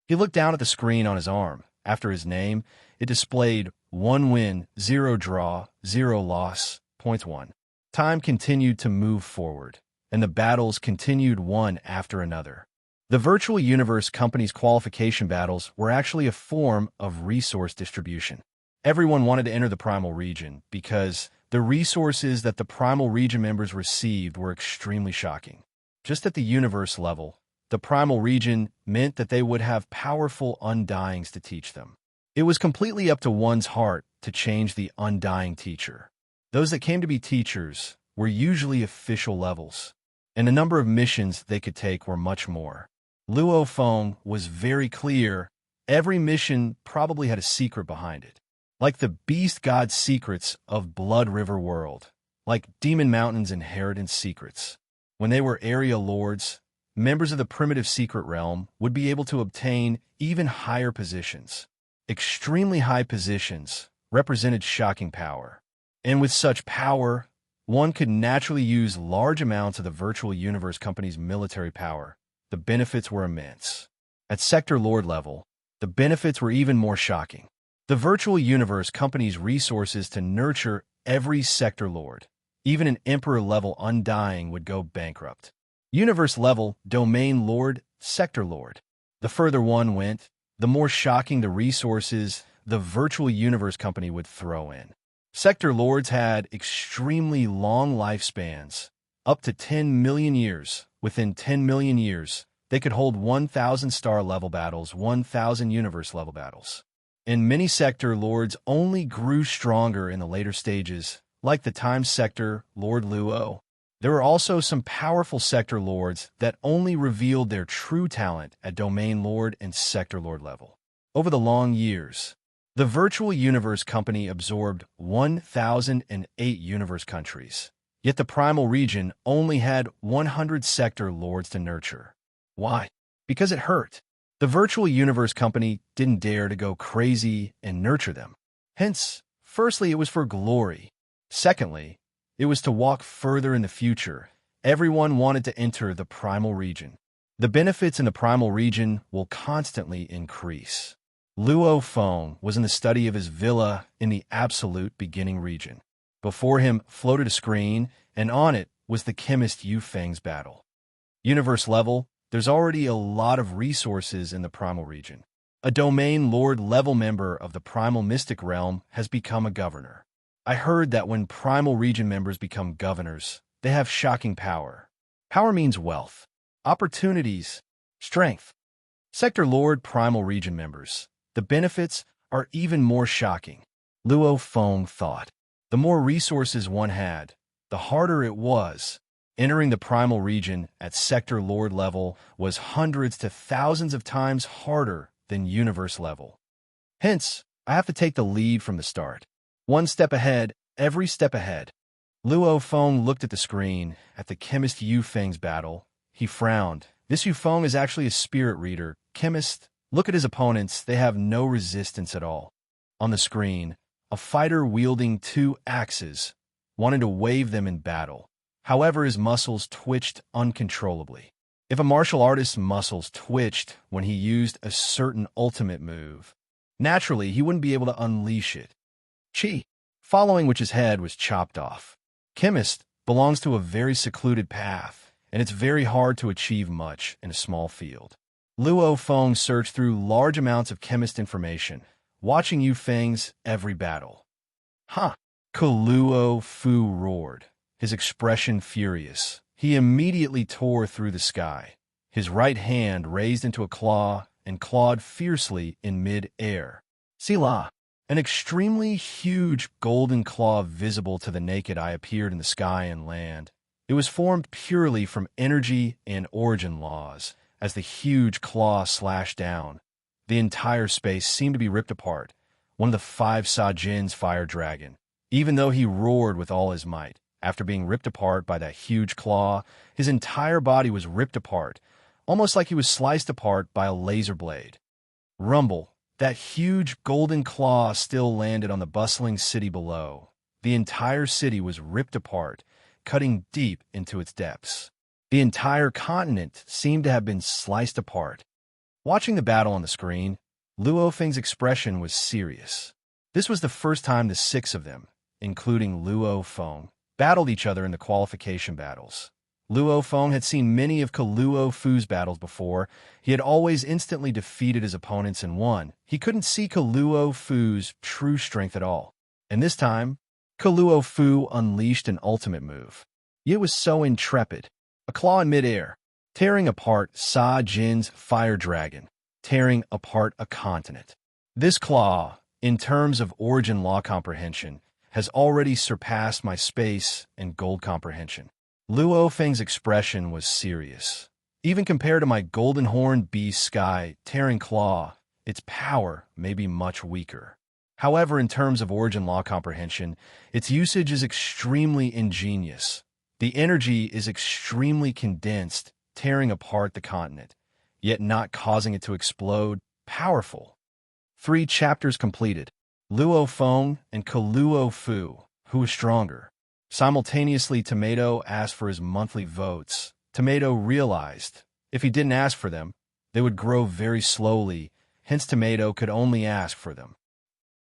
He looked down at the screen on his arm. After his name, it displayed 1 win, 0 draw, 0 loss, points 1. Time continued to move forward, and the battles continued one after another. The Virtual Universe Company's qualification battles were actually a form of resource distribution. Everyone wanted to enter the Primal Region because the resources that the Primal Region members received were extremely shocking. Just at the universe level, the Primal Region meant that they would have powerful undyings to teach them. It was completely up to one's heart to change the undying teacher. Those that came to be teachers were usually official levels, and the number of missions they could take were much more. Luo Feng was very clear. Every mission probably had a secret behind it. Like the beast god secrets of Blood River World, like Demon Mountain's inheritance secrets. When they were area lords, members of the primitive secret realm would be able to obtain even higher positions. Extremely high positions represented shocking power. And with such power, one could naturally use large amounts of the Virtual Universe Company's military power. The benefits were immense. At Sector Lord level, the benefits were even more shocking. The Virtual Universe Company's resources to nurture every Sector Lord, even an Emperor-level Undying, would go bankrupt. Universe-level Domain Lord, Sector Lord. The further one went, the more shocking the resources the Virtual Universe Company would throw in. Sector Lords had extremely long lifespans, up to 10 million years. Within 10 million years, they could hold 1,000 star-level battles, 1,000 universe-level battles. And many Sector Lords only grew stronger in the later stages, like the Time Sector Lord Luo. There were also some powerful Sector Lords that only revealed their true talent at Domain Lord and Sector Lord level. Over the long years, the Virtual Universe Company absorbed 1,008 universe countries, yet the Primal Region only had 100 Sector Lords to nurture. Why? Because it hurt. The Virtual Universe Company didn't dare to go crazy and nurture them. Hence, firstly, it was for glory. Secondly, it was to walk further in the future. Everyone wanted to enter the Primal Region. The benefits in the Primal Region will constantly increase. Luo Feng was in the study of his villa in the absolute beginning region. Before him floated a screen, and on it was the chemist Yu Feng's battle. Universe level, there's already a lot of resources in the Primal Region. A Domain Lord level member of the Primal Mystic Realm has become a governor. I heard that when Primal Region members become governors, they have shocking power. Power means wealth, opportunities, strength. Sector Lord Primal Region members. The benefits are even more shocking. Luo Feng thought. The more resources one had, the harder it was. Entering the Primal Region at Sector Lord level was hundreds to thousands of times harder than Universe level. Hence, I have to take the lead from the start. One step ahead, every step ahead. Luo Feng looked at the screen, at the chemist Yu Feng's battle. He frowned. This Yu Feng is actually a spirit reader. Chemist, look at his opponents. They have no resistance at all. On the screen, a fighter wielding 2 axes wanted to wave them in battle. However, his muscles twitched uncontrollably. If a martial artist's muscles twitched when he used a certain ultimate move, naturally, he wouldn't be able to unleash it. Chi, following which his head was chopped off. Chemist belongs to a very secluded path, and it's very hard to achieve much in a small field. Luo Feng searched through large amounts of chemist information, watching Yu Feng's every battle. Huh! Luo Fu roared, his expression furious. He immediately tore through the sky, his right hand raised into a claw and clawed fiercely in mid-air. Sila! An extremely huge golden claw visible to the naked eye appeared in the sky and land. It was formed purely from energy and origin laws. As the huge claw slashed down, the entire space seemed to be ripped apart. One of the 5 Sa-Jin's fire dragon. Even though he roared with all his might, after being ripped apart by that huge claw, his entire body was ripped apart, almost like he was sliced apart by a laser blade. Rumble. That huge golden claw still landed on the bustling city below. The entire city was ripped apart, cutting deep into its depths. The entire continent seemed to have been sliced apart. Watching the battle on the screen, Luo Feng's expression was serious. This was the first time the 6 of them, including Luo Feng, battled each other in the qualification battles. Luo Feng had seen many of Luo Fu's battles before. He had always instantly defeated his opponents and won. He couldn't see Luo Fu's true strength at all. And this time, Luo Fu unleashed an ultimate move. It was so intrepid. A claw in midair, tearing apart Sa-Jin's fire dragon, tearing apart a continent. This claw, in terms of origin law comprehension, has already surpassed my space and gold comprehension. Luo Feng's expression was serious. Even compared to my golden horn beast sky tearing claw, its power may be much weaker. However, in terms of origin law comprehension, its usage is extremely ingenious. The energy is extremely condensed, tearing apart the continent, yet not causing it to explode. Powerful. 3 chapters completed. Luo Feng and Luo Fu. Who was stronger? Simultaneously, Tomato asked for his monthly votes. Tomato realized, if he didn't ask for them, they would grow very slowly, hence Tomato could only ask for them.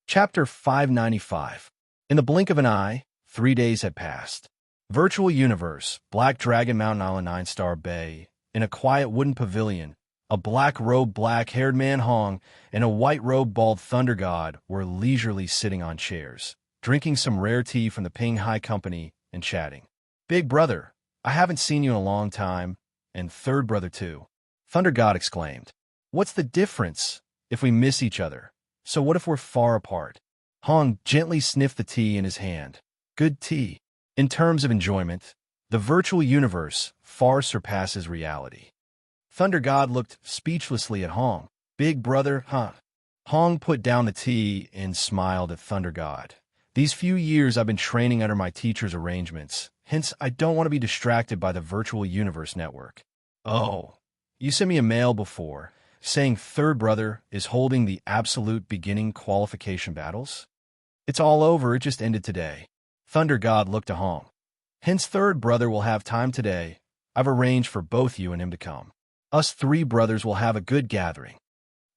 Chapter 595. In the blink of an eye, 3 days had passed. Virtual Universe, Black Dragon Mountain Island 9-Star Bay. In a quiet wooden pavilion, a black-robed, black-haired man Hong and a white-robed, bald Thunder God were leisurely sitting on chairs, drinking some rare tea from the Ping Hai Company and chatting. Big brother, I haven't seen you in a long time, and third brother too. Thunder God exclaimed. What's the difference if we miss each other? So what if we're far apart? Hong gently sniffed the tea in his hand. Good tea. In terms of enjoyment, the virtual universe far surpasses reality. Thunder God looked speechlessly at Hong. Big brother, huh? Hong put down the tea and smiled at Thunder God. These few years I've been training under my teacher's arrangements, hence I don't want to be distracted by the virtual universe network. Oh, you sent me a mail before, saying third brother is holding the absolute beginning qualification battles? It's all over, it just ended today. Thunder God looked to Hong. Hence third brother will have time today. I've arranged for both you and him to come. Us 3 brothers will have a good gathering.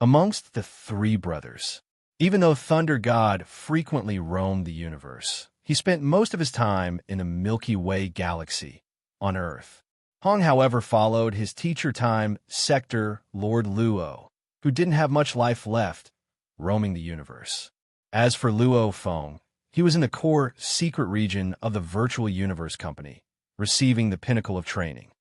Amongst the 3 brothers, even though Thunder God frequently roamed the universe, he spent most of his time in the Milky Way galaxy, on Earth. Hong, however, followed his teacher time sector Lord Luo, who didn't have much life left, roaming the universe. As for Luo Feng, He was in the core secret region of the Virtual Universe Company, receiving the pinnacle of training.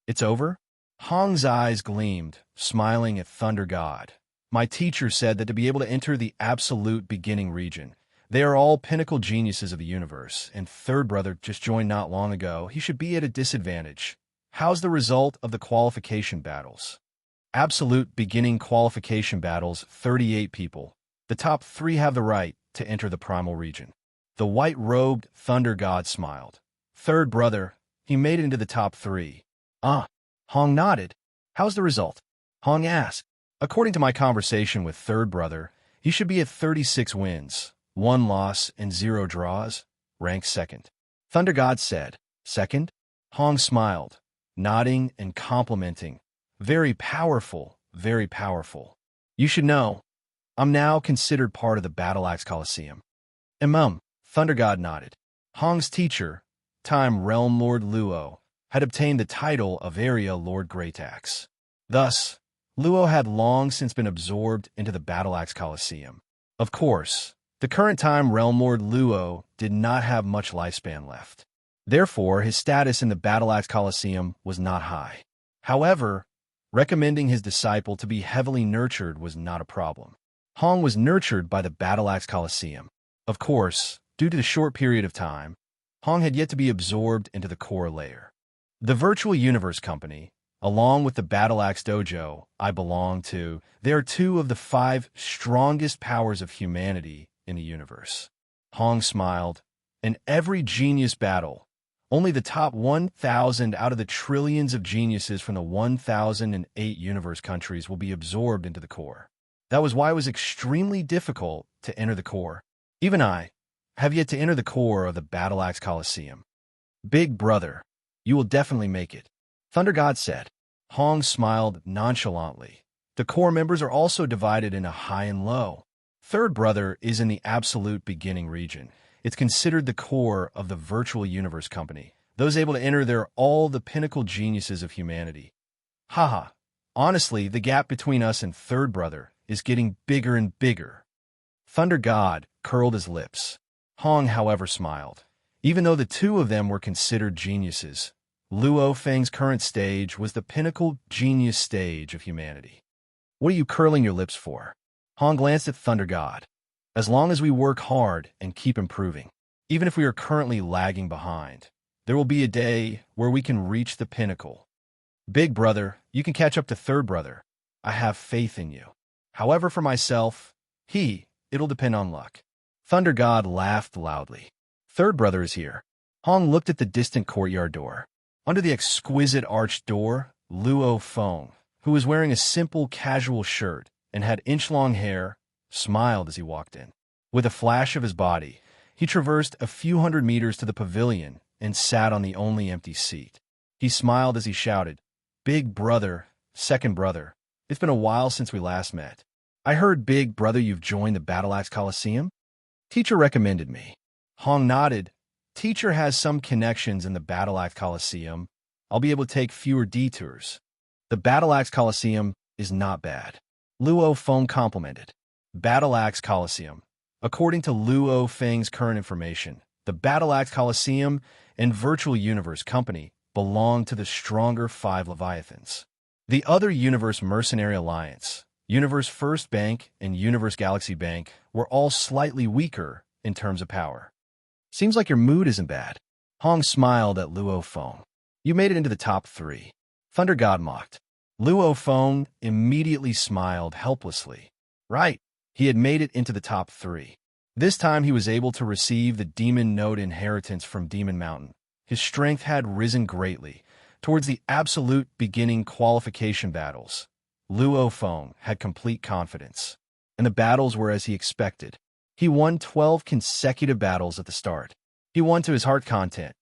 It's over? Hong's eyes gleamed, smiling at Thunder God. My teacher said that to be able to enter the absolute beginning region, they are all pinnacle geniuses of the universe, and third brother just joined not long ago. He should be at a disadvantage. How's the result of the qualification battles? Absolute beginning qualification battles, 38 people. The top 3 have the right to enter the primal region. The white-robed Thunder God smiled. Third brother, he made it into the top 3. Hong nodded. How's the result? Hong asked. According to my conversation with third brother, he should be at 36 wins, 1 loss, and 0 draws, ranked second. Thunder God said, second? Hong smiled, nodding and complimenting. Very powerful, very powerful. You should know, I'm now considered part of the Battle Axe Coliseum. Thunder God nodded. Hong's teacher, Time Realm Lord Luo, had obtained the title of Area Lord Greataxe. Thus, Luo had long since been absorbed into the Battle Axe Coliseum. Of course, the current Time Realm Lord Luo did not have much lifespan left. Therefore, his status in the Battle Axe Coliseum was not high. However, recommending his disciple to be heavily nurtured was not a problem. Hong was nurtured by the Battle Axe Coliseum. Of course, due to the short period of time, Hong had yet to be absorbed into the core layer. The Virtual Universe Company, along with the Battle Axe Dojo I belong to, they are 2 of the 5 strongest powers of humanity in the universe. Hong smiled. In every genius battle, only the top 1,000 out of the trillions of geniuses from the 1,008 universe countries will be absorbed into the core. That was why it was extremely difficult to enter the core. Even I have yet to enter the core of the Battle Axe Coliseum. Big brother, you will definitely make it, Thunder God said. Hong smiled nonchalantly. The core members are also divided into high and low. Third brother is in the absolute beginning region. It's considered the core of the Virtual Universe Company. Those able to enter there are all the pinnacle geniuses of humanity. Haha. Honestly, the gap between us and third brother is getting bigger and bigger. Thunder God curled his lips. Hong, however, smiled. Even though the 2 of them were considered geniuses, Luo Feng's current stage was the pinnacle genius stage of humanity. What are you curling your lips for? Hong glanced at Thunder God. As long as we work hard and keep improving, even if we are currently lagging behind, there will be a day where we can reach the pinnacle. Big brother, you can catch up to third brother. I have faith in you. However, for myself, it'll depend on luck. Thunder God laughed loudly. Third brother is here. Hong looked at the distant courtyard door. Under the exquisite arched door, Luo Feng, who was wearing a simple casual shirt and had inch-long hair, smiled as he walked in. With a flash of his body, he traversed a few hundred meters to the pavilion and sat on the only empty seat. He smiled as he shouted, Big brother, second brother, it's been a while since we last met. I heard, big brother, you've joined the Battle Axe Coliseum? Teacher recommended me. Hong nodded. Teacher has some connections in the Battle Axe Coliseum. I'll be able to take fewer detours. The Battle Axe Coliseum is not bad. Luo Feng complimented. Battle Axe Coliseum. According to Luo Feng's current information, the Battle Axe Coliseum and Virtual Universe Company belong to the stronger 5 Leviathans. The other Universe Mercenary Alliance, Universe First Bank, and Universe Galaxy Bank were all slightly weaker in terms of power. Seems like your mood isn't bad. Hong smiled at Luo Feng. You made it into the top 3. Thunder God mocked. Luo Feng immediately smiled helplessly. Right, he had made it into the top 3. This time he was able to receive the Demon Node inheritance from Demon Mountain. His strength had risen greatly. Towards the absolute beginning qualification battles, Luo Feng had complete confidence, and the battles were as he expected. He won 12 consecutive battles at the start. He won to his heart content.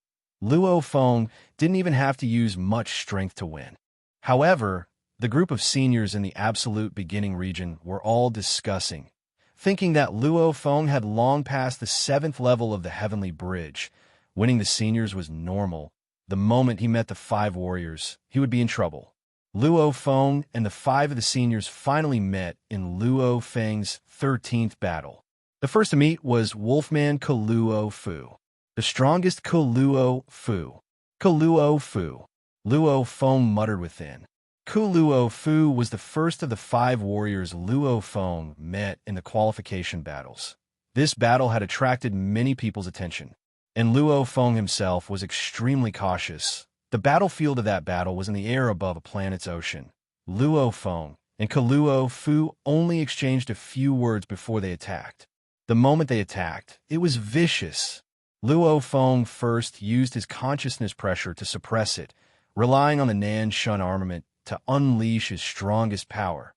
Luo Feng didn't even have to use much strength to win. However, the group of seniors in the absolute beginning region were all discussing, thinking that Luo Feng had long passed the 7th level of the Heavenly Bridge. Winning the seniors was normal. The moment he met the 5 warriors, he would be in trouble. Luo Feng and the 5 of the seniors finally met in Luo Feng's 13th battle. The first to meet was Wolfman Kaluo Fu, the strongest Kaluo Fu. Kaluo Fu. Luo Feng muttered within. Kaluo Fu was the first of the 5 warriors Luo Feng met in the qualification battles. This battle had attracted many people's attention, and Luo Feng himself was extremely cautious. The battlefield of that battle was in the air above a planet's ocean. Luo Feng and Kaluo Fu only exchanged a few words before they attacked. The moment they attacked, it was vicious. Luo Feng first used his consciousness pressure to suppress it, relying on the Nan Shun armament to unleash his strongest power,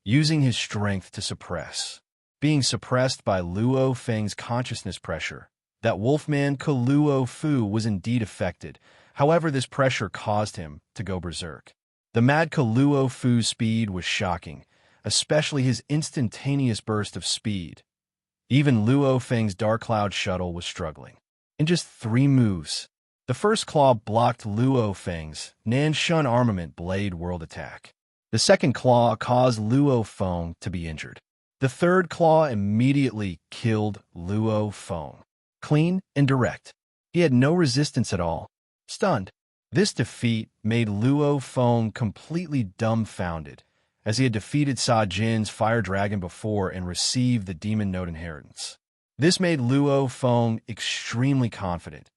using his strength to suppress. Being suppressed by Luo Feng's consciousness pressure, that Wolfman Kaluo Fu was indeed affected. However, this pressure caused him to go berserk. The mad Kaluo Fu's speed was shocking, especially his instantaneous burst of speed. Even Luo Feng's Dark Cloud shuttle was struggling. In just 3 moves, the first claw blocked Luo Feng's Nan Shun armament blade world attack. The second claw caused Luo Feng to be injured. The third claw immediately killed Luo Feng. Clean and direct. He had no resistance at all. Stunned. This defeat made Luo Feng completely dumbfounded, as he had defeated Sa Jin's Fire Dragon before and received the Demon Note inheritance. This made Luo Feng extremely confident.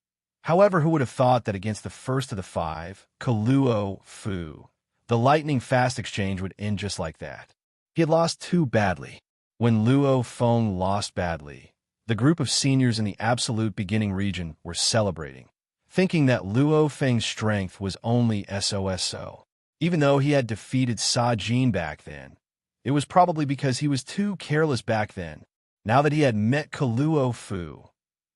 However, who would have thought that against the first of the 5, Kaluo Fu, the lightning-fast exchange would end just like that? He had lost too badly. When Luo Feng lost badly, the group of seniors in the absolute beginning region were celebrating, thinking that Luo Feng's strength was only SOSO. Even though he had defeated Sa Jin back then, it was probably because he was too careless back then. Now that he had met Kaluo Fu,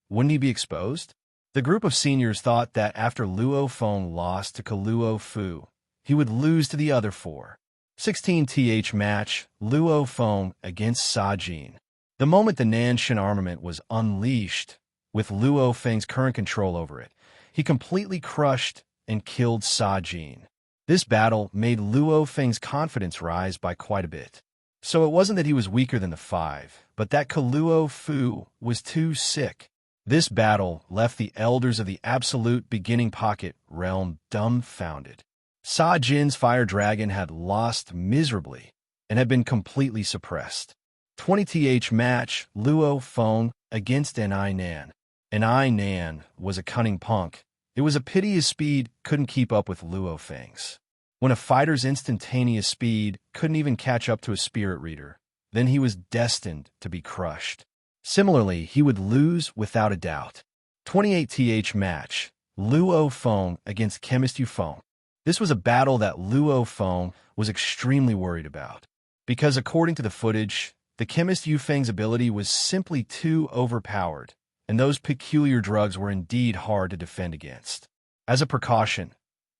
wouldn't he be exposed? The group of seniors thought that after Luo Feng lost to Kaluo Fu, he would lose to the other 4. 16th match, Luo Feng against Sa Jin. The moment the Nan Shun armament was unleashed, with Luo Feng's current control over it, he completely crushed and killed Sa Jin. This battle made Luo Feng's confidence rise by quite a bit. So it wasn't that he was weaker than the 5, but that Kaluo Fu was too sick. This battle left the elders of the absolute beginning pocket realm dumbfounded. Sa Jin's Fire Dragon had lost miserably and had been completely suppressed. 20th match, Luo Feng against Ni Nan. Ni Nan was a cunning punk. It was a pity his speed couldn't keep up with Luo Feng's. When a fighter's instantaneous speed couldn't even catch up to a spirit reader, then he was destined to be crushed. Similarly, he would lose without a doubt. 28th match, Luo Feng against Chemist Yu Feng. This was a battle that Luo Feng was extremely worried about, because according to the footage, the Chemist Yu Feng's ability was simply too overpowered, and those peculiar drugs were indeed hard to defend against. As a precaution,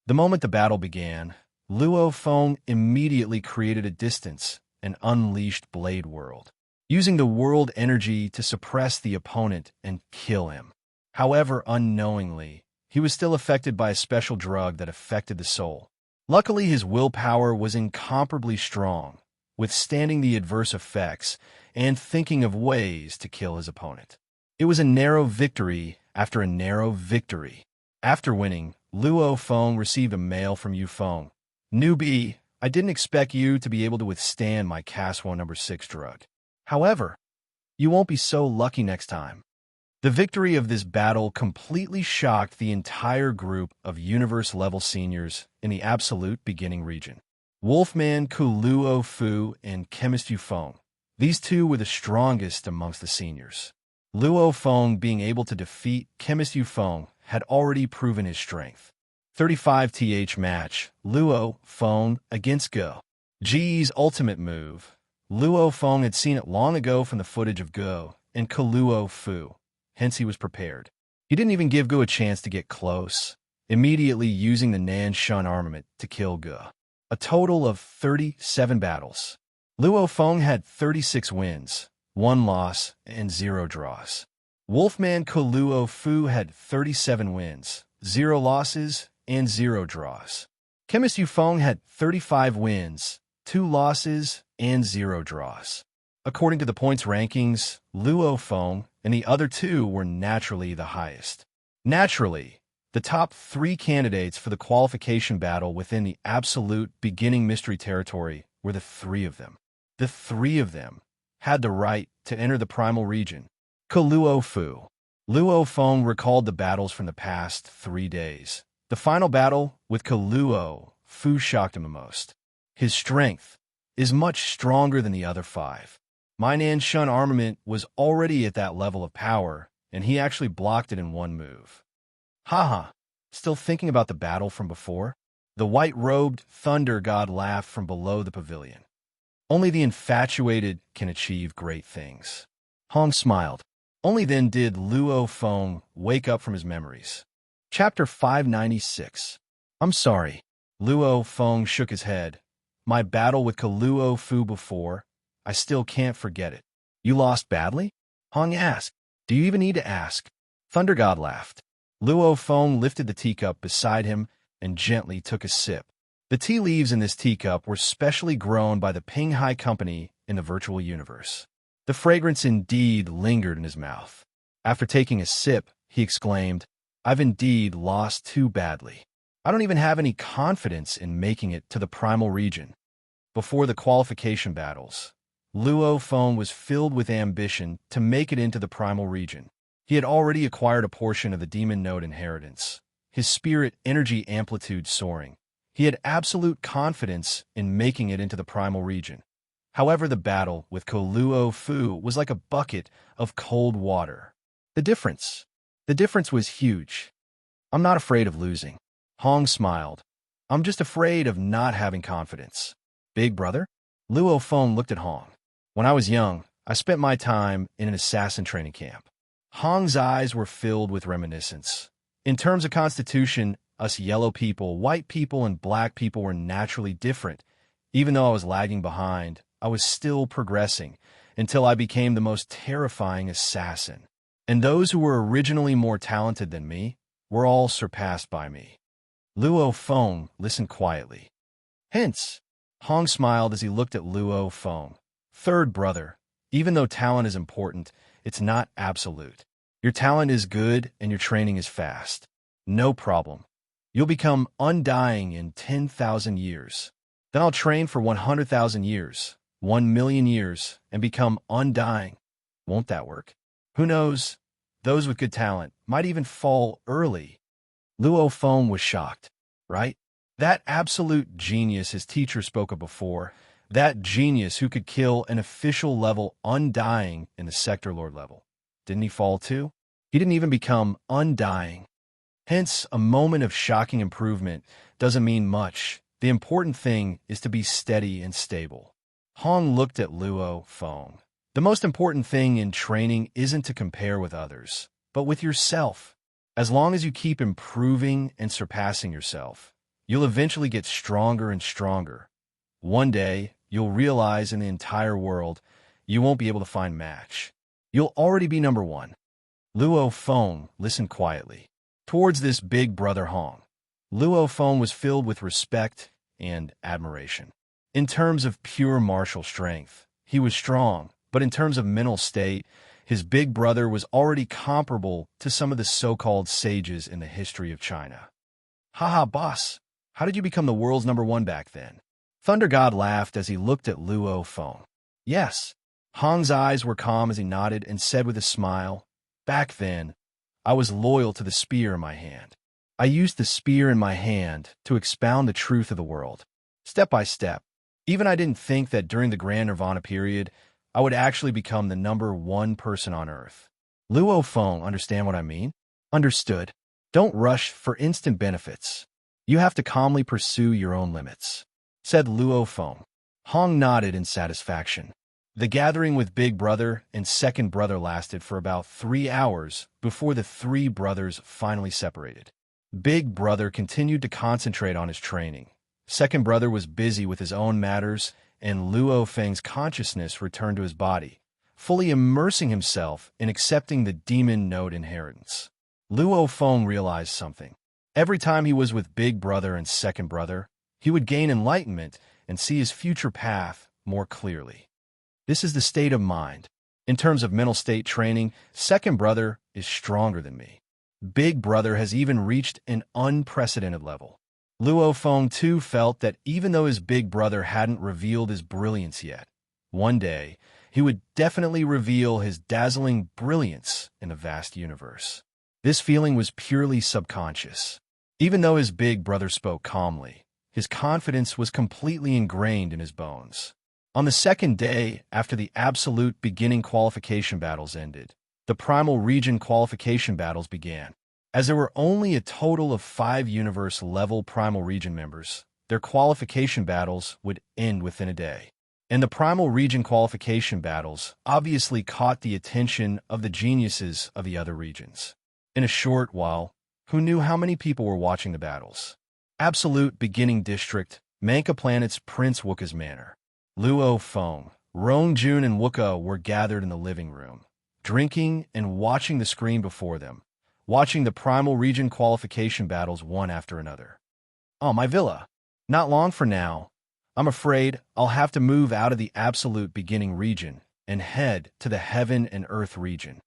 the moment the battle began, Luo Feng immediately created a distance and unleashed Blade World, using the world energy to suppress the opponent and kill him. However, unknowingly, he was still affected by a special drug that affected the soul. Luckily, his willpower was incomparably strong, withstanding the adverse effects and thinking of ways to kill his opponent. It was a narrow victory after a narrow victory. After winning, Luo Feng received a mail from Yu Feng. "Newbie, I didn't expect you to be able to withstand my Caswo No. 6 drug. However, you won't be so lucky next time." The victory of this battle completely shocked the entire group of universe-level seniors in the absolute beginning region. Wolfman Kaluo Fu and Chemist Yu Feng. These two were the strongest amongst the seniors. Luo Feng being able to defeat Chemist Yu Feng had already proven his strength. 35th match, Luo Feng against Go. Ji's ultimate move. Luo Feng had seen it long ago from the footage of Go and Kaluo Fu. Hence he was prepared. He didn't even give Go a chance to get close, immediately using the Nan Shun armament to kill Go. A total of 37 battles. Luo Feng had 36 wins, 1 loss, and 0 draws. Wolfman Kaluo Fu had 37 wins, 0 losses, and 0 draws. Chemist Yu Feng had 35 wins, 2 losses, and 0 draws. According to the points rankings, Luo Feng and the other two were naturally the highest. Naturally, the top three candidates for the qualification battle within the absolute beginning mystery territory were the three of them. The three of them had the right to enter the primal region. Luo Fu. Luo Feng recalled the battles from the past 3 days. The final battle with Luo Fu shocked him the most. His strength is much stronger than the other 5. My Nanshan armament was already at that level of power, and he actually blocked it in one move. Haha, still thinking about the battle from before? The white-robed thunder god laughed from below the pavilion. Only the infatuated can achieve great things. Hong smiled. Only then did Luo Feng wake up from his memories. Chapter 596. I'm sorry. Luo Feng shook his head. My battle with Luo Fu before, I still can't forget it. You lost badly? Hong asked. Do you even need to ask? Thunder God laughed. Luo Feng lifted the teacup beside him and gently took a sip. The tea leaves in this teacup were specially grown by the Pinghai Company in the virtual universe. The fragrance indeed lingered in his mouth. After taking a sip, he exclaimed, I've indeed lost too badly. I don't even have any confidence in making it to the primal region. Before the qualification battles, Luo Feng was filled with ambition to make it into the primal region. He had already acquired a portion of the demon node inheritance, his spirit energy amplitude soaring. He had absolute confidence in making it into the primal region. However, the battle with Luo Fu was like a bucket of cold water. The difference was huge. I'm not afraid of losing. Hong smiled. I'm just afraid of not having confidence. Big brother? Luo Feng looked at Hong. When I was young, I spent my time in an assassin training camp. Hong's eyes were filled with reminiscence. In terms of constitution, us yellow people, white people, and black people were naturally different. Even though I was lagging behind, I was still progressing until I became the most terrifying assassin. And those who were originally more talented than me were all surpassed by me. Luo Feng listened quietly. Hence, Hong smiled as he looked at Luo Feng. Third brother, even though talent is important, it's not absolute. Your talent is good and your training is fast. No problem. You'll become undying in 10,000 years. Then I'll train for 100,000 years, 1,000,000 years, and become undying. Won't that work? Who knows? Those with good talent might even fall early. Luo Feng was shocked, right? That absolute genius his teacher spoke of before, that genius who could kill an official level undying in the sector lord level. Didn't he fall too? He didn't even become undying. Hence, a moment of shocking improvement doesn't mean much. The important thing is to be steady and stable. Hong looked at Luo Feng. The most important thing in training isn't to compare with others, but with yourself. As long as you keep improving and surpassing yourself, you'll eventually get stronger and stronger. One day, you'll realize in the entire world, you won't be able to find match. You'll already be number one. Luo Feng listened quietly. Towards this big brother Hong, Luo Feng was filled with respect and admiration. In terms of pure martial strength, he was strong, but in terms of mental state, his big brother was already comparable to some of the so-called sages in the history of China. Haha, boss, how did you become the world's number one back then? Thunder God laughed as he looked at Luo Feng. Yes. Hong's eyes were calm as he nodded and said with a smile, back then, I was loyal to the spear in my hand. I used the spear in my hand to expound the truth of the world. Step by step. Even I didn't think that during the Grand Nirvana period, I would actually become the number one person on Earth. Luo Feng, understand what I mean? Understood. Don't rush for instant benefits. You have to calmly pursue your own limits, said Luo Feng. Hong nodded in satisfaction. The gathering with Big Brother and Second Brother lasted for about 3 hours before the three brothers finally separated. Big Brother continued to concentrate on his training. Second Brother was busy with his own matters, and Luo Feng's consciousness returned to his body, fully immersing himself in accepting the demon node inheritance. Luo Feng realized something. Every time he was with Big Brother and Second Brother, he would gain enlightenment and see his future path more clearly. This is the state of mind. In terms of mental state training, second brother is stronger than me. Big brother has even reached an unprecedented level. Luo Feng too felt that even though his big brother hadn't revealed his brilliance yet, one day he would definitely reveal his dazzling brilliance in the vast universe. This feeling was purely subconscious. Even though his big brother spoke calmly, his confidence was completely ingrained in his bones. On the second day after the absolute beginning qualification battles ended, the primal region qualification battles began. As there were only a total of 5 universe-level primal region members, their qualification battles would end within a day. And the primal region qualification battles obviously caught the attention of the geniuses of the other regions. In a short while, who knew how many people were watching the battles? Absolute Beginning District, Manka Planet's Prince Wuka's Manor. Luo Feng, Rongjun, and Wuka were gathered in the living room, drinking and watching the screen before them, watching the primal region qualification battles one after another. Oh, my villa. Not long for now. I'm afraid I'll have to move out of the absolute beginning region and head to the heaven and earth region.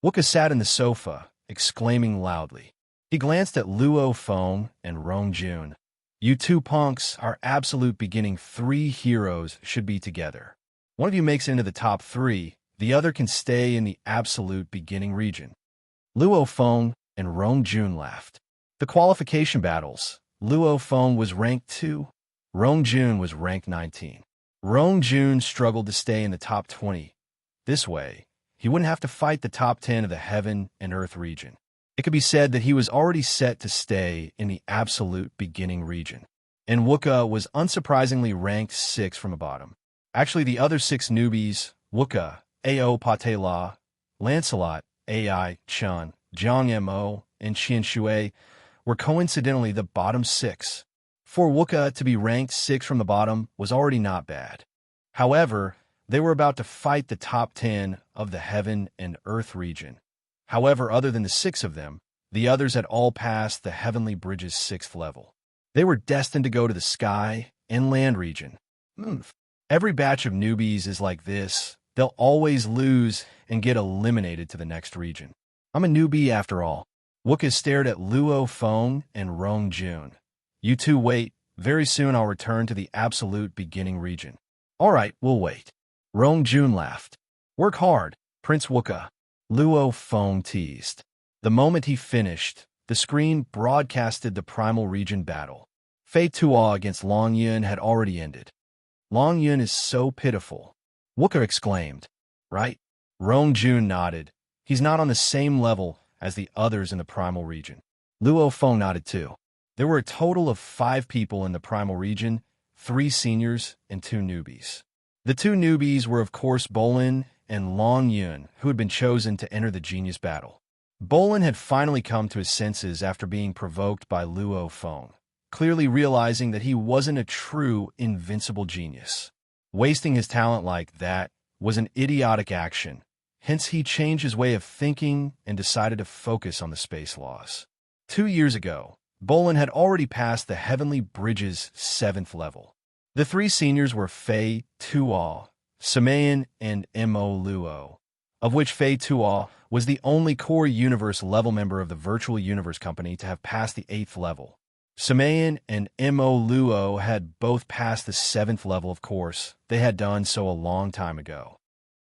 Wuka sat in the sofa, exclaiming loudly. He glanced at Luo Feng and Rongjun. You two punks are absolute beginning 3 heroes should be together. One of you makes it into the top 3, the other can stay in the absolute beginning region. Luo Feng and Rongjun laughed. The qualification battles, Luo Feng was ranked 2. Rongjun was ranked 19. Rongjun struggled to stay in the top 20. This way, he wouldn't have to fight the top 10 of the heaven and earth region. It could be said that he was already set to stay in the absolute beginning region. And Wuka was unsurprisingly ranked 6 from the bottom. Actually, the other 6 newbies, Wuka, Ao Patela, Lancelot, Ai Chun, Zhang Mo, and Qian Shui, were coincidentally the bottom 6. For Wuka to be ranked 6 from the bottom was already not bad. However, they were about to fight the top 10 of the heaven and earth region. However, other than the 6 of them, the others had all passed the Heavenly Bridge's 6th level. They were destined to go to the sky and land region. Every batch of newbies is like this. They'll always lose and get eliminated to the next region. I'm a newbie after all. Wuka stared at Luo Feng and Rongjun. You two wait. Very soon I'll return to the absolute beginning region. All right, we'll wait. Rongjun laughed. Work hard, Prince Wuka. Luo Feng teased. The moment he finished, the screen broadcasted the primal region battle. Fei Tuo against Long Yun had already ended. Long Yun is so pitiful. Wuka exclaimed. Right? Rongjun nodded. He's not on the same level as the others in the primal region. Luo Feng nodded too. There were a total of 5 people in the primal region, 3 seniors and 2 newbies. The 2 newbies were of course Bolin and Long Yun, who had been chosen to enter the genius battle. Bolin had finally come to his senses after being provoked by Luo Feng, clearly realizing that he wasn't a true invincible genius. Wasting his talent like that was an idiotic action. Hence, he changed his way of thinking and decided to focus on the space laws. 2 years ago, Bolin had already passed the Heavenly Bridge's 7th level. The 3 seniors were Fei Tuo, Samayan, and Mo Luo, of which Fei Tuo was the only core universe level member of the Virtual Universe Company to have passed the 8th level. Samayan and Mo Luo had both passed the 7th level, of course. They had done so a long time ago.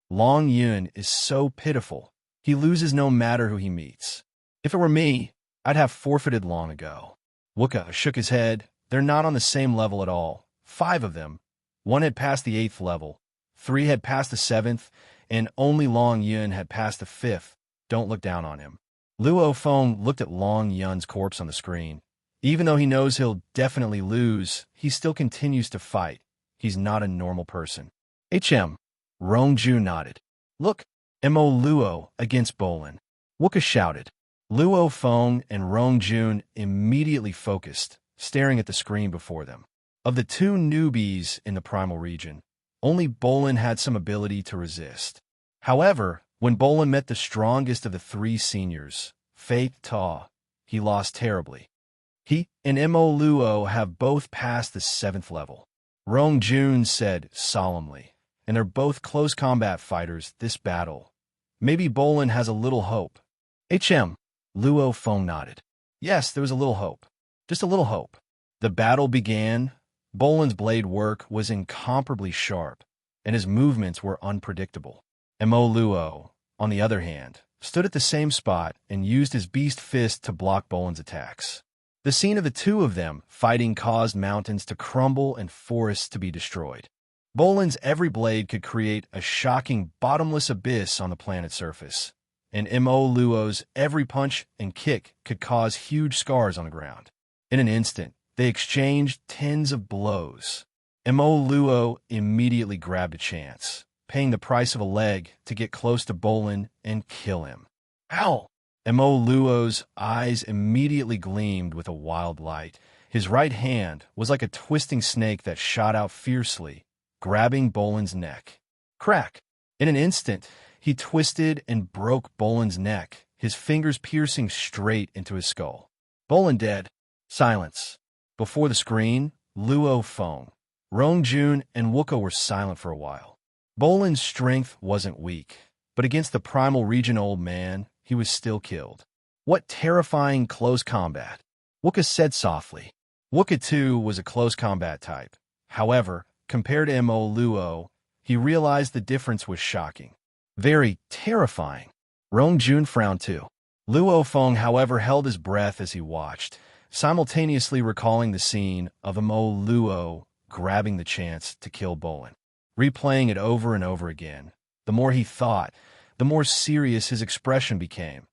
Long Yun is so pitiful. He loses no matter who he meets. If it were me, I'd have forfeited long ago. Wuka shook his head. They're not on the same level at all. 5 of them. 1 had passed the 8th level. 3 had passed the 7th, and only Long Yun had passed the 5th. Don't look down on him. Luo Feng looked at Long Yun's corpse on the screen. Even though he knows he'll definitely lose, he still continues to fight. He's not a normal person. HM. Rongjun nodded. Look, Mo Luo against Bolin. Wuka shouted. Luo Feng and Rongjun immediately focused, staring at the screen before them. Of the 2 newbies in the primal region, only Bolin had some ability to resist. However, when Bolin met the strongest of the 3 seniors, Fei Tuo, he lost terribly. He and Mo Luo have both passed the 7th level. Rongjun said solemnly. and they're both close combat fighters this battle. Maybe Bolin has a little hope. Luo Feng nodded. Yes, there was a little hope. Just a little hope. The battle began. Bolin's blade work was incomparably sharp, and his movements were unpredictable. Mo Luo, on the other hand, stood at the same spot and used his beast fist to block Bolin's attacks. The scene of the two of them fighting caused mountains to crumble and forests to be destroyed. Bolin's every blade could create a shocking bottomless abyss on the planet's surface, and Mo Luo's every punch and kick could cause huge scars on the ground. In an instant, they exchanged tens of blows. Mo Luo immediately grabbed a chance, paying the price of a leg to get close to Bolin and kill him. Ow! Mo Luo's eyes immediately gleamed with a wild light. His right hand was like a twisting snake that shot out fiercely, grabbing Bolin's neck. Crack! In an instant, he twisted and broke Bolin's neck, his fingers piercing straight into his skull. Bolin dead. Silence. Before the screen, Luo Feng, Rongjun, and Wuka were silent for a while. Bolin's strength wasn't weak, but against the primal region old man, he was still killed. What terrifying close combat! Wuka said softly. Wuka too was a close combat type. However, compared to Mo Luo, he realized the difference was shocking. Very terrifying. Rongjun frowned too. Luo Feng, however, held his breath as he watched, simultaneously recalling the scene of Mo Luo grabbing the chance to kill Bolin. Replaying it over and over again, the more he thought, the more serious his expression became.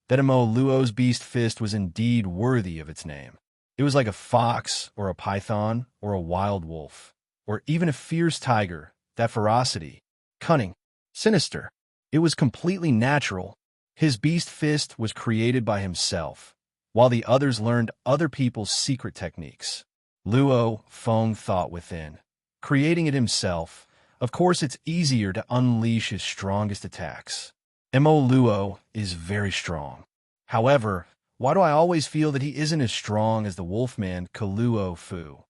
That Mo Luo's beast fist was indeed worthy of its name. It was like a fox or a python or a wild wolf, or even a fierce tiger, that ferocity, cunning, sinister. It was completely natural. His beast fist was created by himself, while the others learned other people's secret techniques. Luo Feng thought within. Creating it himself, of course it's easier to unleash his strongest attacks. Mo Luo is very strong. However, why do I always feel that he isn't as strong as the wolfman Kaluo Fu?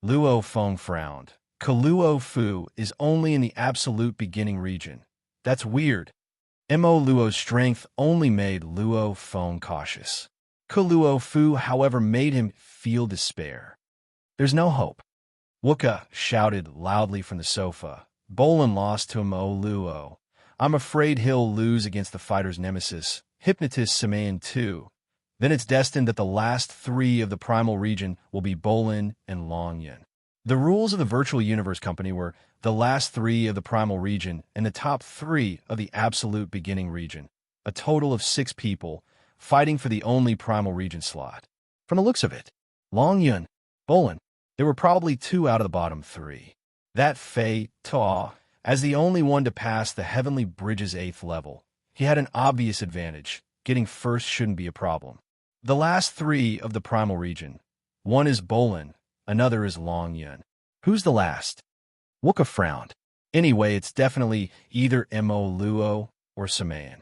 Luo Feng frowned. Kaluo Fu is only in the absolute beginning region. That's weird. Mo Luo's strength only made Luo Feng cautious. Kaluo Fu, however, made him feel despair. There's no hope. Wuka shouted loudly from the sofa. Bolin lost to Mo Luo. I'm afraid he'll lose against the fighter's nemesis, Hypnotist Samayan too. Then it's destined that the last three of the primal region will be Bolin and Longyan. The rules of the Virtual Universe Company were the last three of the primal region and the top three of the absolute beginning region. A total of 6 people fighting for the only primal region slot. From the looks of it, Longyan, Bolin, there were probably 2 out of the bottom 3. That Fei Ta, as the only one to pass the Heavenly Bridge's 8th level, he had an obvious advantage. Getting first shouldn't be a problem. The last 3 of the primal region. One is Bolin, another is Longyan. Who's the last? Wuka frowned. Anyway, it's definitely either Mo Luo or Samayan.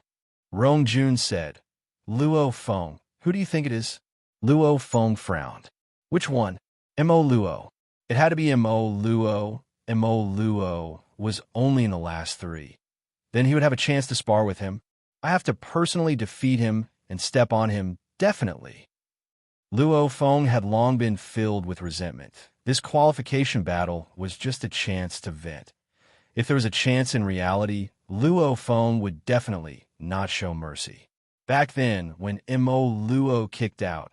Rongjun said, Luo Feng, who do you think it is? Luo Feng frowned. Which one? Mo Luo. It had to be Mo Luo. Mo Luo was only in the last 3. Then he would have a chance to spar with him. I have to personally defeat him and step on him, definitely. Luo Feng had long been filled with resentment. This qualification battle was just a chance to vent. If there was a chance in reality, Luo Feng would definitely not show mercy. Back then, when Mo Luo kicked out,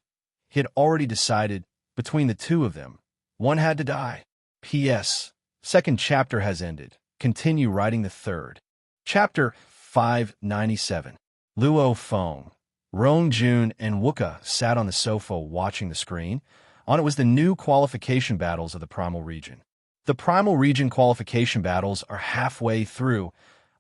he had already decided between the 2 of them, one had to die. P.S. Second chapter has ended. Continue writing the 3rd. Chapter 597. Luo Feng, Rongjun, and Wuka sat on the sofa watching the screen. On it was the new qualification battles of the Primal Region. The Primal Region qualification battles are halfway through.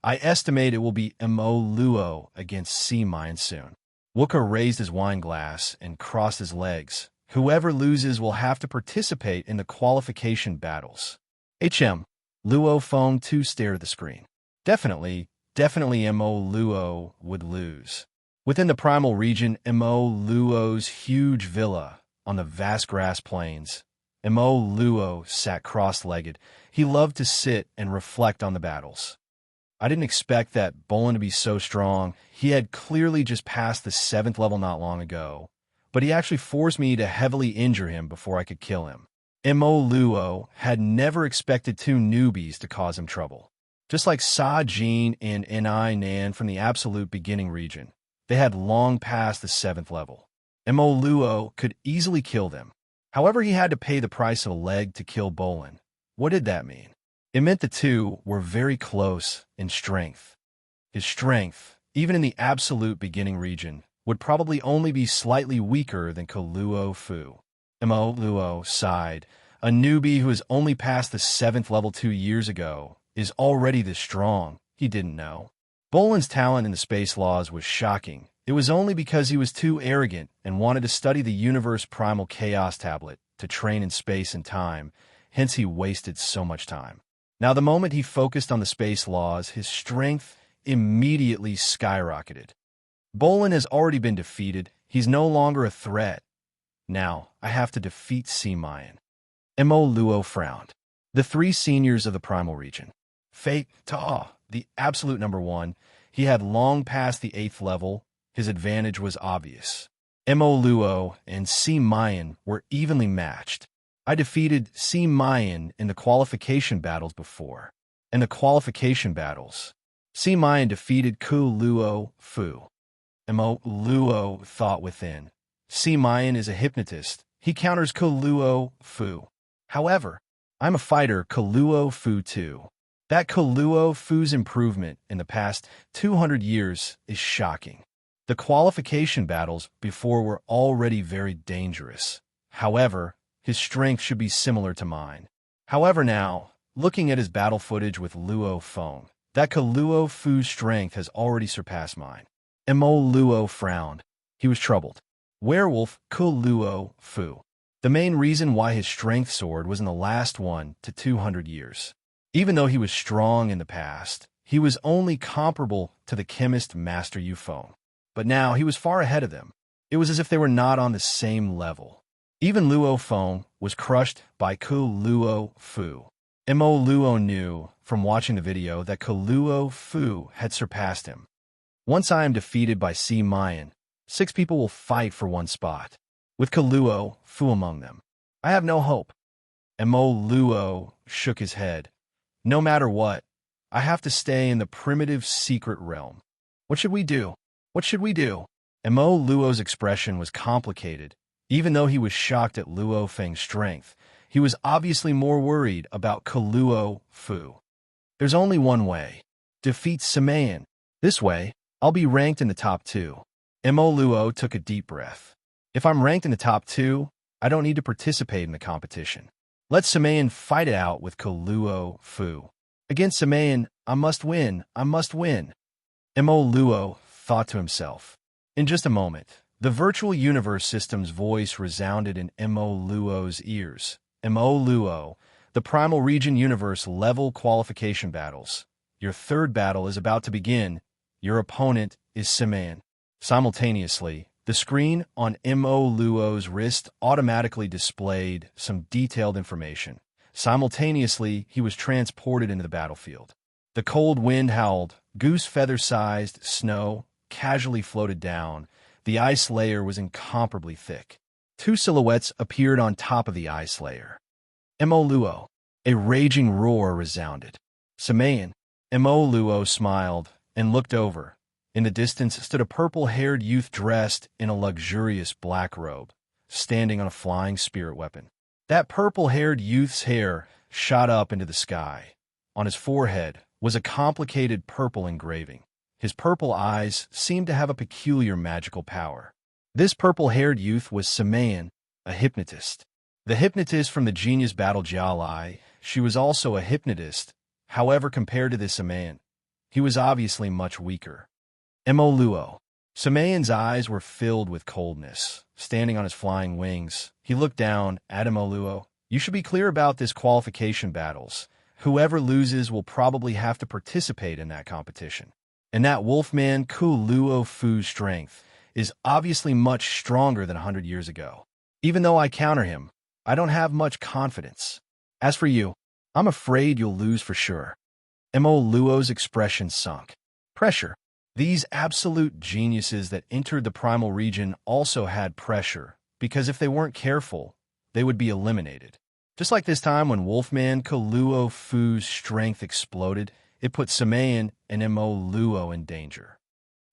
I estimate it will be Mo Luo against C Mine soon. Wuka raised his wine glass and crossed his legs. Whoever loses will have to participate in the qualification battles. Luo Feng too stared at the screen. Definitely Mo Luo would lose. Within the Primal Region, Mo Luo's huge villa on the vast grass plains, Mo Luo sat cross-legged. He loved to sit and reflect on the battles. I didn't expect that Bolin to be so strong. He had clearly just passed the 7th level not long ago, but he actually forced me to heavily injure him before I could kill him. Mo Luo had never expected 2 newbies to cause him trouble. Just like Sa Jin and Ni Nan from the absolute beginning region, they had long passed the 7th level. Mo Luo could easily kill them. However, he had to pay the price of a leg to kill Bolin. What did that mean? It meant the two were very close in strength. His strength, even in the absolute beginning region, would probably only be slightly weaker than Luo Fu. Mo Luo sighed. A newbie who has only passed the 7th level 2 years ago is already this strong. He didn't know. Bolin's talent in the space laws was shocking. It was only because he was too arrogant and wanted to study the universe primal chaos tablet to train in space and time, hence he wasted so much time. Now, the moment he focused on the space laws, his strength immediately skyrocketed. Bolin has already been defeated. He's no longer a threat. Now, I have to defeat Mayan. Mo Luo frowned. The 3 seniors of the primal region. Fate Ta, the absolute number 1, he had long passed the 8th level. His advantage was obvious. Mo Luo and Mayan were evenly matched. I defeated Mayan in the qualification battles before. In the qualification battles, Mayan defeated Luo Fu. Mo Luo thought within. Mayan is a hypnotist. He counters Luo Fu. However, I'm a fighter Luo Fu too. That Luo Fu's improvement in the past 200 years is shocking. The qualification battles before were already very dangerous. However, his strength should be similar to mine. However now, looking at his battle footage with Luo Feng, that Luo Fu's strength has already surpassed mine. Mo Luo frowned. He was troubled. Werewolf Luo Fu. The main reason why his strength soared was in the last 1 to 200 years. Even though he was strong in the past, he was only comparable to the chemist Master Yu Feng. But now he was far ahead of them. It was as if they were not on the same level. Even Luo Feng was crushed by Luo Fu. Mo Luo knew from watching the video that Luo Fu had surpassed him. Once I am defeated by Mayan, 6 people will fight for 1 spot, with Luo Fu among them. I have no hope. Mo Luo shook his head. No matter what, I have to stay in the primitive secret realm. What should we do? What should we do? Mo Luo's expression was complicated. Even though he was shocked at Luo Feng's strength, he was obviously more worried about Luo Fu. There's only one way. Defeat Mayan. This way, I'll be ranked in the top 2. Mo Luo took a deep breath. If I'm ranked in the top 2, I don't need to participate in the competition. Let Mayan fight it out with Luo Fu. Against Mayan, I must win. I must win. Mo Luo thought to himself. In just a moment, the virtual universe system's voice resounded in Mo Luo's ears. Mo Luo, the primal region universe level qualification battles. Your 3rd battle is about to begin. Your opponent is Mayan. Simultaneously, the screen on Mo Luo's wrist automatically displayed some detailed information. Simultaneously, he was transported into the battlefield. The cold wind howled. Goose feather-sized snow casually floated down. The ice layer was incomparably thick. 2 silhouettes appeared on top of the ice layer. Mo Luo. A raging roar resounded. Mayan. Mo Luo smiled and looked over. In the distance stood a purple-haired youth dressed in a luxurious black robe, standing on a flying spirit weapon. That purple-haired youth's hair shot up into the sky. On his forehead was a complicated purple engraving. His purple eyes seemed to have a peculiar magical power. This purple-haired youth was Mayan, a hypnotist. The hypnotist from the Genius Battle Jialai. She was also a hypnotist. However, compared to this Mayan, he was obviously much weaker. Mo Luo. Mayan's eyes were filled with coldness. Standing on his flying wings, he looked down at Mo Luo. You should be clear about this qualification battles. Whoever loses will probably have to participate in that competition. And that wolfman Luo Fu's strength is obviously much stronger than 100 years ago. Even though I counter him, I don't have much confidence. As for you, I'm afraid you'll lose for sure. Mo Luo's expression sunk. Pressure. These absolute geniuses that entered the primal region also had pressure, because if they weren't careful, they would be eliminated. Just like this time when Wolfman Kaluo Fu's strength exploded, it put Samayan and Mo Luo in danger.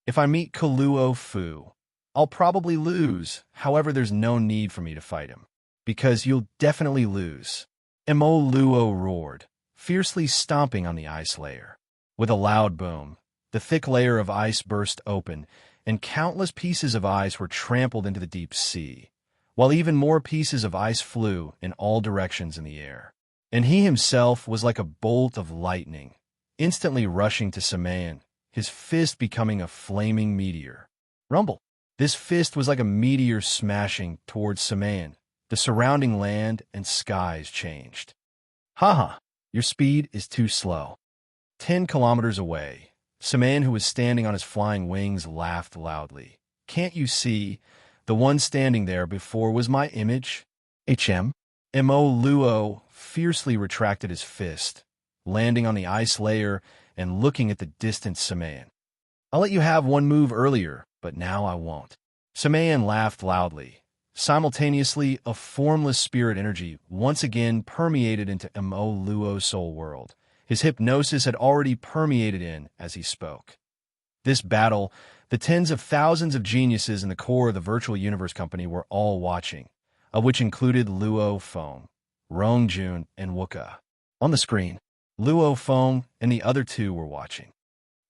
If I meet Kaluo Fu, I'll probably lose. However, there's no need for me to fight him, because you'll definitely lose. Mo Luo roared, fiercely stomping on the ice layer. With a loud boom, the thick layer of ice burst open, and countless pieces of ice were trampled into the deep sea, while even more pieces of ice flew in all directions in the air. And he himself was like a bolt of lightning, instantly rushing to Samayan, his fist becoming a flaming meteor. Rumble! This fist was like a meteor smashing towards Samayan. The surrounding land and skies changed. Haha, your speed is too slow. 10 kilometers away, Samayan, who was standing on his flying wings, laughed loudly. Can't you see? The one standing there before was my image. Mo Luo fiercely retracted his fist, landing on the ice layer and looking at the distant Samayan. I'll let you have one move earlier, but now I won't. Samayan laughed loudly. Simultaneously, a formless spirit energy once again permeated into Mo Luo's soul world. His hypnosis had already permeated in as he spoke. This battle, the tens of thousands of geniuses in the core of the virtual universe company were all watching, of which included Luo Feng, Rong Jun, and Wuka. On the screen, Luo Feng and the other two were watching.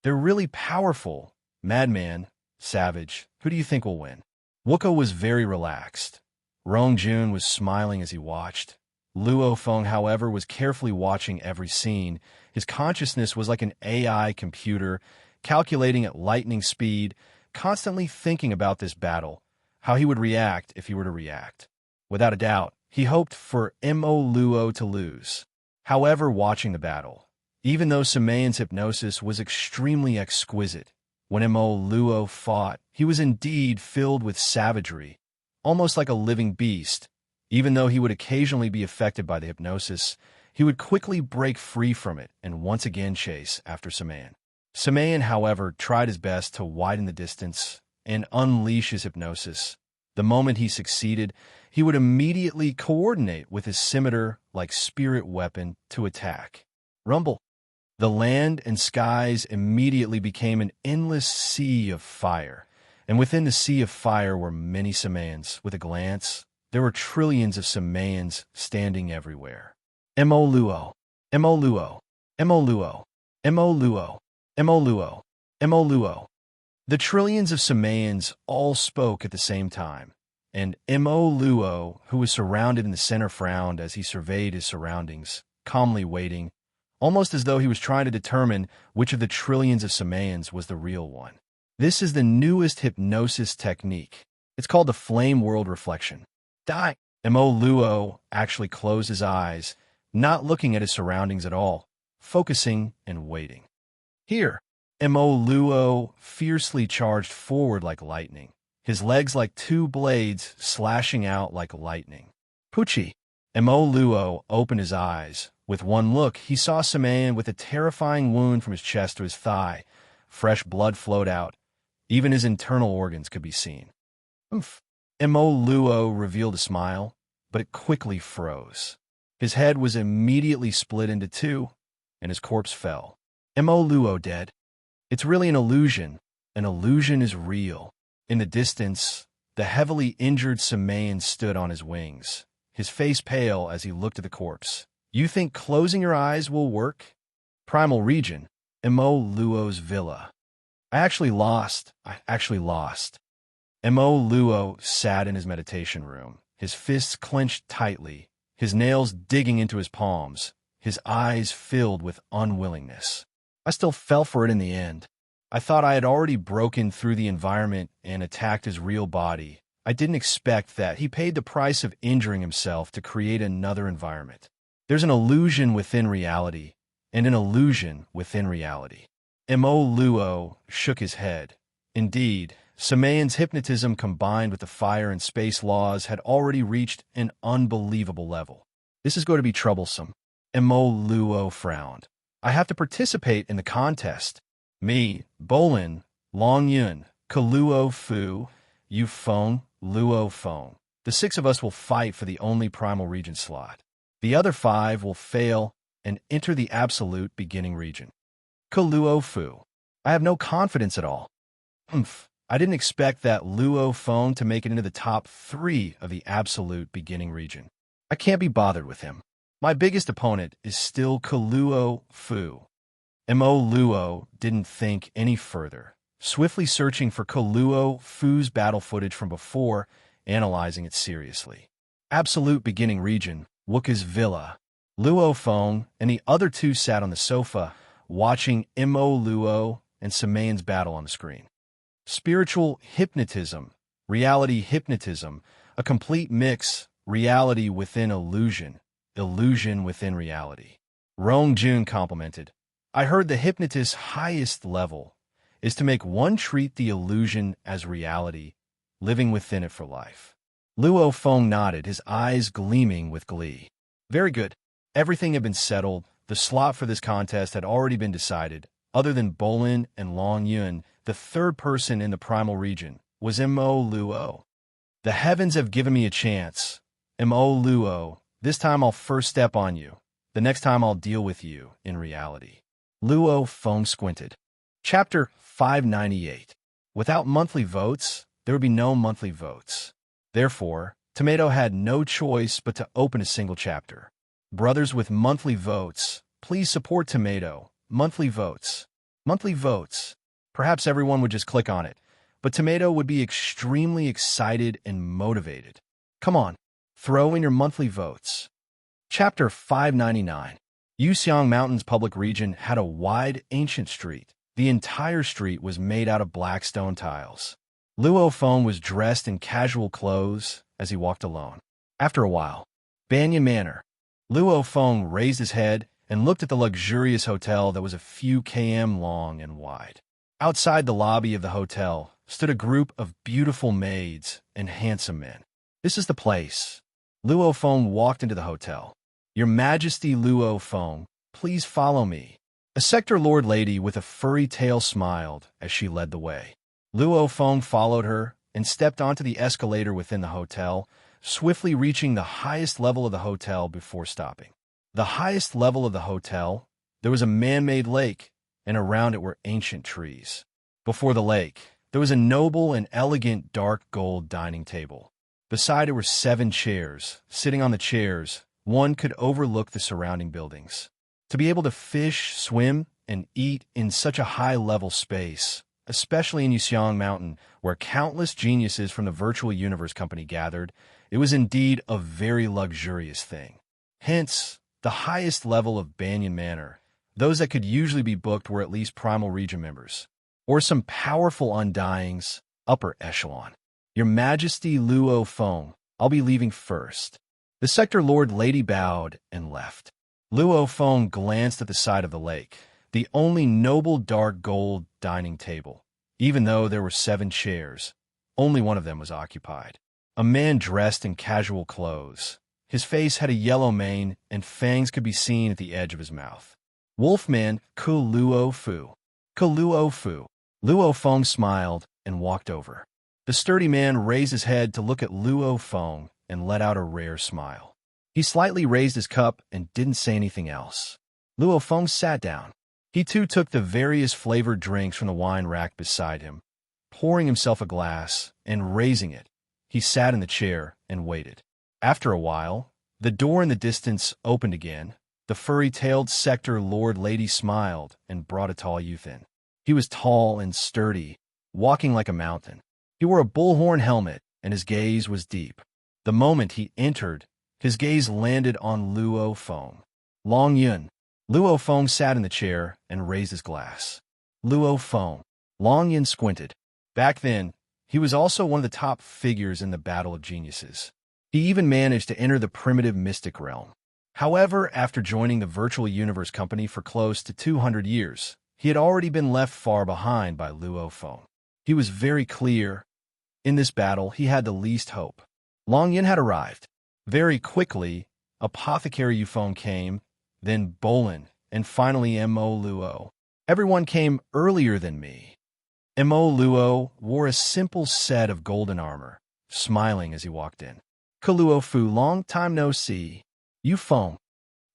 They're really powerful. Madman, Savage, who do you think will win? Wuka was very relaxed. Rong Jun was smiling as he watched. Luo Feng, however, was carefully watching every scene. His consciousness was like an AI computer, calculating at lightning speed, constantly thinking about this battle, how he would react if he were to react. Without a doubt, he hoped for Mo Luo to lose. However, watching the battle, even though Samayan's hypnosis was extremely exquisite, when Mo Luo fought, he was indeed filled with savagery, almost like a living beast. Even though he would occasionally be affected by the hypnosis, he would quickly break free from it and once again chase after Samayan. Samayan, however, tried his best to widen the distance and unleash his hypnosis. The moment he succeeded, he would immediately coordinate with his scimitar-like spirit weapon to attack. Rumble! The land and skies immediately became an endless sea of fire, and within the sea of fire were many Samayans. With a glance, there were trillions of Samayans standing everywhere. Mo Luo, Mo Luo, Mo Luo, Mo Luo, Mo Luo, Mo Luo. The trillions of Samayans all spoke at the same time, and Mo Luo, who was surrounded in the center, frowned as he surveyed his surroundings, calmly waiting, almost as though he was trying to determine which of the trillions of Samayans was the real one. This is the newest hypnosis technique. It's called the Flame World Reflection. Die! Mo Luo actually closed his eyes, not looking at his surroundings at all, focusing and waiting. Here, Mo Luo fiercely charged forward like lightning, his legs like two blades slashing out like lightning. Pucci! Mo Luo opened his eyes. With one look, he saw Samayan with a terrifying wound from his chest to his thigh. Fresh blood flowed out. Even his internal organs could be seen. Oof. Mo Luo revealed a smile, but it quickly froze. His head was immediately split into two, and his corpse fell. Mo Luo dead. It's really an illusion. An illusion is real. In the distance, the heavily injured Samayan stood on his wings, his face pale as he looked at the corpse. You think closing your eyes will work? Primal region, Mo Luo's villa. I actually lost. Mo Luo sat in his meditation room, his fists clenched tightly, his nails digging into his palms, his eyes filled with unwillingness. I still fell for it in the end. I thought I had already broken through the environment and attacked his real body. I didn't expect that he paid the price of injuring himself to create another environment. There's an illusion within reality, and an illusion within reality. Mo Luo shook his head. Indeed, Samayan's hypnotism combined with the fire and space laws had already reached an unbelievable level. This is going to be troublesome. Mo Luo frowned. I have to participate in the contest. Me, Bolin, Long Yun, Kaluo Fu, Yu Feng, Luo Feng. The 6 of us will fight for the only primal region slot. The other 5 will fail and enter the absolute beginning region. Kaluo Fu. I have no confidence at all. I didn't expect that Luo Feng to make it into the top 3 of the absolute beginning region. I can't be bothered with him. My biggest opponent is still Kaluo Fu. Mo Luo didn't think any further, swiftly searching for Kaluo Fu's battle footage from before, analyzing it seriously. Absolute beginning region, Wooka's villa. Luo Feng and the other 2 sat on the sofa, watching Mo Luo and Samayan's battle on the screen. Spiritual hypnotism, reality hypnotism, a complete mix, reality within illusion, illusion within reality. Rong Jun complimented. I heard the hypnotist's highest level is to make one treat the illusion as reality, living within it for life. Luo Feng nodded, his eyes gleaming with glee. Very good. Everything had been settled. The slot for this contest had already been decided. Other than Bolin and Long Yun, the 3rd person in the primal region was Mo Luo. The heavens have given me a chance. Mo Luo, this time I'll first step on you. The next time I'll deal with you in reality. Luo Feng squinted. Chapter 598. Without monthly votes, there would be no monthly votes. Therefore, Tomato had no choice but to open a single chapter. Brothers with monthly votes, please support Tomato. Monthly votes. Monthly votes. Perhaps everyone would just click on it, but Tomato would be extremely excited and motivated. Come on, throw in your monthly votes. Chapter 599. Yuxiang Mountain's public region had a wide, ancient street. The entire street was made out of black stone tiles. Luo Feng was dressed in casual clothes as he walked alone. After a while, Banyan Manor. Luo Feng raised his head and looked at the luxurious hotel that was a few km long and wide. Outside the lobby of the hotel stood a group of beautiful maids and handsome men. This is the place. Luo Feng walked into the hotel. Your Majesty Luo Feng, please follow me. A sector lord lady with a furry tail smiled as she led the way. Luo Feng followed her and stepped onto the escalator within the hotel, swiftly reaching the highest level of the hotel before stopping. The highest level of the hotel, there was a man-made lake, and around it were ancient trees. Before the lake, there was a noble and elegant dark gold dining table. Beside it were 7 chairs. Sitting on the chairs, one could overlook the surrounding buildings. To be able to fish, swim, and eat in such a high-level space, especially in Yuxiang Mountain, where countless geniuses from the Virtual Universe Company gathered, it was indeed a very luxurious thing. Hence, the highest level of Banyan Manor, those that could usually be booked were at least Primal Region members, or some powerful Undyings, upper echelon. Your Majesty Luo Feng, I'll be leaving first. The sector lord lady bowed and left. Luo Feng glanced at the side of the lake, the only noble dark gold dining table. Even though there were 7 chairs, only one of them was occupied. A man dressed in casual clothes. His face had a yellow mane, and fangs could be seen at the edge of his mouth. Wolfman Luo Fu. Luo Fu. Luo Feng smiled and walked over. The sturdy man raised his head to look at Luo Feng and let out a rare smile. He slightly raised his cup and didn't say anything else. Luo Feng sat down. He too took the various flavored drinks from the wine rack beside him, pouring himself a glass and raising it. He sat in the chair and waited. After a while, the door in the distance opened again. The furry-tailed sector lord lady smiled and brought a tall youth in. He was tall and sturdy, walking like a mountain. He wore a bullhorn helmet, and his gaze was deep. The moment he entered, his gaze landed on Luo Feng. Long Yun. Luo Feng sat in the chair and raised his glass. Luo Feng. Long Yun squinted. Back then, he was also one of the top figures in the Battle of Geniuses. He even managed to enter the primitive mystic realm. However, after joining the Virtual Universe Company for close to 200 years, he had already been left far behind by Luo Feng. He was very clear. In this battle, he had the least hope. Long Yin had arrived. Very quickly, Apothecary Yufeng came, then Bolin, and finally Mo Luo. Everyone came earlier than me. Mo Luo wore a simple set of golden armor, smiling as he walked in. Kaluo Fu, long time no see. Yufeng.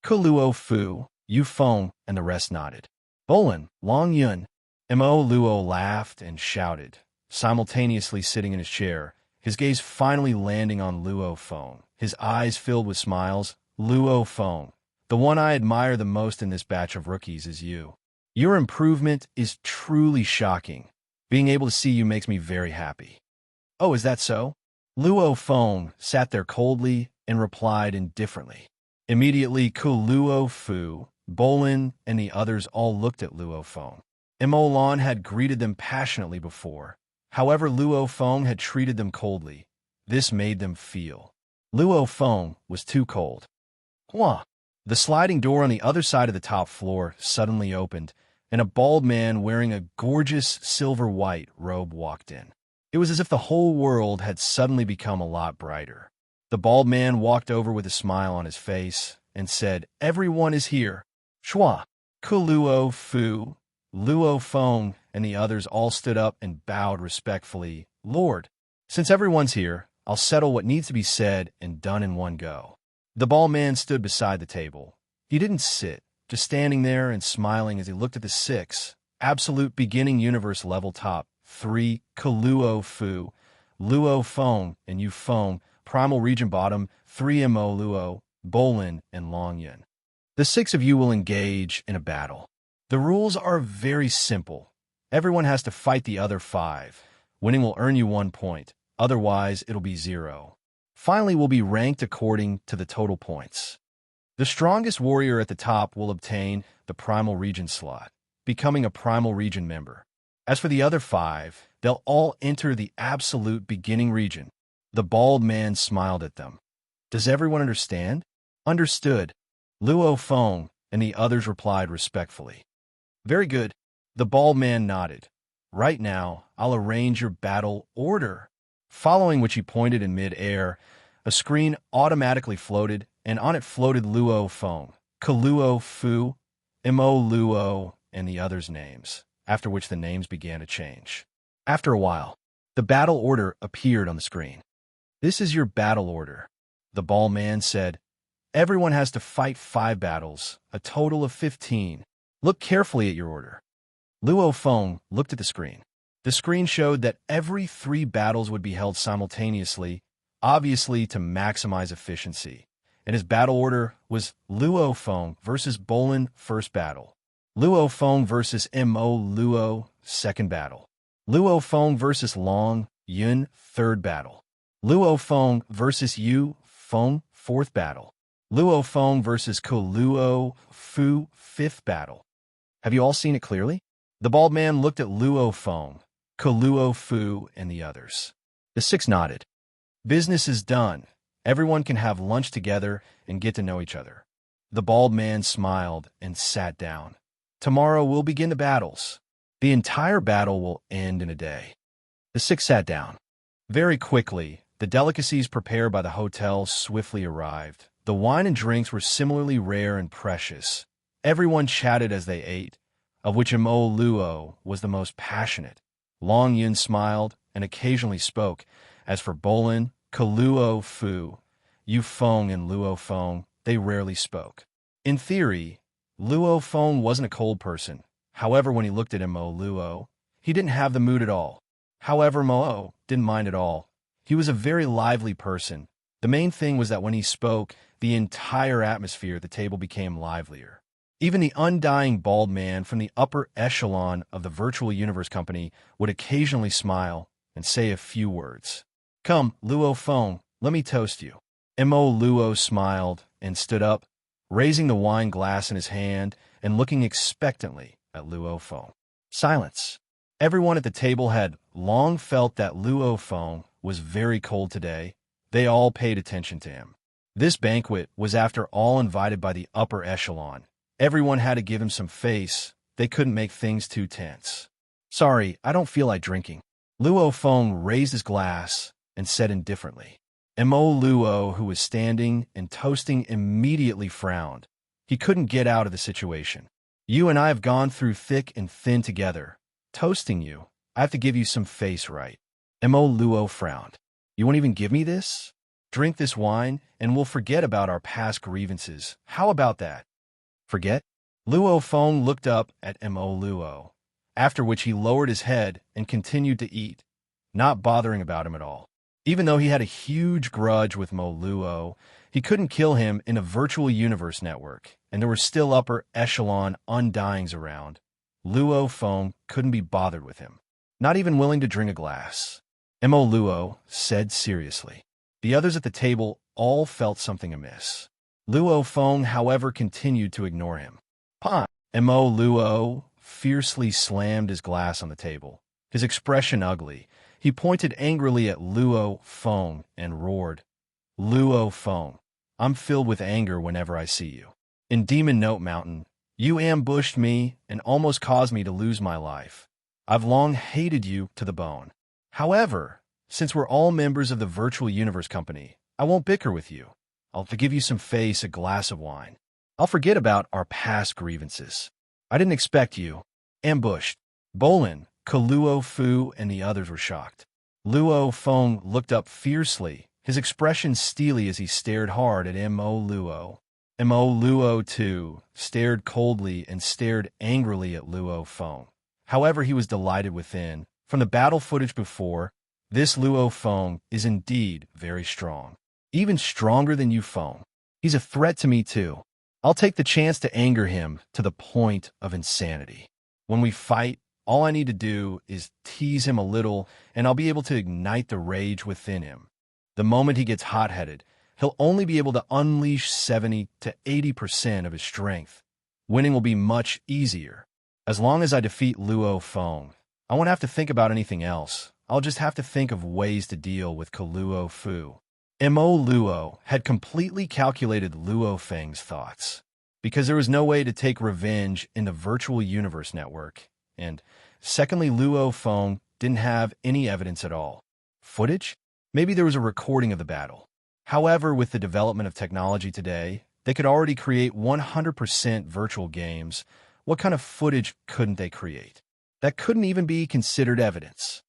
Kaluo Fu, Yufeng, and the rest nodded. Bolin, Long Yun. Mo Luo laughed and shouted, simultaneously sitting in his chair, his gaze finally landing on Luo Feng, his eyes filled with smiles. Luo Feng, the one I admire the most in this batch of rookies is you. Your improvement is truly shocking. Being able to see you makes me very happy. Oh, is that so? Luo Feng sat there coldly and replied indifferently. Immediately, Luo Fu, Bolin, and the others all looked at Luo Feng. Mo Lan had greeted them passionately before. However, Luo Feng had treated them coldly. This made them feel. Luo Feng was too cold. Hua! The sliding door on the other side of the top floor suddenly opened, and a bald man wearing a gorgeous silver-white robe walked in. It was as if the whole world had suddenly become a lot brighter. The bald man walked over with a smile on his face and said, "Everyone is here." Shua, Luo Fu, Luo Feng, and the others all stood up and bowed respectfully. "Lord, since everyone's here, I'll settle what needs to be said and done in one go." The bald man stood beside the table. He didn't sit, just standing there and smiling as he looked at the 6 absolute beginning universe level top 3 Luo Fu, Luo Feng, and Yufeng, primal region bottom 3 Mo Luo, Bolin, and Long Yin. The 6 of you will engage in a battle. The rules are very simple. Everyone has to fight the other 5. Winning will earn you 1 point. Otherwise, it'll be 0. Finally, will be ranked according to the total points. The strongest warrior at the top will obtain the primal region slot, becoming a primal region member. As for the other 5, they'll all enter the absolute beginning region. The bald man smiled at them. Does everyone understand? Understood. Luo Feng and the others replied respectfully. Very good. The bald man nodded. Right now, I'll arrange your battle order. Following which he pointed in mid-air, a screen automatically floated, and on it floated Luo Feng, Luo Fu, Mo Luo, and the others' names, after which the names began to change. After a while, the battle order appeared on the screen. This is your battle order. The bald man said, everyone has to fight 5 battles, a total of 15. Look carefully at your order. Luo Feng looked at the screen. The screen showed that every 3 battles would be held simultaneously, obviously to maximize efficiency. And his battle order was Luo Feng versus Bolin, first battle. Luo Feng versus Mo Luo, second battle. Luo Feng versus Long Yun, third battle. Luo Feng versus Yu Feng, fourth battle. Luo Feng versus Luo Fu, fifth battle. Have you all seen it clearly? The bald man looked at Luo Feng, Luo Fu, and the others. The 6 nodded. Business is done. Everyone can have lunch together and get to know each other. The bald man smiled and sat down. Tomorrow we'll begin the battles. The entire battle will end in a day. The 6 sat down. Very quickly, the delicacies prepared by the hotel swiftly arrived. The wine and drinks were similarly rare and precious. Everyone chatted as they ate, of which Mo Luo was the most passionate. Long Yun smiled and occasionally spoke. As for Bolin, Luo Fu, Yufeng, and Luo Feng, they rarely spoke. In theory, Luo Feng wasn't a cold person. However, when he looked at Mo Luo, he didn't have the mood at all. However, Mo didn't mind at all. He was a very lively person. The main thing was that when he spoke, the entire atmosphere at the table became livelier. Even the undying bald man from the upper echelon of the virtual universe company would occasionally smile and say a few words. Come, Luo Feng, let me toast you. Mo Luo smiled and stood up, raising the wine glass in his hand and looking expectantly at Luo Feng. Silence. Everyone at the table had long felt that Luo Feng was very cold today. They all paid attention to him. This banquet was after all invited by the upper echelon. Everyone had to give him some face. They couldn't make things too tense. Sorry, I don't feel like drinking. Luo Feng raised his glass and said indifferently. Mo Luo, who was standing and toasting, immediately frowned. He couldn't get out of the situation. You and I have gone through thick and thin together. Toasting you, I have to give you some face, right? Mo Luo frowned. You won't even give me this? Drink this wine, and we'll forget about our past grievances. How about that? Forget? Luo Feng looked up at Mo Luo, after which he lowered his head and continued to eat, not bothering about him at all. Even though he had a huge grudge with Mo Luo, he couldn't kill him in a virtual universe network, and there were still upper echelon undyings around. Luo Feng couldn't be bothered with him, not even willing to drink a glass. Mo Luo said seriously. The others at the table all felt something amiss. Luo Feng, however, continued to ignore him. Pah! Mo Luo fiercely slammed his glass on the table, his expression ugly. He pointed angrily at Luo Feng and roared, Luo Feng, I'm filled with anger whenever I see you. In Demon Note Mountain, you ambushed me and almost caused me to lose my life. I've long hated you to the bone. However, since we're all members of the Virtual Universe Company, I won't bicker with you. I'll give you some face, a glass of wine. I'll forget about our past grievances. I didn't expect you. Ambushed. Bolin, Kaluo Fu, and the others were shocked. Luo Feng looked up fiercely, his expression steely as he stared hard at Mo Luo. Mo Luo, too, stared coldly and stared angrily at Luo Feng. However, he was delighted within. From the battle footage before, this Luo Feng is indeed very strong. Even stronger than you, Feng. He's a threat to me, too. I'll take the chance to anger him to the point of insanity. When we fight, all I need to do is tease him a little, and I'll be able to ignite the rage within him. The moment he gets hot-headed, he'll only be able to unleash 70 to 80% of his strength. Winning will be much easier. As long as I defeat Luo Feng, I won't have to think about anything else. I'll just have to think of ways to deal with Kaluo Fu. Mo Luo had completely calculated Luo Feng's thoughts, because there was no way to take revenge in the Virtual Universe Network, and secondly, Luo Feng didn't have any evidence at all. Footage? Maybe there was a recording of the battle. However, with the development of technology today, they could already create 100% virtual games. What kind of footage couldn't they create? That couldn't even be considered evidence.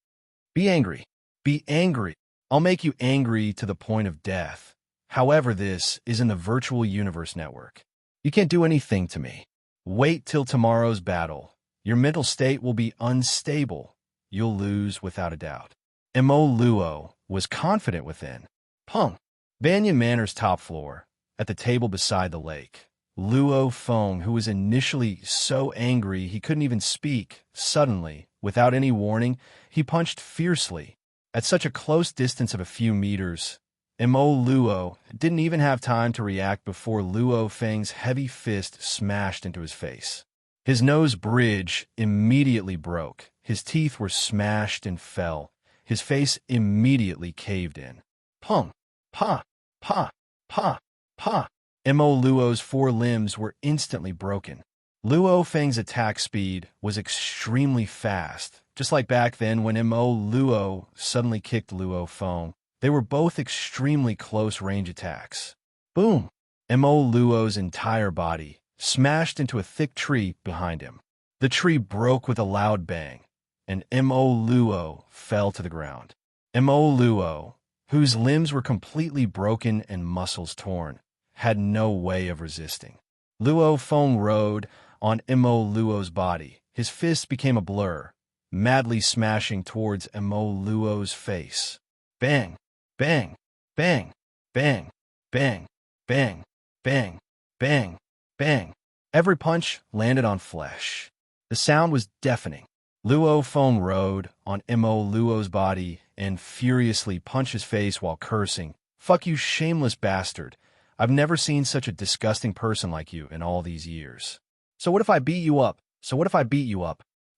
Be angry. Be angry. I'll make you angry to the point of death. However, this is in the Virtual Universe Network. You can't do anything to me. Wait till tomorrow's battle. Your mental state will be unstable. You'll lose without a doubt. Mo Luo was confident within. Pung. Banyan Manor's top floor, at the table beside the lake. Luo Feng, who was initially so angry he couldn't even speak, suddenly, without any warning, he punched fiercely. At such a close distance of a few meters, Mo Luo didn't even have time to react before Luo Feng's heavy fist smashed into his face. His nose bridge immediately broke, his teeth were smashed and fell, his face immediately caved in. Pung! Pa! Pa! Pa! Pa! Mo Luo's 4 limbs were instantly broken. Luo Feng's attack speed was extremely fast, just like back then when Mo Luo suddenly kicked Luo Feng. They were both extremely close-range attacks. Boom! Mo Luo's entire body smashed into a thick tree behind him. The tree broke with a loud bang, and Mo Luo fell to the ground. Mo Luo, whose limbs were completely broken and muscles torn, had no way of resisting. Luo Feng rode on Mo Luo's body. His fists became a blur, madly smashing towards Mo Luo's face. Bang! Bang! Bang! Bang! Bang! Bang! Bang! Bang! Bang! Every punch landed on flesh. The sound was deafening. Luo Feng rode on Mo Luo's body and furiously punched his face while cursing. Fuck you, shameless bastard. I've never seen such a disgusting person like you in all these years. So what if I beat you up?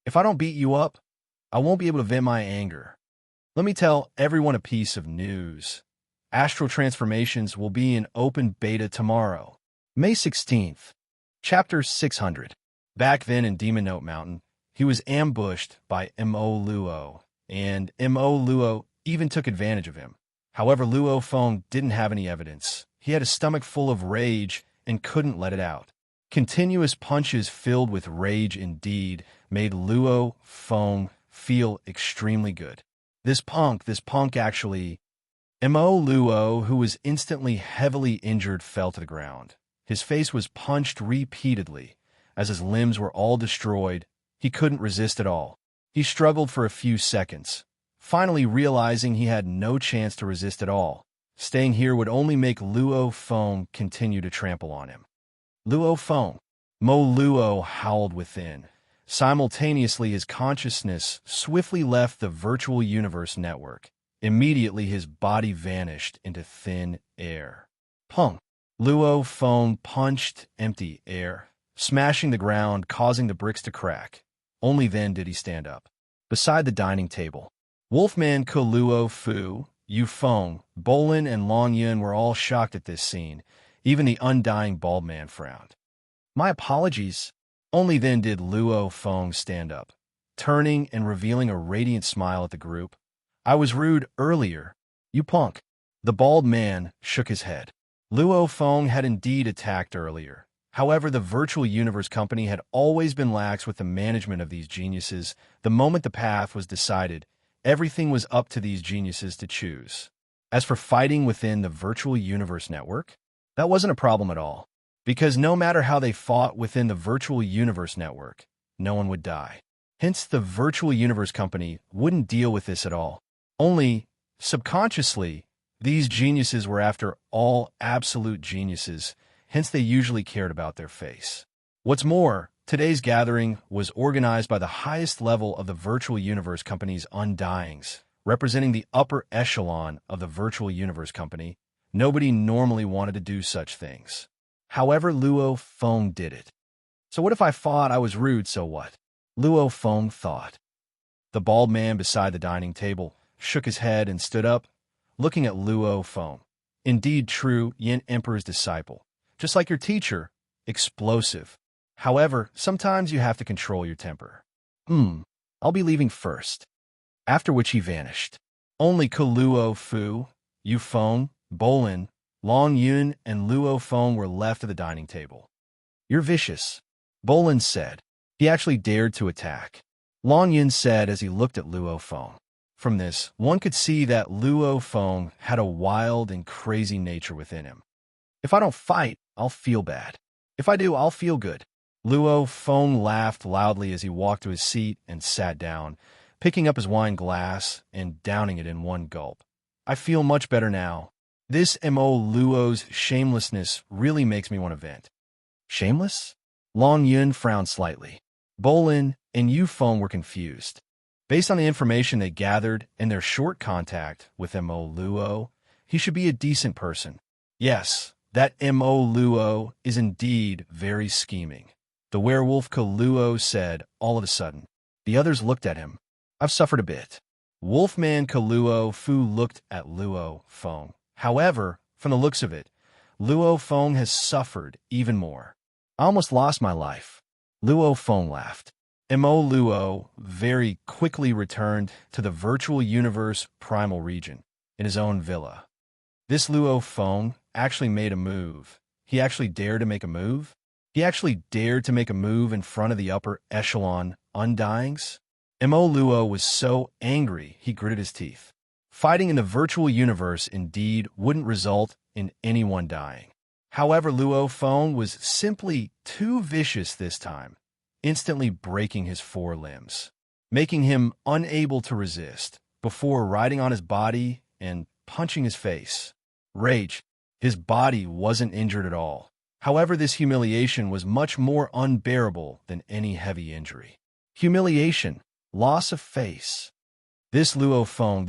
If I don't beat you up, I won't be able to vent my anger. Let me tell everyone a piece of news. Astral Transformations will be in open beta tomorrow, May 16th. Chapter 600. Back then in Demon Note Mountain, he was ambushed by Mo Luo. and Mo Luo even took advantage of him. However, Luo Feng didn't have any evidence. He had a stomach full of rage and couldn't let it out. Continuous punches filled with rage indeed made Luo Feng feel extremely good. This punk actually... Mo Luo, who was instantly heavily injured, fell to the ground. His face was punched repeatedly. As his limbs were all destroyed, he couldn't resist at all. He struggled for a few seconds, finally realizing he had no chance to resist at all. Staying here would only make Luo Feng continue to trample on him. Luo Feng. Mo Luo howled within. Simultaneously, his consciousness swiftly left the virtual universe network. Immediately, his body vanished into thin air. Pong! Luo Feng punched empty air, smashing the ground, causing the bricks to crack. Only then did he stand up. Beside the dining table, Wolfman Ke Luo Fu, Yu Feng, Bolin, and Long Yun were all shocked at this scene. Even the undying bald man frowned. My apologies. Only then did Luo Feng stand up, turning and revealing a radiant smile at the group. I was rude earlier, you punk. The bald man shook his head. Luo Feng had indeed attacked earlier. However, the Virtual Universe Company had always been lax with the management of these geniuses. The moment the path was decided, everything was up to these geniuses to choose. As for fighting within the Virtual Universe Network, that wasn't a problem at all, because no matter how they fought within the Virtual Universe Network, no one would die. Hence, the Virtual Universe Company wouldn't deal with this at all. Only, subconsciously, these geniuses were after all absolute geniuses, hence they usually cared about their face. What's more, today's gathering was organized by the highest level of the Virtual Universe Company's Undyings, representing the upper echelon of the Virtual Universe Company. Nobody normally wanted to do such things. However, Luo Feng did it. So what if I thought I was rude, so what? Luo Feng thought. The bald man beside the dining table shook his head and stood up, looking at Luo Feng. Indeed true, Yin Emperor's disciple. Just like your teacher, explosive. However, sometimes you have to control your temper. I'll be leaving first. After which he vanished. Only Ke Luo Fu, Yu Feng, Bolin, Long Yun, and Luo Feng were left at the dining table. You're vicious, Bolin said. He actually dared to attack. Long Yun said as he looked at Luo Feng. From this, one could see that Luo Feng had a wild and crazy nature within him. If I don't fight, I'll feel bad. If I do, I'll feel good. Luo Feng laughed loudly as he walked to his seat and sat down, picking up his wine glass and downing it in one gulp. I feel much better now. This Mo Luo's shamelessness really makes me want to vent. Shameless? Long Yun frowned slightly. Bolin and Yu Feng were confused. Based on the information they gathered and their short contact with Mo Luo, he should be a decent person. Yes, that Mo Luo is indeed very scheming. The werewolf Ke Luo said all of a sudden. The others looked at him. I've suffered a bit. Wolfman Ke Luo Fu looked at Luo Feng. However, from the looks of it, Luo Feng has suffered even more. I almost lost my life. Luo Feng laughed. Mo Luo very quickly returned to the Virtual Universe Primal region in his own villa. This Luo Feng actually made a move. He actually dared to make a move? He actually dared to make a move in front of the upper echelon Undyings? Mo Luo was so angry he gritted his teeth. Fighting in the virtual universe indeed wouldn't result in anyone dying. However, Luo Feng was simply too vicious this time, instantly breaking his four limbs, making him unable to resist, before riding on his body and punching his face. Rage. His body wasn't injured at all. However, this humiliation was much more unbearable than any heavy injury. Humiliation. Loss of face. This Luo Feng.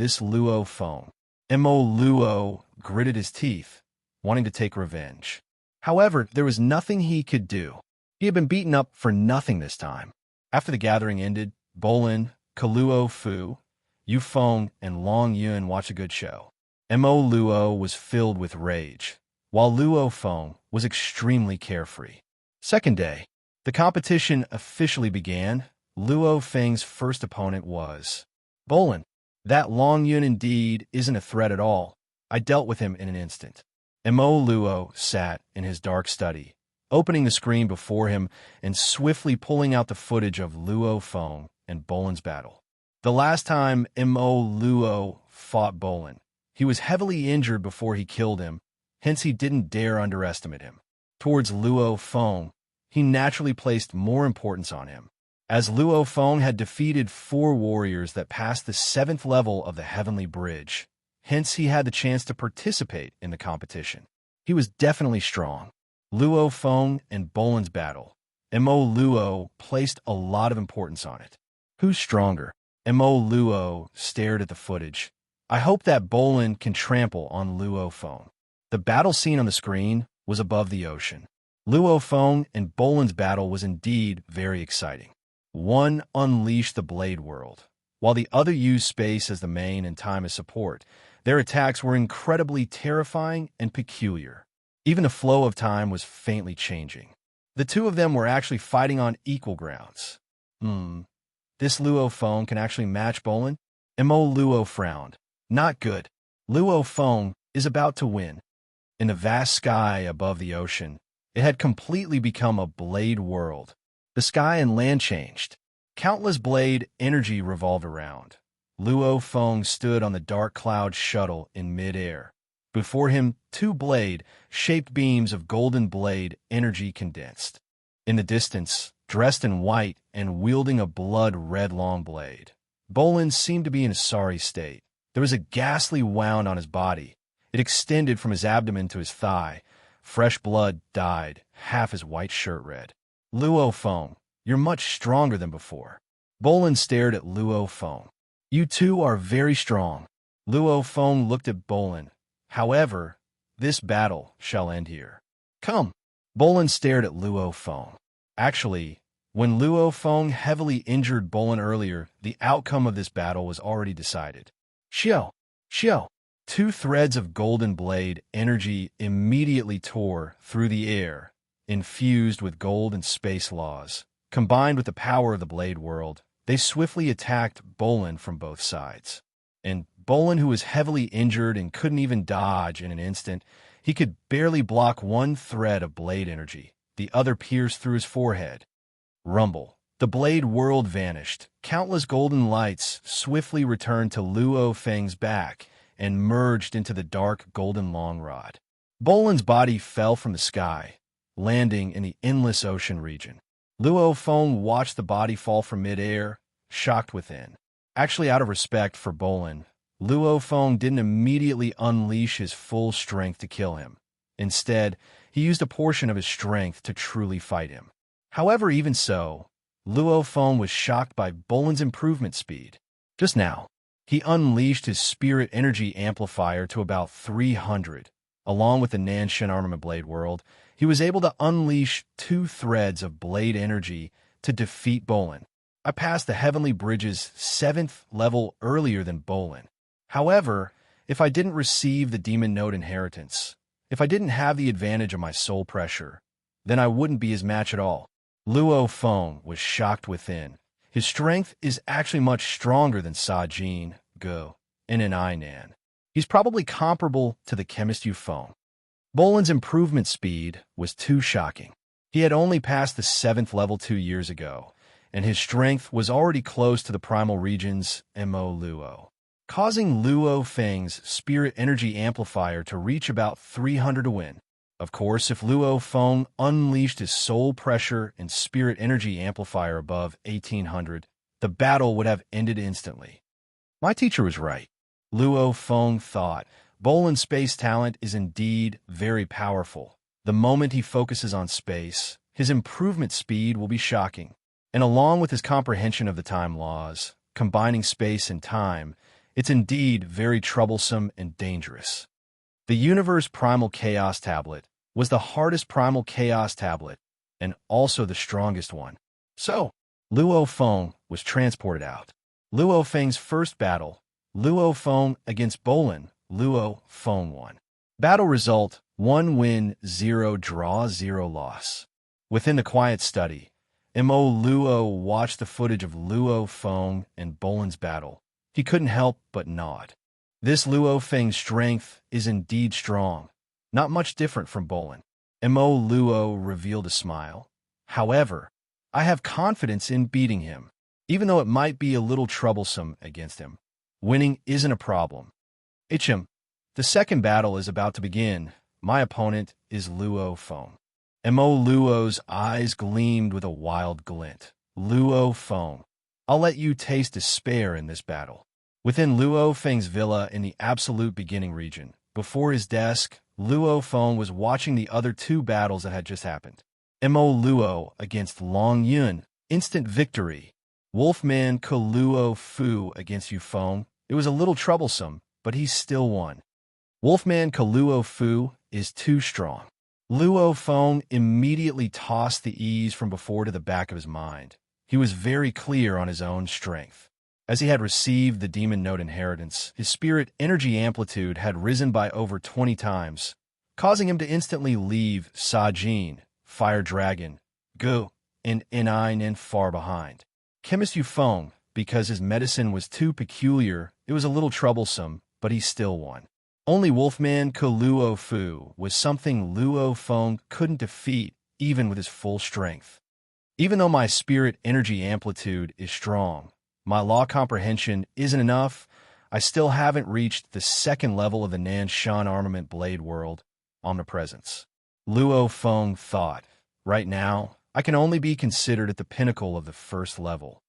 Mo Luo gritted his teeth, wanting to take revenge. However, there was nothing he could do. He had been beaten up for nothing this time. After the gathering ended, Bolin, Ke Luo Fu, Yu Feng, and Long Yun watched a good show. Mo Luo was filled with rage, while Luo Feng was extremely carefree. Second day, the competition officially began. Luo Feng's first opponent was Bolin. That Long Yun indeed isn't a threat at all. I dealt with him in an instant. Mo Luo sat in his dark study, opening the screen before him and swiftly pulling out the footage of Luo Feng and Bolin's battle. The last time Mo Luo fought Bolin, he was heavily injured before he killed him, hence he didn't dare underestimate him. Towards Luo Feng, he naturally placed more importance on him, as Luo Feng had defeated 4 warriors that passed the 7th level of the Heavenly Bridge. Hence, he had the chance to participate in the competition. He was definitely strong. Luo Feng and Bolin's battle. Mo Luo placed a lot of importance on it. Who's stronger? Mo Luo stared at the footage. I hope that Bolin can trample on Luo Feng. The battle scene on the screen was above the ocean. Luo Feng and Bolin's battle was indeed very exciting. One unleashed the Blade World, while the other used space as the main and time as support. Their attacks were incredibly terrifying and peculiar. Even the flow of time was faintly changing. The two of them were actually fighting on equal grounds. This Luo Feng can actually match Bolin? Mo Luo frowned. Not good. Luo Feng is about to win. In the vast sky above the ocean, it had completely become a blade world. The sky and land changed. Countless blade energy revolved around. Luo Feng stood on the dark cloud shuttle in mid-air. Before him, 2 blade-shaped beams of golden blade energy condensed. In the distance, dressed in white and wielding a blood-red long blade, Bolin seemed to be in a sorry state. There was a ghastly wound on his body. It extended from his abdomen to his thigh. Fresh blood dyed half his white shirt red. Luo Feng, you're much stronger than before. Bolin stared at Luo Feng. You two are very strong. Luo Feng looked at Bolin. However, this battle shall end here. Come. Bolin stared at Luo Feng. Actually, when Luo Feng heavily injured Bolin earlier, the outcome of this battle was already decided. Xiao! 2 threads of golden blade energy immediately tore through the air, infused with gold and space laws. Combined with the power of the blade world, they swiftly attacked Bolin from both sides. And Bolin, who was heavily injured and couldn't even dodge in an instant, he could barely block 1 thread of blade energy. The other pierced through his forehead. Rumble. The blade world vanished. Countless golden lights swiftly returned to Luo Feng's back and merged into the dark golden long rod. Bolin's body fell from the sky, landing in the endless ocean region. Luo Feng watched the body fall from mid-air, shocked within. Actually, out of respect for Bolin, Luo Feng didn't immediately unleash his full strength to kill him. Instead, he used a portion of his strength to truly fight him. However, even so, Luo Feng was shocked by Bolin's improvement speed. Just now, he unleashed his spirit energy amplifier to about 300. Along with the Nanshan Armament Blade World, he was able to unleash 2 threads of blade energy to defeat Bolin. I passed the Heavenly Bridge's 7th level earlier than Bolin. However, if I didn't receive the Demon Note inheritance, if I didn't have the advantage of my soul pressure, then I wouldn't be his match at all. Luo Feng was shocked within. His strength is actually much stronger than Sa Jin, Go, and an Ainan. He's probably comparable to the chemist Yu Feng. Bolin's improvement speed was too shocking. He had only passed the 7th level 2 years ago, and his strength was already close to the primal region's Mo Luo, causing Luo Feng's spirit energy amplifier to reach about 300 to win. Of course, if Luo Feng unleashed his soul pressure and spirit energy amplifier above 1800, the battle would have ended instantly. My teacher was right. Luo Feng thought, Bolin's space talent is indeed very powerful. The moment he focuses on space, his improvement speed will be shocking. And along with his comprehension of the time laws, combining space and time, it's indeed very troublesome and dangerous. The Universe Primal Chaos Tablet was the hardest Primal Chaos Tablet, and also the strongest one. So, Luo Feng was transported out. Luo Feng's first battle, Luo Feng against Bolin, Luo Feng won. Battle result, 1 win, 0 draw, 0 loss. Within the quiet study, Mo Luo watched the footage of Luo Feng and Bolin's battle. He couldn't help but nod. This Luo Feng's strength is indeed strong, not much different from Bolin. Mo Luo revealed a smile. However, I have confidence in beating him, even though it might be a little troublesome against him. Winning isn't a problem. Ichim, the second battle is about to begin. My opponent is Luo Feng. Mo Luo's eyes gleamed with a wild glint. Luo Feng, I'll let you taste despair in this battle. Within Luo Feng's villa in the absolute beginning region, before his desk, Luo Feng was watching the other two battles that had just happened. Mo Luo against Long Yun, instant victory. Wolfman Luo Fu against Yu Feng. It was a little troublesome, but he still won. Wolfman Luo Fu is too strong. Luo Feng immediately tossed the ease from before to the back of his mind. He was very clear on his own strength. As he had received the Demon Note inheritance, his spirit energy amplitude had risen by over 20 times, causing him to instantly leave Sajin, Fire Dragon, Gu, and Nin far behind. Chemist Yu Feng, because his medicine was too peculiar, it was a little troublesome, but he still won. Only Wolfman Luo Fu was something Luo Feng couldn't defeat, even with his full strength. Even though my spirit energy amplitude is strong, my law comprehension isn't enough. I still haven't reached the second level of the Nanshan Armament Blade World, Omnipresence. Luo Feng thought, right now, I can only be considered at the pinnacle of the first level.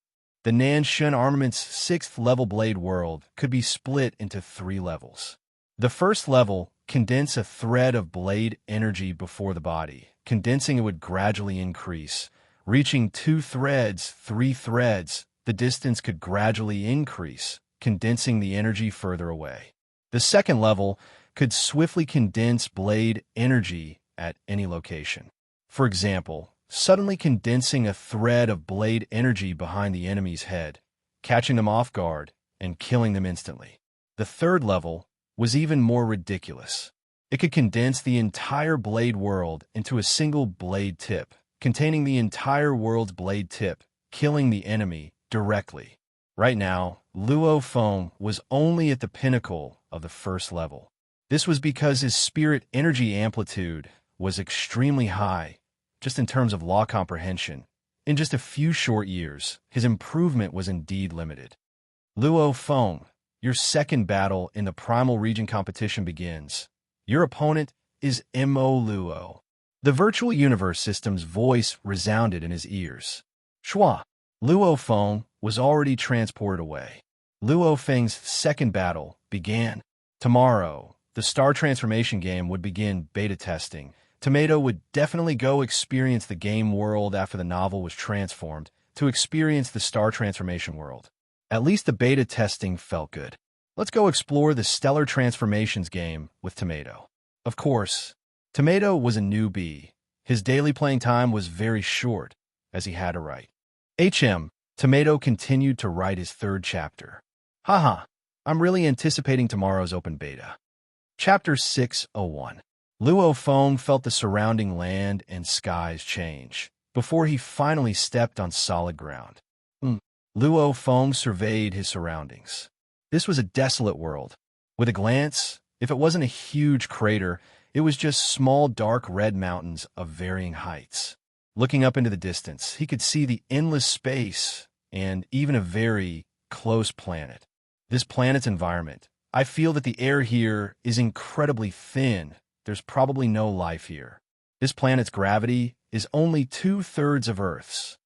The Nanshan Armament's sixth level Blade World could be split into 3 levels. The first level, condense a thread of blade energy before the body. Condensing it would gradually increase. Reaching 2 threads, 3 threads, the distance could gradually increase, condensing the energy further away. The second level could swiftly condense blade energy at any location. For example, suddenly condensing a thread of blade energy behind the enemy's head, catching them off guard, and killing them instantly. The third level was even more ridiculous. It could condense the entire blade world into a single blade tip, containing the entire world's blade tip, killing the enemy directly. Right now, Luo Feng was only at the pinnacle of the first level. This was because his spirit energy amplitude was extremely high, just in terms of law comprehension. In just a few short years, his improvement was indeed limited. Luo Feng, your second battle in the Primal Region competition begins. Your opponent is Mo Luo. The virtual universe system's voice resounded in his ears. Shua. Luo Feng was already transported away. Luo Feng's second battle began. Tomorrow, the Star Transformation game would begin beta testing. Tomato would definitely go experience the game world after the novel was transformed to experience the Star Transformation world. At least the beta testing felt good. Let's go explore the Stellar Transformations game with Tomato. Of course, Tomato was a newbie. His daily playing time was very short, as he had to write. Tomato continued to write his third chapter. Haha, I'm really anticipating tomorrow's open beta. Chapter 601. Luo Feng felt the surrounding land and skies change before he finally stepped on solid ground. Luo Feng surveyed his surroundings. This was a desolate world. With a glance, if it wasn't a huge crater, it was just small dark red mountains of varying heights. Looking up into the distance, he could see the endless space and even a very close planet. This planet's environment, I feel that the air here is incredibly thin. There's probably no life here. This planet's gravity is only 2/3 of Earth's.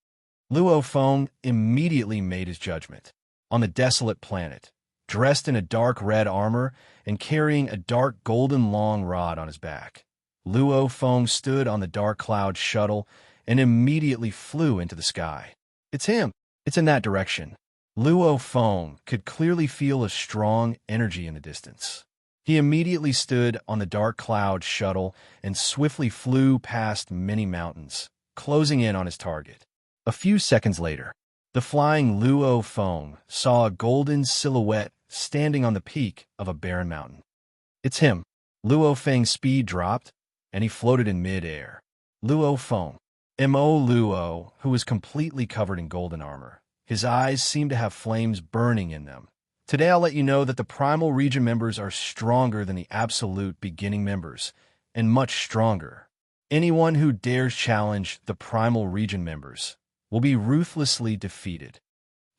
Luo Feng immediately made his judgment. On the desolate planet, dressed in a dark red armor and carrying a dark golden long rod on his back, Luo Feng stood on the dark cloud shuttle and immediately flew into the sky. It's him. It's in that direction. Luo Feng could clearly feel a strong energy in the distance. He immediately stood on the dark cloud shuttle and swiftly flew past many mountains, closing in on his target. A few seconds later, the flying Luo Feng saw a golden silhouette standing on the peak of a barren mountain. It's him. Luo Feng's speed dropped, and he floated in mid-air. Luo Feng. Mo Luo, who was completely covered in golden armor. His eyes seemed to have flames burning in them, Today I'll let you know that the Primal Region members are stronger than the Absolute Beginning members, and much stronger. Anyone who dares challenge the Primal Region members will be ruthlessly defeated.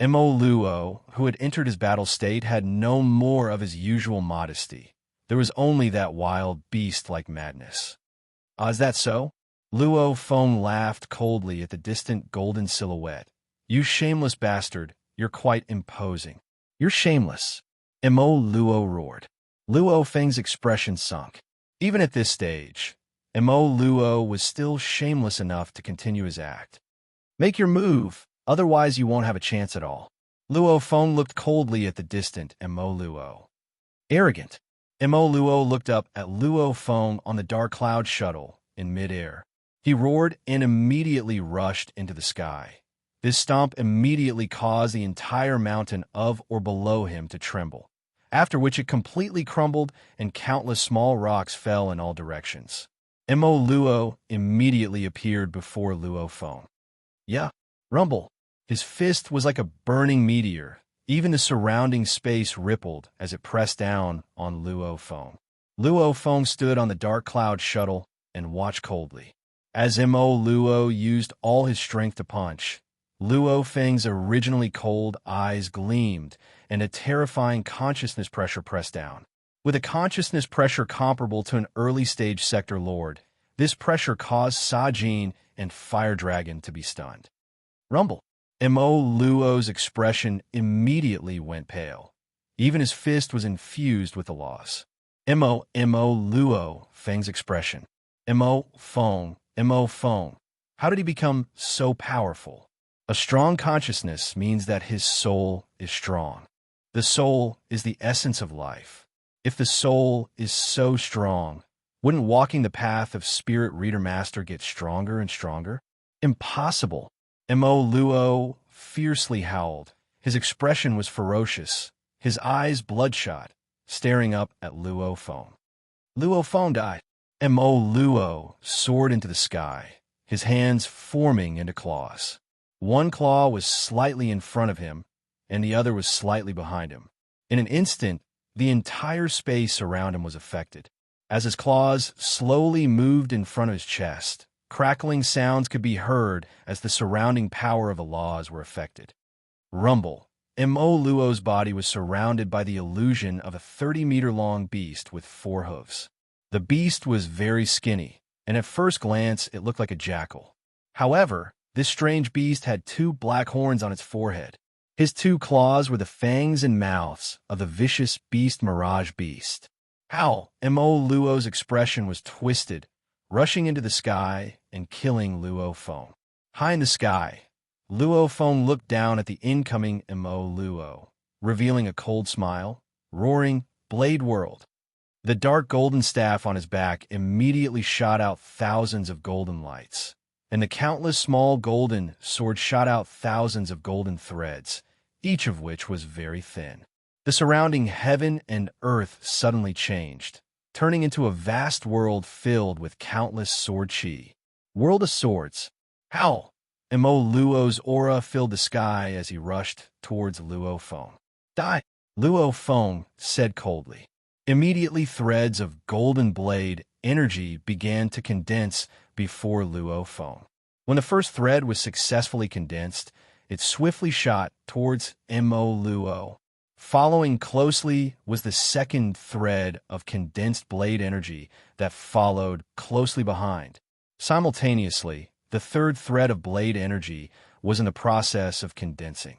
Mo Luo, who had entered his battle state, had no more of his usual modesty. There was only that wild beast-like madness. Is that so? Luo Feng laughed coldly at the distant golden silhouette. You shameless bastard, you're quite imposing. You're shameless. Mo Luo roared. Luo Feng's expression sunk. Even at this stage, Mo Luo was still shameless enough to continue his act. Make your move, otherwise you won't have a chance at all. Luo Feng looked coldly at the distant Mo Luo. Arrogant. Mo Luo looked up at Luo Feng on the dark cloud shuttle in midair. He roared and immediately rushed into the sky. This stomp immediately caused the entire mountain of or below him to tremble, after which it completely crumbled and countless small rocks fell in all directions. Mo Luo immediately appeared before Luo Feng. Yeah, rumble. His fist was like a burning meteor. Even the surrounding space rippled as it pressed down on Luo Feng. Luo Feng stood on the dark cloud shuttle and watched coldly. As Mo Luo used all his strength to punch, Luo Feng's originally cold eyes gleamed, and a terrifying consciousness pressure pressed down. With a consciousness pressure comparable to an early-stage Sector Lord, this pressure caused Sajin and Fire Dragon to be stunned. Rumble. Mo Luo's expression immediately went pale. Even his fist was infused with the loss. Mo Luo Feng's expression. Mo Feng. How did he become so powerful? A strong consciousness means that his soul is strong. The soul is the essence of life. If the soul is so strong, wouldn't walking the path of Spirit Reader Master get stronger and stronger? Impossible. Mo Luo fiercely howled. His expression was ferocious, his eyes bloodshot, staring up at Luo Feng. Luo Feng died. Mo Luo soared into the sky, his hands forming into claws. One claw was slightly in front of him, and the other was slightly behind him. In an instant, the entire space around him was affected. As his claws slowly moved in front of his chest, crackling sounds could be heard as the surrounding power of the laws were affected. Rumble. Mo Luo's body was surrounded by the illusion of a 30-meter-long beast with 4 hooves. The beast was very skinny, and at first glance it looked like a jackal. However, this strange beast had 2 black horns on its forehead. His 2 claws were the fangs and mouths of the vicious beast Mirage Beast. How? Mo Luo's expression was twisted, rushing into the sky and killing Luo Feng. High in the sky, Luo Feng looked down at the incoming Mo Luo, revealing a cold smile, roaring, "Blade World!" The dark golden staff on his back immediately shot out thousands of golden lights, and the countless small golden swords shot out thousands of golden threads, each of which was very thin. The surrounding heaven and earth suddenly changed, turning into a vast world filled with countless sword chi. World of Swords. Howl! Mo Luo's aura filled the sky as he rushed towards Luo Feng. Die! Luo Feng said coldly. Immediately threads of golden blade energy began to condense before Luo Feng. When the first thread was successfully condensed, it swiftly shot towards Mo Luo. Following closely was the second thread of condensed blade energy that followed closely behind. Simultaneously, the third thread of blade energy was in the process of condensing.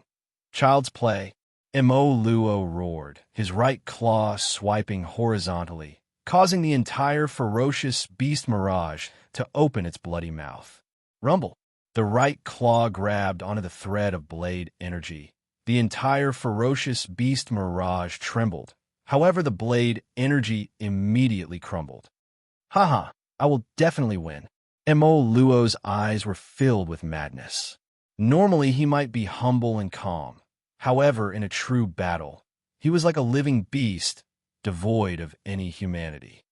Child's play. Mo Luo roared, his right claw swiping horizontally, causing the entire ferocious beast Mirage to open its bloody mouth. Rumble. The right claw grabbed onto the thread of blade energy. The entire ferocious beast Mirage trembled. However, the blade energy immediately crumbled. Haha, I will definitely win. Mo Luo's eyes were filled with madness. Normally, he might be humble and calm. However, in a true battle, he was like a living beast, devoid of any humanity.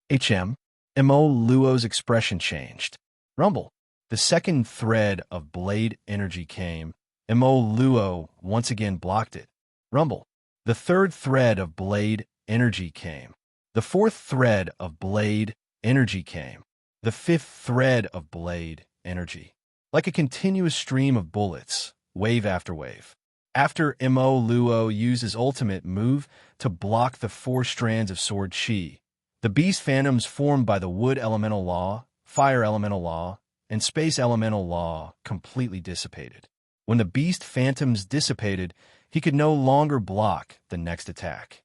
Mo Luo's expression changed. Rumble. The second thread of blade energy came. Mo Luo once again blocked it. Rumble. The third thread of blade energy came. The fourth thread of blade energy came. The fifth thread of blade energy. Like a continuous stream of bullets, wave after wave. After Mo Luo used his ultimate move to block the 4 strands of sword chi, the beast phantoms formed by the wood elemental law, fire elemental law, and space elemental law completely dissipated. When the beast phantoms dissipated, he could no longer block the next attack.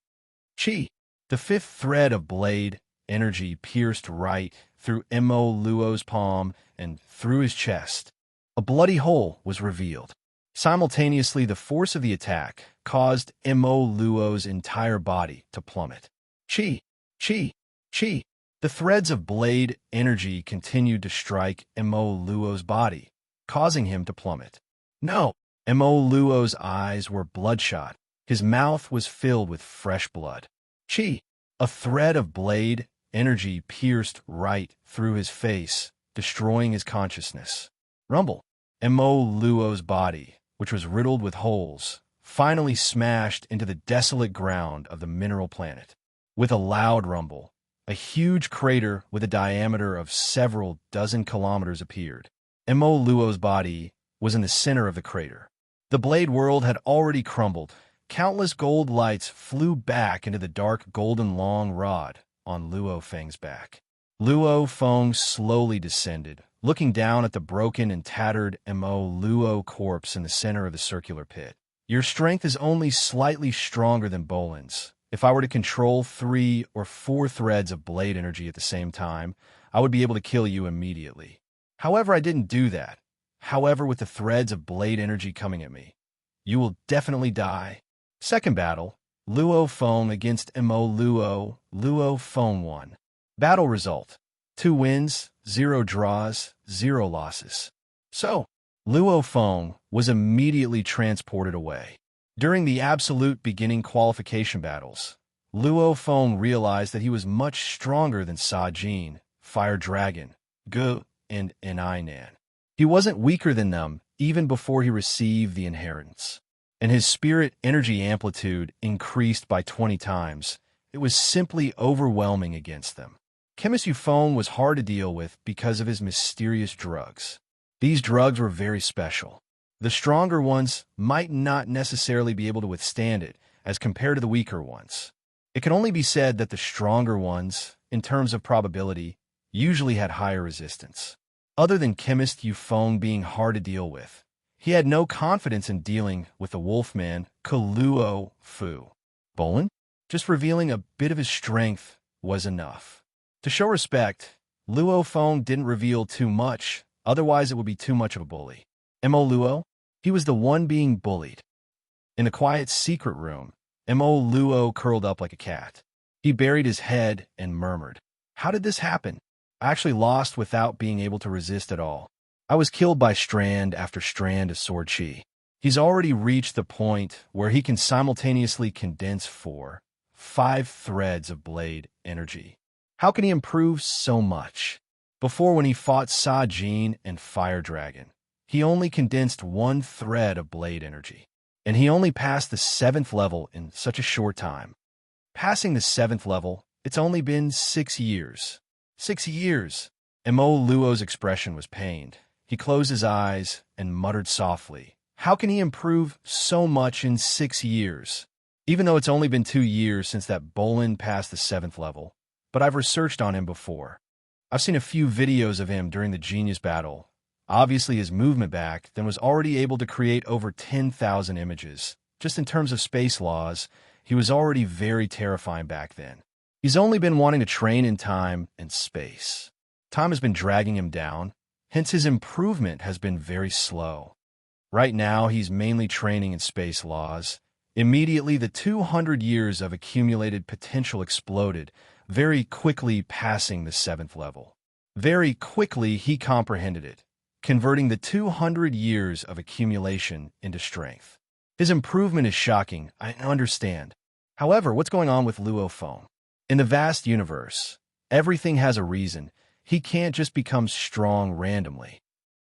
Chi, the fifth thread of blade energy, pierced right through Mo Luo's palm and through his chest. A bloody hole was revealed. Simultaneously, the force of the attack caused Mo Luo's entire body to plummet. Chi, chi, chi. The threads of blade energy continued to strike Mo Luo's body, causing him to plummet. No! Mo Luo's eyes were bloodshot. His mouth was filled with fresh blood. Chi! A thread of blade energy pierced right through his face, destroying his consciousness. Rumble! Mo Luo's body, which was riddled with holes, finally smashed into the desolate ground of the mineral planet. With a loud rumble, a huge crater with a diameter of several dozen kilometers appeared. Mo Luo's body was in the center of the crater. The blade world had already crumbled. Countless gold lights flew back into the dark golden long rod on Luo Feng's back. Luo Feng slowly descended, looking down at the broken and tattered Mo Luo corpse in the center of the circular pit. Your strength is only slightly stronger than Bolin's. If I were to control 3 or 4 threads of blade energy at the same time, I would be able to kill you immediately. However, I didn't do that. However, with the threads of blade energy coming at me, you will definitely die. Second battle, Luo Feng against Mo Luo. Luo Feng won. Battle result: 2 wins, 0 draws, 0 losses. So, Luo Feng was immediately transported away. During the absolute beginning qualification battles, Luo Feng realized that he was much stronger than Sa Jin, Fire Dragon, Gu, and Nan. He wasn't weaker than them even before he received the inheritance. And his spirit energy amplitude increased by 20 times. It was simply overwhelming against them. Chemist Yufeng was hard to deal with because of his mysterious drugs. These drugs were very special. The stronger ones might not necessarily be able to withstand it as compared to the weaker ones. It can only be said that the stronger ones, in terms of probability, usually had higher resistance. Other than Chemist Yufeng being hard to deal with, he had no confidence in dealing with the wolfman Luo Fu. Bolin? Just revealing a bit of his strength was enough. To show respect, Luo Feng didn't reveal too much, otherwise it would be too much of a bully. Mo Luo? He was the one being bullied. In the quiet secret room, Mo Luo curled up like a cat. He buried his head and murmured, "How did this happen? I actually lost without being able to resist at all. I was killed by strand after strand of sword chi." He's already reached the point where he can simultaneously condense 4, 5 threads of blade energy. How can he improve so much? Before, when he fought Sa Jin and Fire Dragon, he only condensed 1 thread of blade energy. And he only passed the 7th level in such a short time. Passing the 7th level, it's only been 6 years. 6 years! Mo Luo's expression was pained. He closed his eyes and muttered softly, "How can he improve so much in 6 years?" Even though it's only been 2 years since that Bolin passed the 7th level, but I've researched on him before. I've seen a few videos of him during the Genius Battle. Obviously, his movement back then was already able to create over 10,000 images. Just in terms of space laws, he was already very terrifying back then. He's only been wanting to train in time and space. Time has been dragging him down, hence his improvement has been very slow. Right now, he's mainly training in space laws. Immediately, the 200 years of accumulated potential exploded, very quickly passing the 7th level. Very quickly, he comprehended it, converting the 200 years of accumulation into strength. His improvement is shocking, I understand. However, what's going on with Luo Feng? In the vast universe, everything has a reason. He can't just become strong randomly.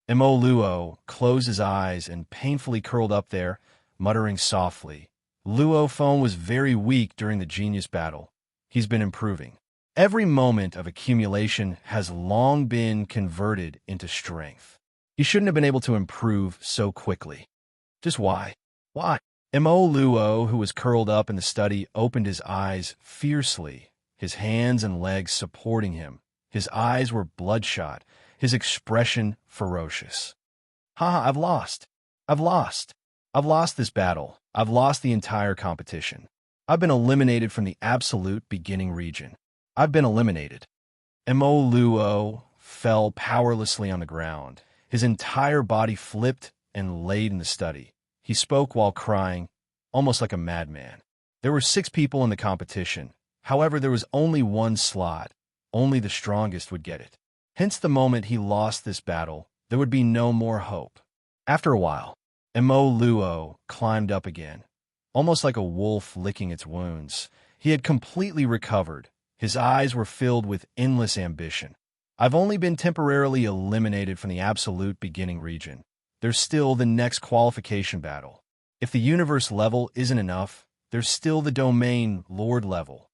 Mo Luo closed his eyes and painfully curled up there, muttering softly, Luo Feng was very weak during the genius battle. He's been improving. Every moment of accumulation has long been converted into strength. He shouldn't have been able to improve so quickly. Just why? Why? Mo Luo, who was curled up in the study, opened his eyes fiercely, his hands and legs supporting him. His eyes were bloodshot, his expression ferocious. Ha, I've lost. I've lost. I've lost this battle. I've lost the entire competition. I've been eliminated from the absolute beginning region. I've been eliminated. Mo Luo fell powerlessly on the ground. His entire body flipped and laid in the study. He spoke while crying, almost like a madman. There were 6 people in the competition. However, there was only one slot. Only the strongest would get it. Hence, the moment he lost this battle, there would be no more hope. After a while, Mo Luo climbed up again, almost like a wolf licking its wounds. He had completely recovered. His eyes were filled with endless ambition. I've only been temporarily eliminated from the absolute beginning region. There's still the next qualification battle. If the universe level isn't enough, there's still the domain lord level.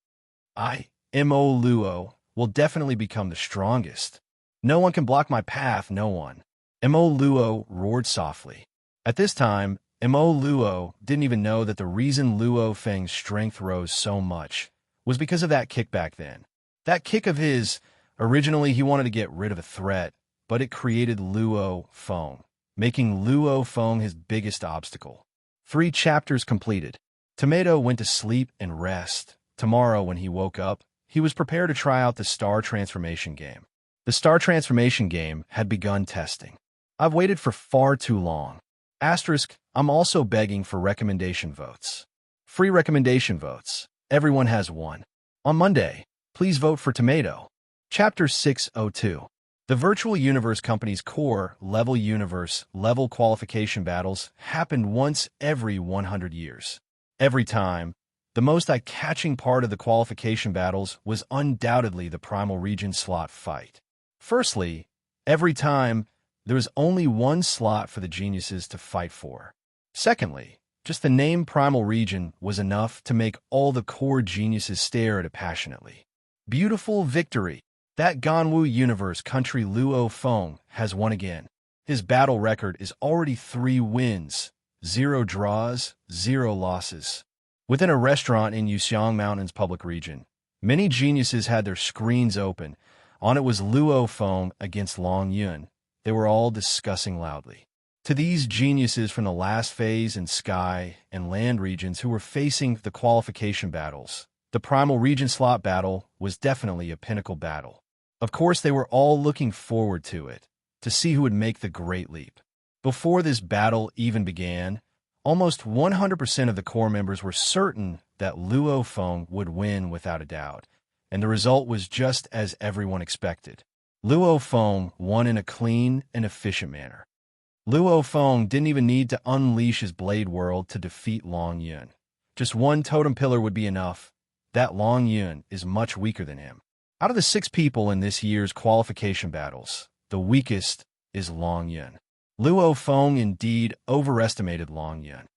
Mo Luo, will definitely become the strongest. No one can block my path, no one. Mo Luo roared softly. At this time, Mo Luo didn't even know that the reason Luo Feng's strength rose so much was because of that kick back then. That kick of his, originally he wanted to get rid of a threat, but it created Luo Feng, making Luo Feng his biggest obstacle. 3 chapters completed. Tomato went to sleep and rest. Tomorrow, when he woke up, he was prepared to try out the Star Transformation game. The Star Transformation game had begun testing. I've waited for far too long. Asterisk, I'm also begging for recommendation votes. Free recommendation votes. Everyone has one. On Monday, please vote for Tomato. Chapter 602. The Virtual Universe Company's core level universe level qualification battles happened once every 100 years. Every time, the most eye-catching part of the qualification battles was undoubtedly the Primal Region slot fight. Firstly, every time, there was only one slot for the geniuses to fight for. Secondly, just the name Primal Region was enough to make all the core geniuses stare at it passionately. Beautiful victory! That Ganwu Universe country Luo Feng has won again. His battle record is already 3 wins, 0 draws, 0 losses. Within a restaurant in Yuxiang Mountains public region, many geniuses had their screens open. On it was Luo Feng against Long Yun. They were all discussing loudly. To these geniuses from the last phase and sky and land regions who were facing the qualification battles, the Primal Region slot battle was definitely a pinnacle battle. Of course, they were all looking forward to it, to see who would make the great leap. Before this battle even began, almost 100% of the core members were certain that Luo Feng would win without a doubt, and the result was just as everyone expected. Luo Feng won in a clean and efficient manner. Luo Feng didn't even need to unleash his blade world to defeat Long Yun. Just one totem pillar would be enough. That Long Yun is much weaker than him. Out of the 6 people in this year's qualification battles, the weakest is Long Yun. Luo Feng indeed overestimated Long Yun.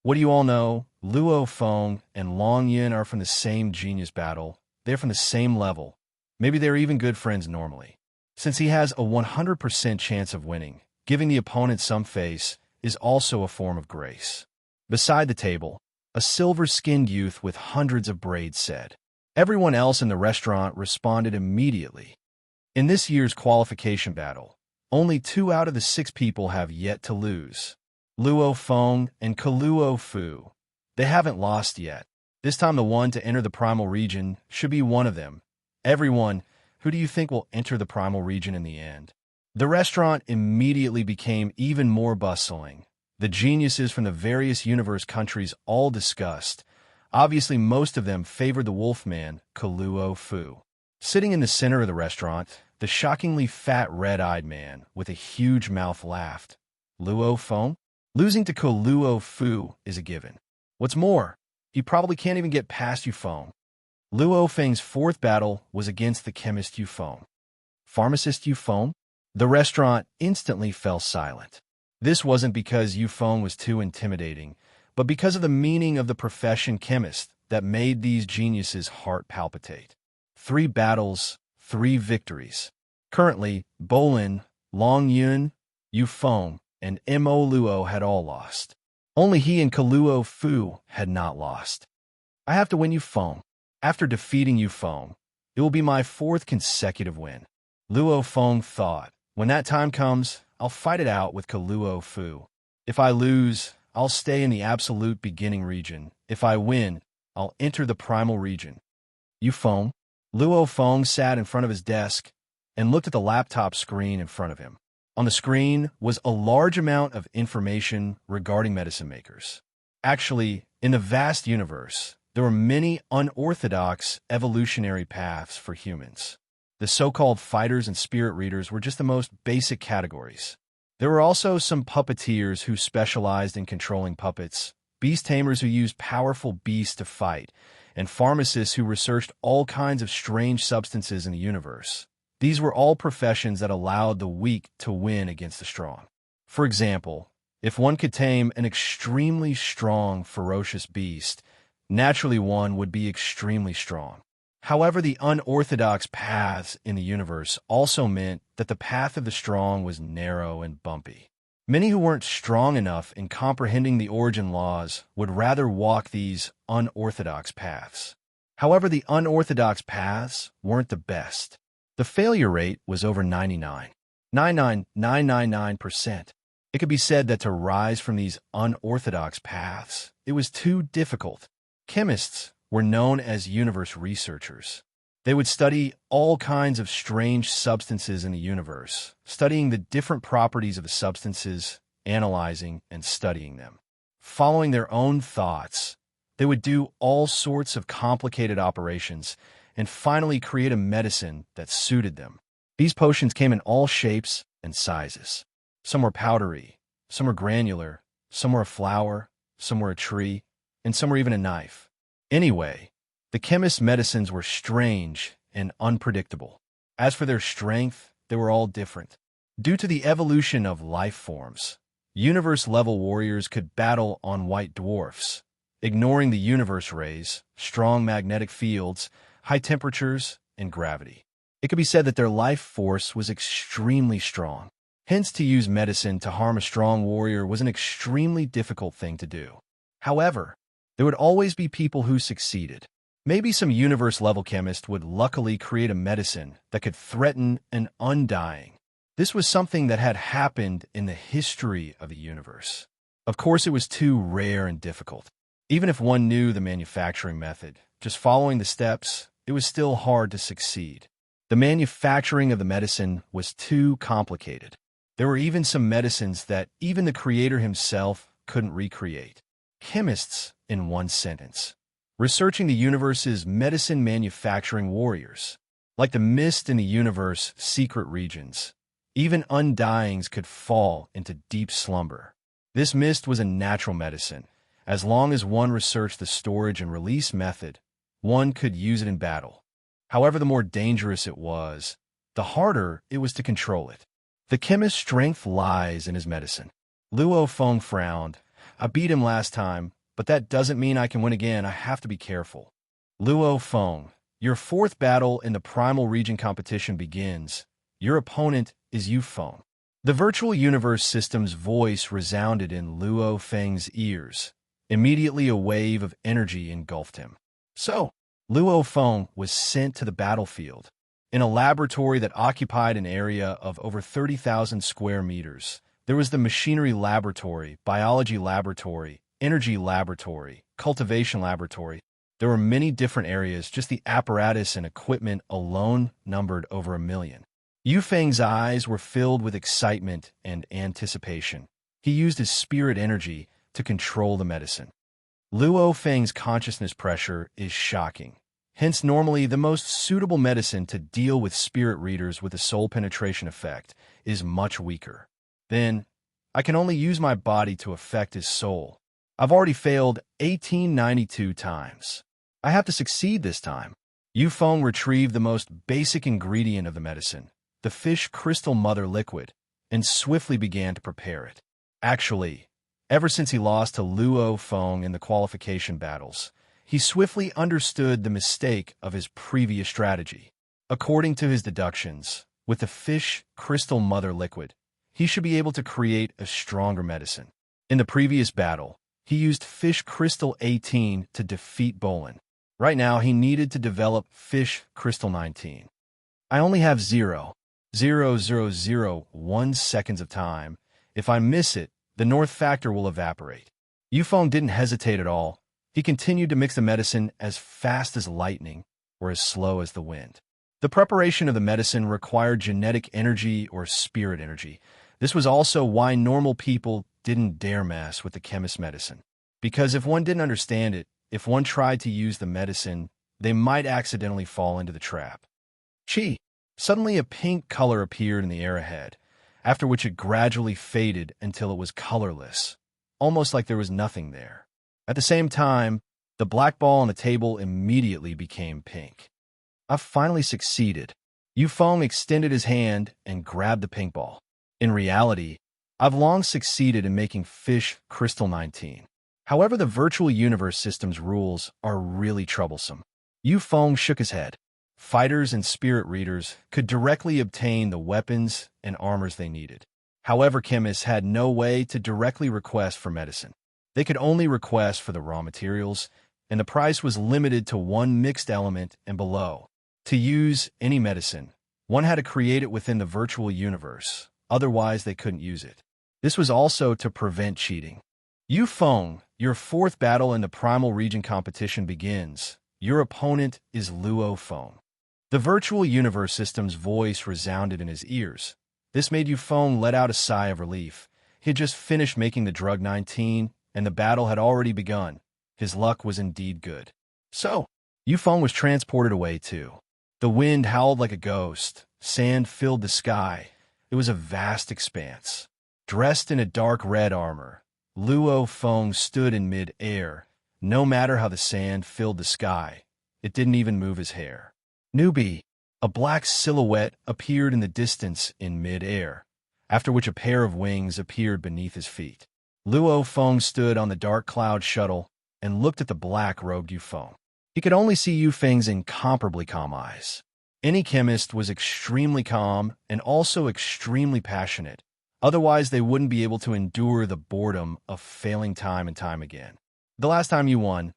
What do you all know? Luo Feng and Long Yun are from the same genius battle. They're from the same level. Maybe they're even good friends normally. Since he has a 100% chance of winning, giving the opponent some face is also a form of grace. Beside the table, a silver-skinned youth with hundreds of braids said. Everyone else in the restaurant responded immediately. In this year's qualification battle, only 2 out of the 6 people have yet to lose. Luo Feng and Kaluo Fu. They haven't lost yet. This time the one to enter the Primal Region should be one of them. Everyone, who do you think will enter the Primal Region in the end? The restaurant immediately became even more bustling. The geniuses from the various universe countries all discussed. Obviously, most of them favored the Wolfman, Kaluo Fu. Sitting in the center of the restaurant, the shockingly fat red-eyed man with a huge mouth laughed. Luo Feng? Losing to Kaluo Fu is a given. What's more, he probably can't even get past Yu Feng. Luo Feng's 4th battle was against the chemist Yu Feng. Pharmacist Yu Feng? The restaurant instantly fell silent. This wasn't because Yu Feng was too intimidating, but because of the meaning of the profession chemist that made these geniuses' heart palpitate. 3 battles, 3 victories. Currently, Bolin, Long Yun, Yu Feng, and Mo Luo had all lost. Only he and Kaluo Fu had not lost. I have to win Yu Feng. After defeating Yu Feng, it will be my 4th consecutive win. Luo Feng thought, when that time comes, I'll fight it out with Kaluo Fu. If I lose, I'll stay in the absolute beginning region. If I win, I'll enter the primal region. Yu Feng? Luo Feng sat in front of his desk and looked at the laptop screen in front of him. On the screen was a large amount of information regarding medicine makers. Actually, in the vast universe, there were many unorthodox evolutionary paths for humans. The so-called fighters and spirit readers were just the most basic categories. There were also some puppeteers who specialized in controlling puppets, beast tamers who used powerful beasts to fight, and pharmacists who researched all kinds of strange substances in the universe. These were all professions that allowed the weak to win against the strong. For example, if one could tame an extremely strong, ferocious beast, naturally one would be extremely strong. However, the unorthodox paths in the universe also meant that the path of the strong was narrow and bumpy. Many who weren't strong enough in comprehending the origin laws would rather walk these unorthodox paths. However, the unorthodox paths weren't the best. The failure rate was over 99.99999%. It could be said that to rise from these unorthodox paths, it was too difficult. Chemists were known as universe researchers. They would study all kinds of strange substances in the universe, studying the different properties of the substances, analyzing and studying them. Following their own thoughts, they would do all sorts of complicated operations and finally create a medicine that suited them. These potions came in all shapes and sizes. Some were powdery, some were granular, some were a flower, some were a tree, and some were even a knife. Anyway, the chemist's medicines were strange and unpredictable. As for their strength, they were all different. Due to the evolution of life forms, universe-level warriors could battle on white dwarfs, ignoring the universe rays, strong magnetic fields, high temperatures, and gravity. It could be said that their life force was extremely strong. Hence, to use medicine to harm a strong warrior was an extremely difficult thing to do. However, there would always be people who succeeded. Maybe some universe-level chemist would luckily create a medicine that could threaten an undying. This was something that had happened in the history of the universe. Of course, it was too rare and difficult. Even if one knew the manufacturing method, just following the steps, it was still hard to succeed. The manufacturing of the medicine was too complicated. There were even some medicines that even the creator himself couldn't recreate. Chemists, in one sentence, researching the universe's medicine manufacturing warriors. Like the mist in the universe's secret regions, even undyings could fall into deep slumber. This mist was a natural medicine. As long as one researched the storage and release method, one could use it in battle. However, the more dangerous it was, the harder it was to control it. The chemist's strength lies in his medicine. Luo Feng frowned. I beat him last time, but that doesn't mean I can win again. I have to be careful. Luo Feng, your 4th battle in the Primal Region competition begins. Your opponent is Yu Feng. The virtual universe system's voice resounded in Luo Feng's ears. Immediately a wave of energy engulfed him. So, Luo Feng was sent to the battlefield. In a laboratory that occupied an area of over 30,000 square meters, there was the machinery laboratory, biology laboratory, energy laboratory, cultivation laboratory. There were many different areas. Just the apparatus and equipment alone numbered over 1 million. Yu Feng's eyes were filled with excitement and anticipation. He used his spirit energy to control the medicine. Luo Feng's consciousness pressure is shocking. Hence, normally the most suitable medicine to deal with spirit readers with a soul penetration effect is much weaker. Then, I can only use my body to affect his soul. I've already failed 1892 times. I have to succeed this time. Yu Feng retrieved the most basic ingredient of the medicine, the fish crystal mother liquid, and swiftly began to prepare it. Actually, Ever since he lost to Luo Feng in the qualification battles, he swiftly understood the mistake of his previous strategy. According to his deductions, with the fish crystal mother liquid, he should be able to create a stronger medicine. In the previous battle, he used fish crystal 18 to defeat Bolin. Right now, he needed to develop fish crystal 19. I only have 0.0001 seconds of time. If I miss it, the north factor will evaporate. Yufeng didn't hesitate at all. He continued to mix the medicine as fast as lightning or as slow as the wind. The preparation of the medicine required genetic energy or spirit energy. This was also why normal people didn't dare mess with the chemist's medicine. Because if one didn't understand it, if one tried to use the medicine, they might accidentally fall into the trap. Chi. Suddenly a pink color appeared in the air ahead, after which it gradually faded until it was colorless, almost like there was nothing there. At the same time, the black ball on the table immediately became pink. I've finally succeeded. Yufeng extended his hand and grabbed the pink ball. In reality, I've long succeeded in making fish crystal 19. However, the virtual universe system's rules are really troublesome. Yufeng shook his head. Fighters and spirit readers could directly obtain the weapons and armors they needed. However, chemists had no way to directly request for medicine. They could only request for the raw materials, and the price was limited to one mixed element and below. To use any medicine, one had to create it within the virtual universe, otherwise they couldn't use it. This was also to prevent cheating. Yufeng, your fourth battle in the Primal Region competition begins. Your opponent is Luo Feng. The virtual universe system's voice resounded in his ears. This made Yufeng let out a sigh of relief. He had just finished making the drug 19, and the battle had already begun. His luck was indeed good. So, Yufeng was transported away too. The wind howled like a ghost. Sand filled the sky. It was a vast expanse. Dressed in a dark red armor, Luo Feng stood in mid-air. No matter how the sand filled the sky, it didn't even move his hair. Newbie, a black silhouette appeared in the distance in mid-air, after which a pair of wings appeared beneath his feet. Luo Feng stood on the dark cloud shuttle and looked at the black-robed Yufeng. He could only see Yufeng's incomparably calm eyes. Any chemist was extremely calm and also extremely passionate. Otherwise, they wouldn't be able to endure the boredom of failing time and time again. The last time you won,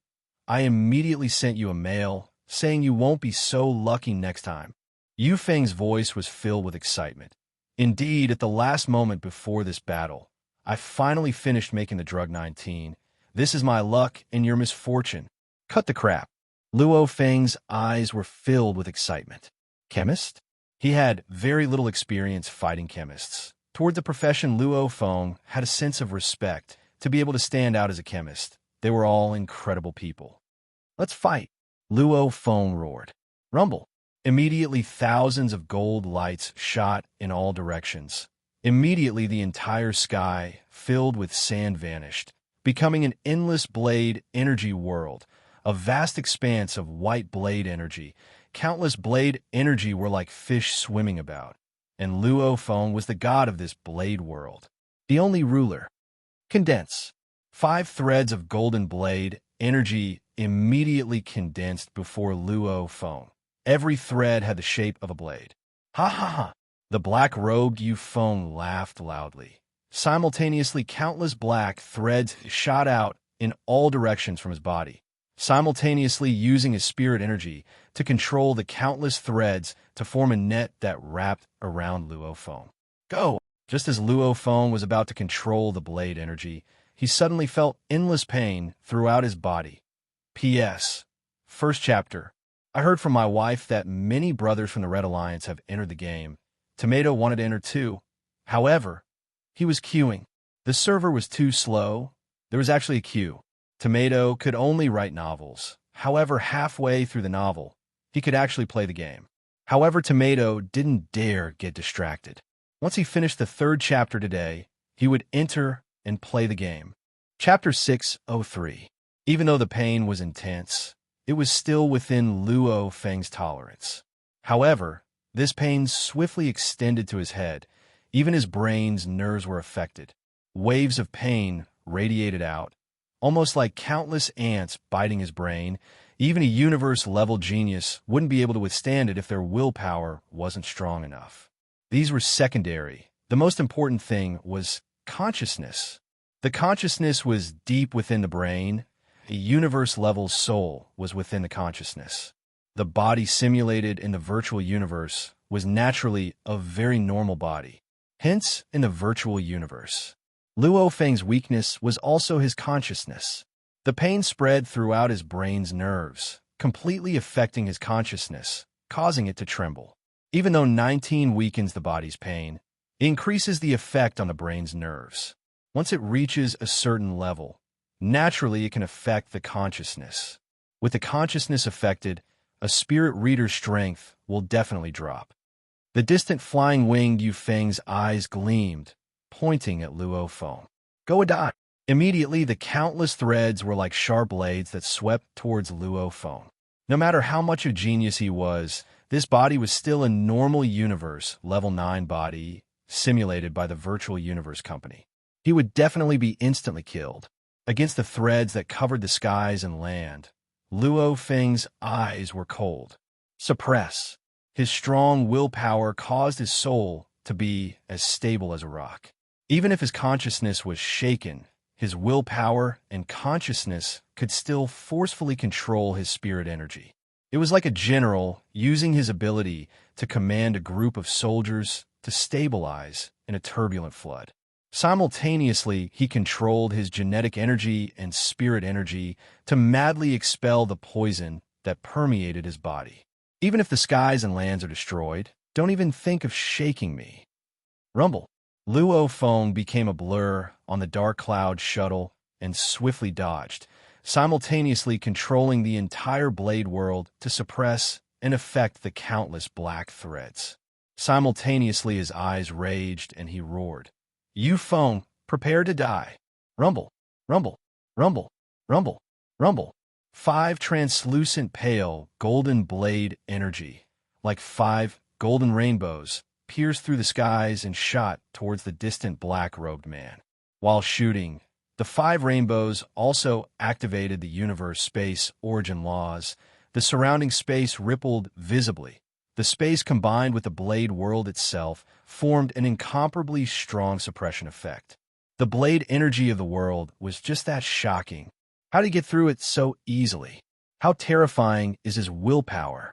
I immediately sent you a mail saying you won't be so lucky next time. Yufeng's voice was filled with excitement. Indeed, at the last moment before this battle, I finally finished making the drug 19. This is my luck and your misfortune. Cut the crap. Luo Feng's eyes were filled with excitement. Chemist? He had very little experience fighting chemists. Toward the profession, Luo Feng had a sense of respect to be able to stand out as a chemist. They were all incredible people. Let's fight. Luo Feng roared. Rumble. Immediately, thousands of gold lights shot in all directions. Immediately, the entire sky, filled with sand, vanished, becoming an endless blade energy world, a vast expanse of white blade energy. Countless blade energy were like fish swimming about, and Luo Feng was the god of this blade world, the only ruler. Condense. 5 threads of golden blade energy immediately condensed before Luo Feng. Every thread had the shape of a blade. Ha ha ha! The black-robed Yufeng laughed loudly. Simultaneously, countless black threads shot out in all directions from his body, simultaneously using his spirit energy to control the countless threads to form a net that wrapped around Luo Feng. Go! Just as Luo Feng was about to control the blade energy, he suddenly felt endless pain throughout his body. P.S. First chapter. I heard from my wife that many brothers from the Red Alliance have entered the game. Tomato wanted to enter too. However, he was queuing. The server was too slow. There was actually a queue. Tomato could only write novels. However, halfway through the novel, he could actually play the game. However, Tomato didn't dare get distracted. Once he finished the 3rd chapter today, he would enter and play the game. Chapter 603. Even though the pain was intense, it was still within Luo Feng's tolerance. However, this pain swiftly extended to his head. Even his brain's nerves were affected. Waves of pain radiated out, almost like countless ants biting his brain. Even a universe-level genius wouldn't be able to withstand it if their willpower wasn't strong enough. These were secondary. The most important thing was consciousness. The consciousness was deep within the brain. A universe-level soul was within the consciousness. The body simulated in the virtual universe was naturally a very normal body. Hence, in the virtual universe, Luo Feng's weakness was also his consciousness. The pain spread throughout his brain's nerves, completely affecting his consciousness, causing it to tremble. Even though 19 weakens the body's pain, it increases the effect on the brain's nerves. Once it reaches a certain level, naturally it can affect the consciousness. With the consciousness affected, a spirit reader's strength will definitely drop. The distant flying-winged Yu Feng's eyes gleamed, pointing at Luo Feng. Go die! Immediately, the countless threads were like sharp blades that swept towards Luo Feng. No matter how much of a genius he was, this body was still a normal universe, level 9 body, simulated by the virtual universe company. He would definitely be instantly killed. Against the threads that covered the skies and land, Luo Feng's eyes were cold. Suppress. His strong willpower caused his soul to be as stable as a rock. Even if his consciousness was shaken, his willpower and consciousness could still forcefully control his spirit energy. It was like a general using his ability to command a group of soldiers to stabilize in a turbulent flood. Simultaneously, he controlled his genetic energy and spirit energy to madly expel the poison that permeated his body. Even if the skies and lands are destroyed, don't even think of shaking me. Rumble. Luo Feng became a blur on the dark cloud shuttle and swiftly dodged, simultaneously controlling the entire blade world to suppress and affect the countless black threads. Simultaneously, his eyes raged and he roared. Yu Feng, prepare to die. Rumble, rumble, rumble, rumble, rumble. 5 translucent pale golden blade energy, like 5 golden rainbows, pierced through the skies and shot towards the distant black-robed man. While shooting, the 5 rainbows also activated the universe space origin laws. The surrounding space rippled visibly. The space combined with the blade world itself formed an incomparably strong suppression effect. The blade energy of the world was just that shocking. How did he get through it so easily? How terrifying is his willpower?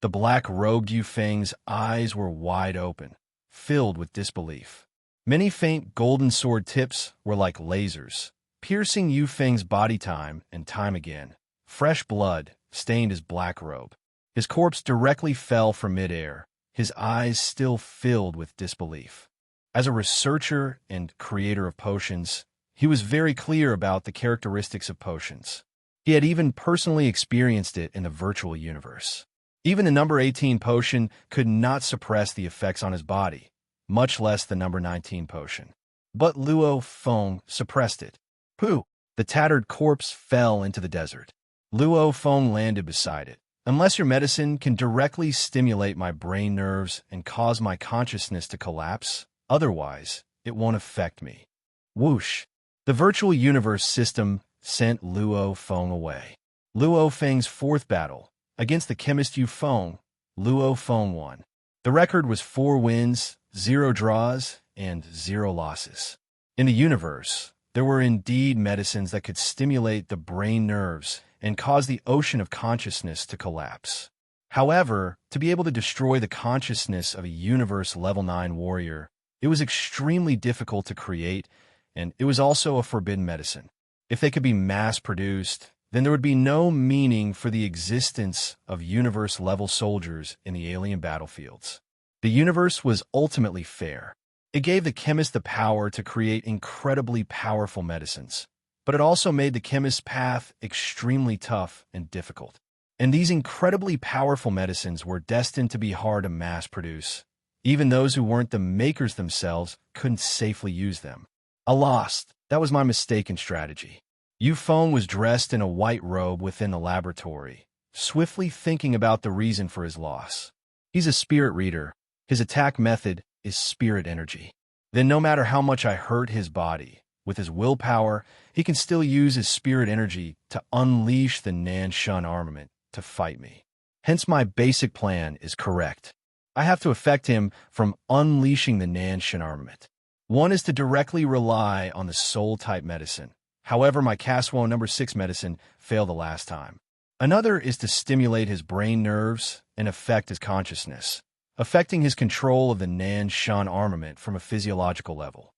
The black-robed Yu Feng's eyes were wide open, filled with disbelief. Many faint golden sword tips were like lasers, piercing Yu Feng's body time and time again. Fresh blood stained his black robe. His corpse directly fell from midair, his eyes still filled with disbelief. As a researcher and creator of potions, he was very clear about the characteristics of potions. He had even personally experienced it in the virtual universe. Even the number 18 potion could not suppress the effects on his body, much less the number 19 potion. But Luo Feng suppressed it. Pooh! The tattered corpse fell into the desert. Luo Feng landed beside it. Unless your medicine can directly stimulate my brain nerves and cause my consciousness to collapse, otherwise, it won't affect me. Whoosh! The virtual universe system sent Luo Feng away. Luo Feng's 4th battle. Against the chemist Yu Feng, Luo Feng won. The record was 4 wins, 0 draws, and 0 losses. In the universe, there were indeed medicines that could stimulate the brain nerves and cause the ocean of consciousness to collapse. However, to be able to destroy the consciousness of a universe level 9 warrior, it was extremely difficult to create, and it was also a forbidden medicine. If they could be mass-produced, then there would be no meaning for the existence of universe-level soldiers in the alien battlefields. The universe was ultimately fair. It gave the chemist the power to create incredibly powerful medicines, but it also made the chemist's path extremely tough and difficult. And these incredibly powerful medicines were destined to be hard to mass-produce. Even those who weren't the makers themselves couldn't safely use them. Alas, that was my mistaken strategy. Yu Feng was dressed in a white robe within the laboratory, swiftly thinking about the reason for his loss. He's a spirit reader. His attack method is spirit energy. Then no matter how much I hurt his body, With his willpower, he can still use his spirit energy to unleash the Nan-shun armament to fight me. Hence my basic plan is correct. I have to affect him from unleashing the Nan-shun armament. One is to directly rely on the soul-type medicine. However, my Caswell number 6 medicine failed the last time. Another is to stimulate his brain nerves and affect his consciousness, affecting his control of the Nan-shun armament from a physiological level.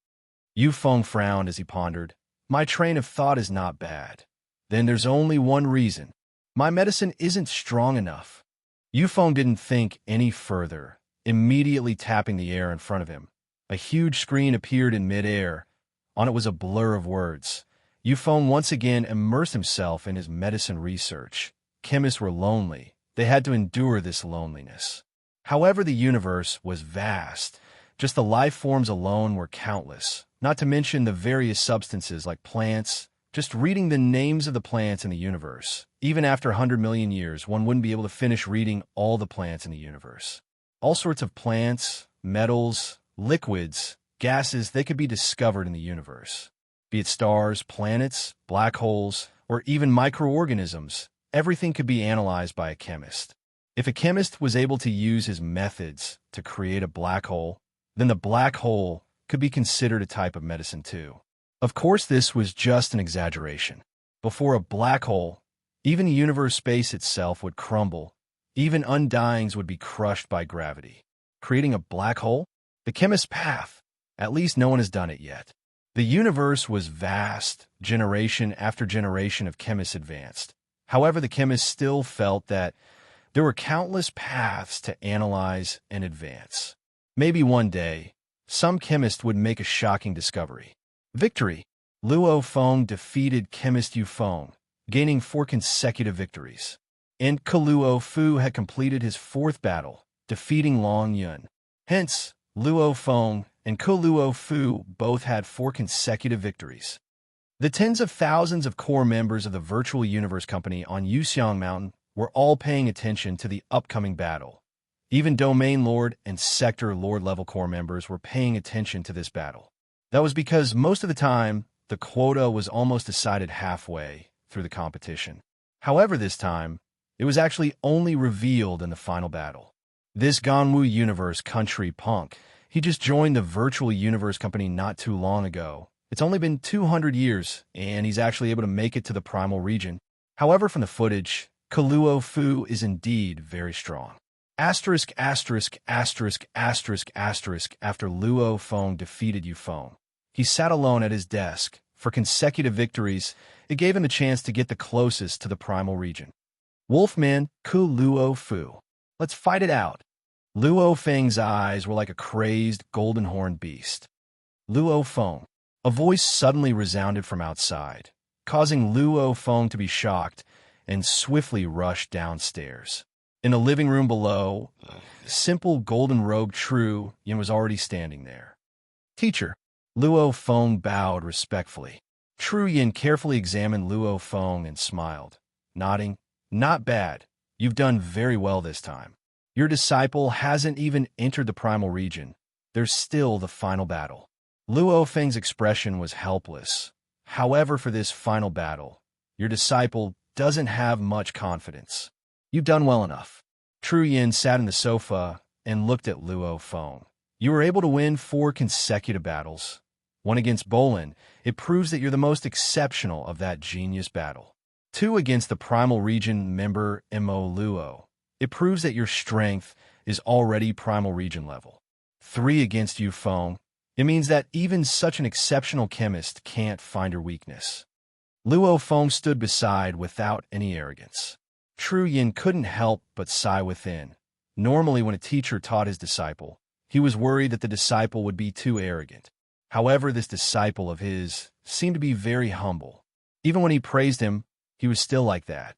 Yufeng frowned as he pondered. My train of thought is not bad. Then there's only one reason. My medicine isn't strong enough. Yufeng didn't think any further, immediately tapping the air in front of him. A huge screen appeared in midair. On it was a blur of words. Yufeng once again immersed himself in his medicine research. Chemists were lonely. They had to endure this loneliness. However, the universe was vast. Just the life forms alone were countless, not to mention the various substances like plants. Just reading the names of the plants in the universe. Even after 100 million years, one wouldn't be able to finish reading all the plants in the universe. All sorts of plants, metals, liquids, gases, they could be discovered in the universe. Be it stars, planets, black holes, or even microorganisms, everything could be analyzed by a chemist. If a chemist was able to use his methods to create a black hole, then the black hole could be considered a type of medicine too. Of course, this was just an exaggeration. Before a black hole, even the universe space itself would crumble. Even undyings would be crushed by gravity. Creating a black hole? The chemist's path. At least no one has done it yet. The universe was vast. Generation after generation of chemists advanced. However, the chemists still felt that there were countless paths to analyze and advance. Maybe one day, some chemist would make a shocking discovery. Victory! Luo Feng defeated chemist Yufeng, gaining 4 consecutive victories. And Luo Fu had completed his 4th battle, defeating Long Yun. Hence, Luo Feng and Luo Fu both had 4 consecutive victories. The tens of thousands of core members of the Virtual Universe Company on Yuxiang Mountain were all paying attention to the upcoming battle. Even Domain Lord and Sector Lord level core members were paying attention to this battle. That was because most of the time, the quota was almost decided halfway through the competition. However, this time, it was actually only revealed in the final battle. This Ganwu Universe country punk, he just joined the Virtual Universe Company not too long ago. It's only been 200 years, and he's actually able to make it to the primal region. However, from the footage, Luo Fu is indeed very strong. Asterisk, asterisk, asterisk, asterisk, asterisk after Luo Feng defeated Yufeng. He sat alone at his desk. For consecutive victories, it gave him a chance to get the closest to the primal region. Wolfman, Luo Fu. Let's fight it out. Luo Feng's eyes were like a crazed, golden-horned beast. Luo Feng. A voice suddenly resounded from outside, causing Luo Feng to be shocked and swiftly rush downstairs. In a living room below, simple golden-robed Tru Yin was already standing there. Teacher. Luo Feng bowed respectfully. Tru Yin carefully examined Luo Feng and smiled, nodding. Not bad. You've done very well this time. Your disciple hasn't even entered the primal region. There's still the final battle. Luo Feng's expression was helpless. However, for this final battle, your disciple doesn't have much confidence. You've done well enough. Tru Yin sat in the sofa and looked at Luo Feng. You were able to win 4 consecutive battles. One against Bolin, it proves that you're the most exceptional of that genius battle. 2 against the primal region member Mo Luo. It proves that your strength is already primal region level. 3 against Yufeng. It means that even such an exceptional chemist can't find your weakness. Luo Feng stood beside without any arrogance. Tru Yin couldn't help but sigh within. Normally, when a teacher taught his disciple, he was worried that the disciple would be too arrogant. However, this disciple of his seemed to be very humble. Even when he praised him, he was still like that.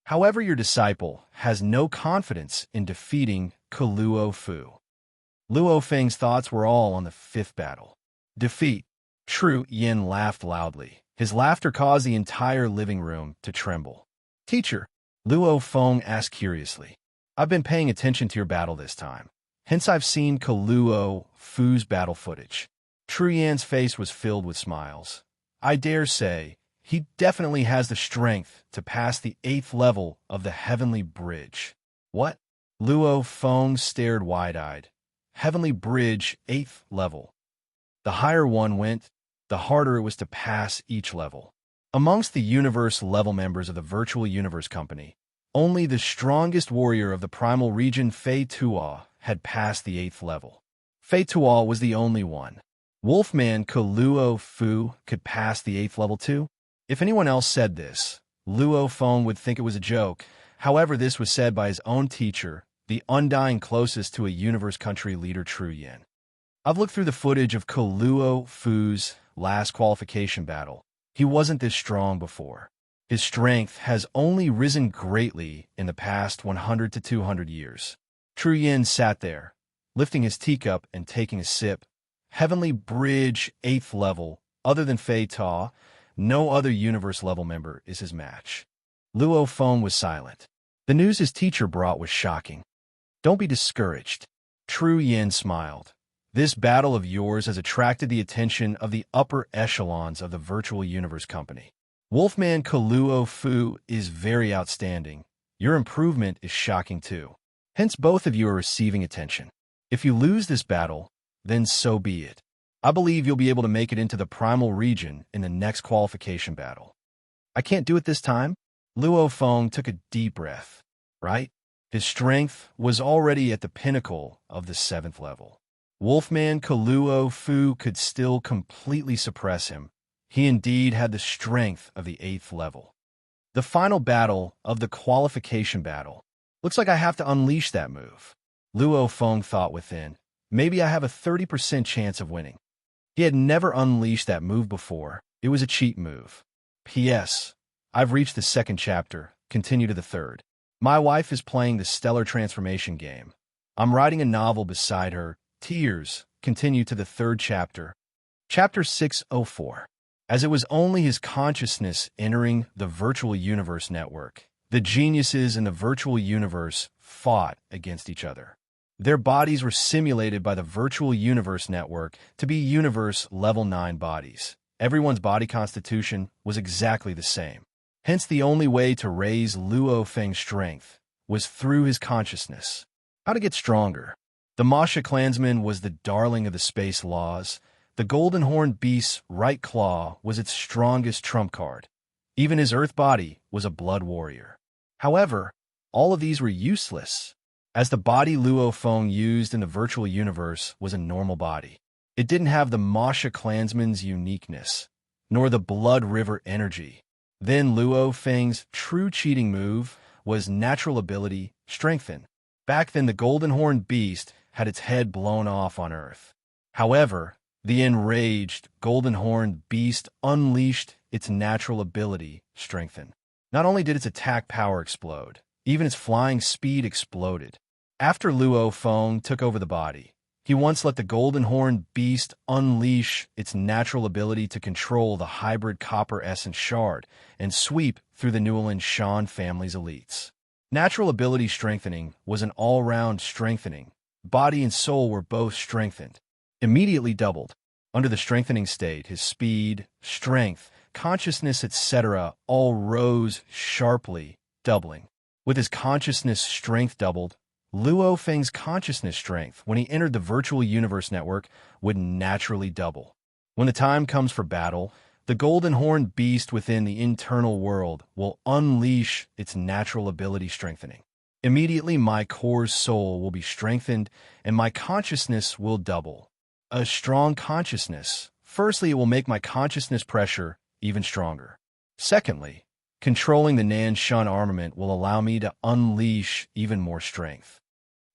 However, your disciple has no confidence in defeating Luo Fu. Luo Feng's thoughts were all on the 5th battle. Defeat. Tru Yin laughed loudly. His laughter caused the entire living room to tremble. Teacher, Luo Feng asked curiously. I've been paying attention to your battle this time. Hence I've seen Luo Fu's battle footage. Tru Yan's face was filled with smiles. I dare say, he definitely has the strength to pass the 8th level of the Heavenly Bridge. What? Luo Feng stared wide-eyed. Heavenly Bridge, 8th level. The higher one went, the harder it was to pass each level. Amongst the Universe level members of the Virtual Universe Company, only the strongest warrior of the primal region Fei Tuo had passed the 8th level. Fei Tuo was the only one. Wolfman Luo Fu could pass the 8th level too? If anyone else said this, Luo Feng would think it was a joke. However, this was said by his own teacher, the undying closest to a Universe country leader Tru Yan. I've looked through the footage of Luo Fu's last qualification battle. He wasn't this strong before. His strength has only risen greatly in the past 100 to 200 years. Tru Yan sat there, lifting his teacup and taking a sip. Heavenly Bridge, 8th level, other than Fei Ta, no other Universe level member is his match. Luo Feng was silent. The news his teacher brought was shocking. Don't be discouraged. Tru Yan smiled. This battle of yours has attracted the attention of the upper echelons of the Virtual Universe Company. Wolfman Luo Fu is very outstanding. Your improvement is shocking too. Hence both of you are receiving attention. If you lose this battle, then so be it. I believe you'll be able to make it into the primal region in the next qualification battle. I can't do it this time? Luo Feng took a deep breath. Right? His strength was already at the pinnacle of the 7th level. Wolfman Luo Fu could still completely suppress him. He indeed had the strength of the 8th level. The final battle of the qualification battle. Looks like I have to unleash that move. Luo Feng thought within. Maybe I have a 30% chance of winning. He had never unleashed that move before. It was a cheat move. P.S. I've reached the 2nd chapter. Continue to the 3rd. My wife is playing the Stellar Transformation game. I'm writing a novel beside her. Tears. Continue to the 3rd chapter. Chapter 604. As it was only his consciousness entering the Virtual Universe network, the geniuses in the Virtual Universe fought against each other. Their bodies were simulated by the Virtual Universe network to be Universe Level 9 bodies. Everyone's body constitution was exactly the same. Hence, the only way to raise Luo Feng's strength was through his consciousness. How to get stronger? The Masha clansman was the darling of the space laws. The Golden Horned Beast's right claw was its strongest trump card. Even his earth body was a blood warrior. However, all of these were useless, as the body Luo Feng used in the Virtual Universe was a normal body. It didn't have the Masha clansman's uniqueness, nor the Blood River energy. Then Luo Feng's true cheating move was natural ability, strengthen. Back then, the Golden Horned Beast had its head blown off on Earth. However, the enraged Golden Horned Beast unleashed its natural ability, strengthen. Not only did its attack power explode, even its flying speed exploded. After Luo Feng took over the body, he once let the Golden Horned Beast unleash its natural ability to control the hybrid Copper Essence Shard and sweep through the Newland Shan family's elites. Natural ability strengthening was an all-round strengthening. Body and soul were both strengthened, immediately doubled. Under the strengthening state, his speed, strength, consciousness, etc. all rose sharply, doubling. With his consciousness strength doubled, Luo Feng's consciousness strength, when he entered the Virtual Universe network, would naturally double. When the time comes for battle, the Golden Horned Beast within the internal world will unleash its natural ability strengthening. Immediately, my core's soul will be strengthened, and my consciousness will double. A strong consciousness. Firstly, it will make my consciousness pressure even stronger. Secondly, controlling the Nan Shun armament will allow me to unleash even more strength.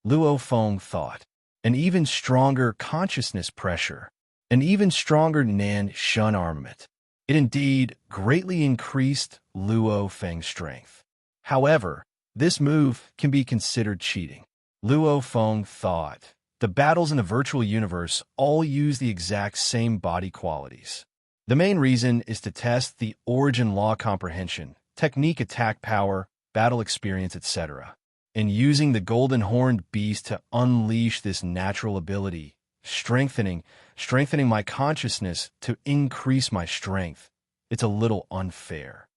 Luo Feng thought. An even stronger consciousness pressure. An even stronger Nan Shun armament. It indeed greatly increased Luo Feng's strength. However, this move can be considered cheating. Luo Feng thought. The battles in the Virtual Universe all use the exact same body qualities. The main reason is to test the origin law comprehension, technique attack power, battle experience, etc. And using the Golden Horned Beast to unleash this natural ability, strengthening, strengthening my consciousness to increase my strength. It's a little unfair.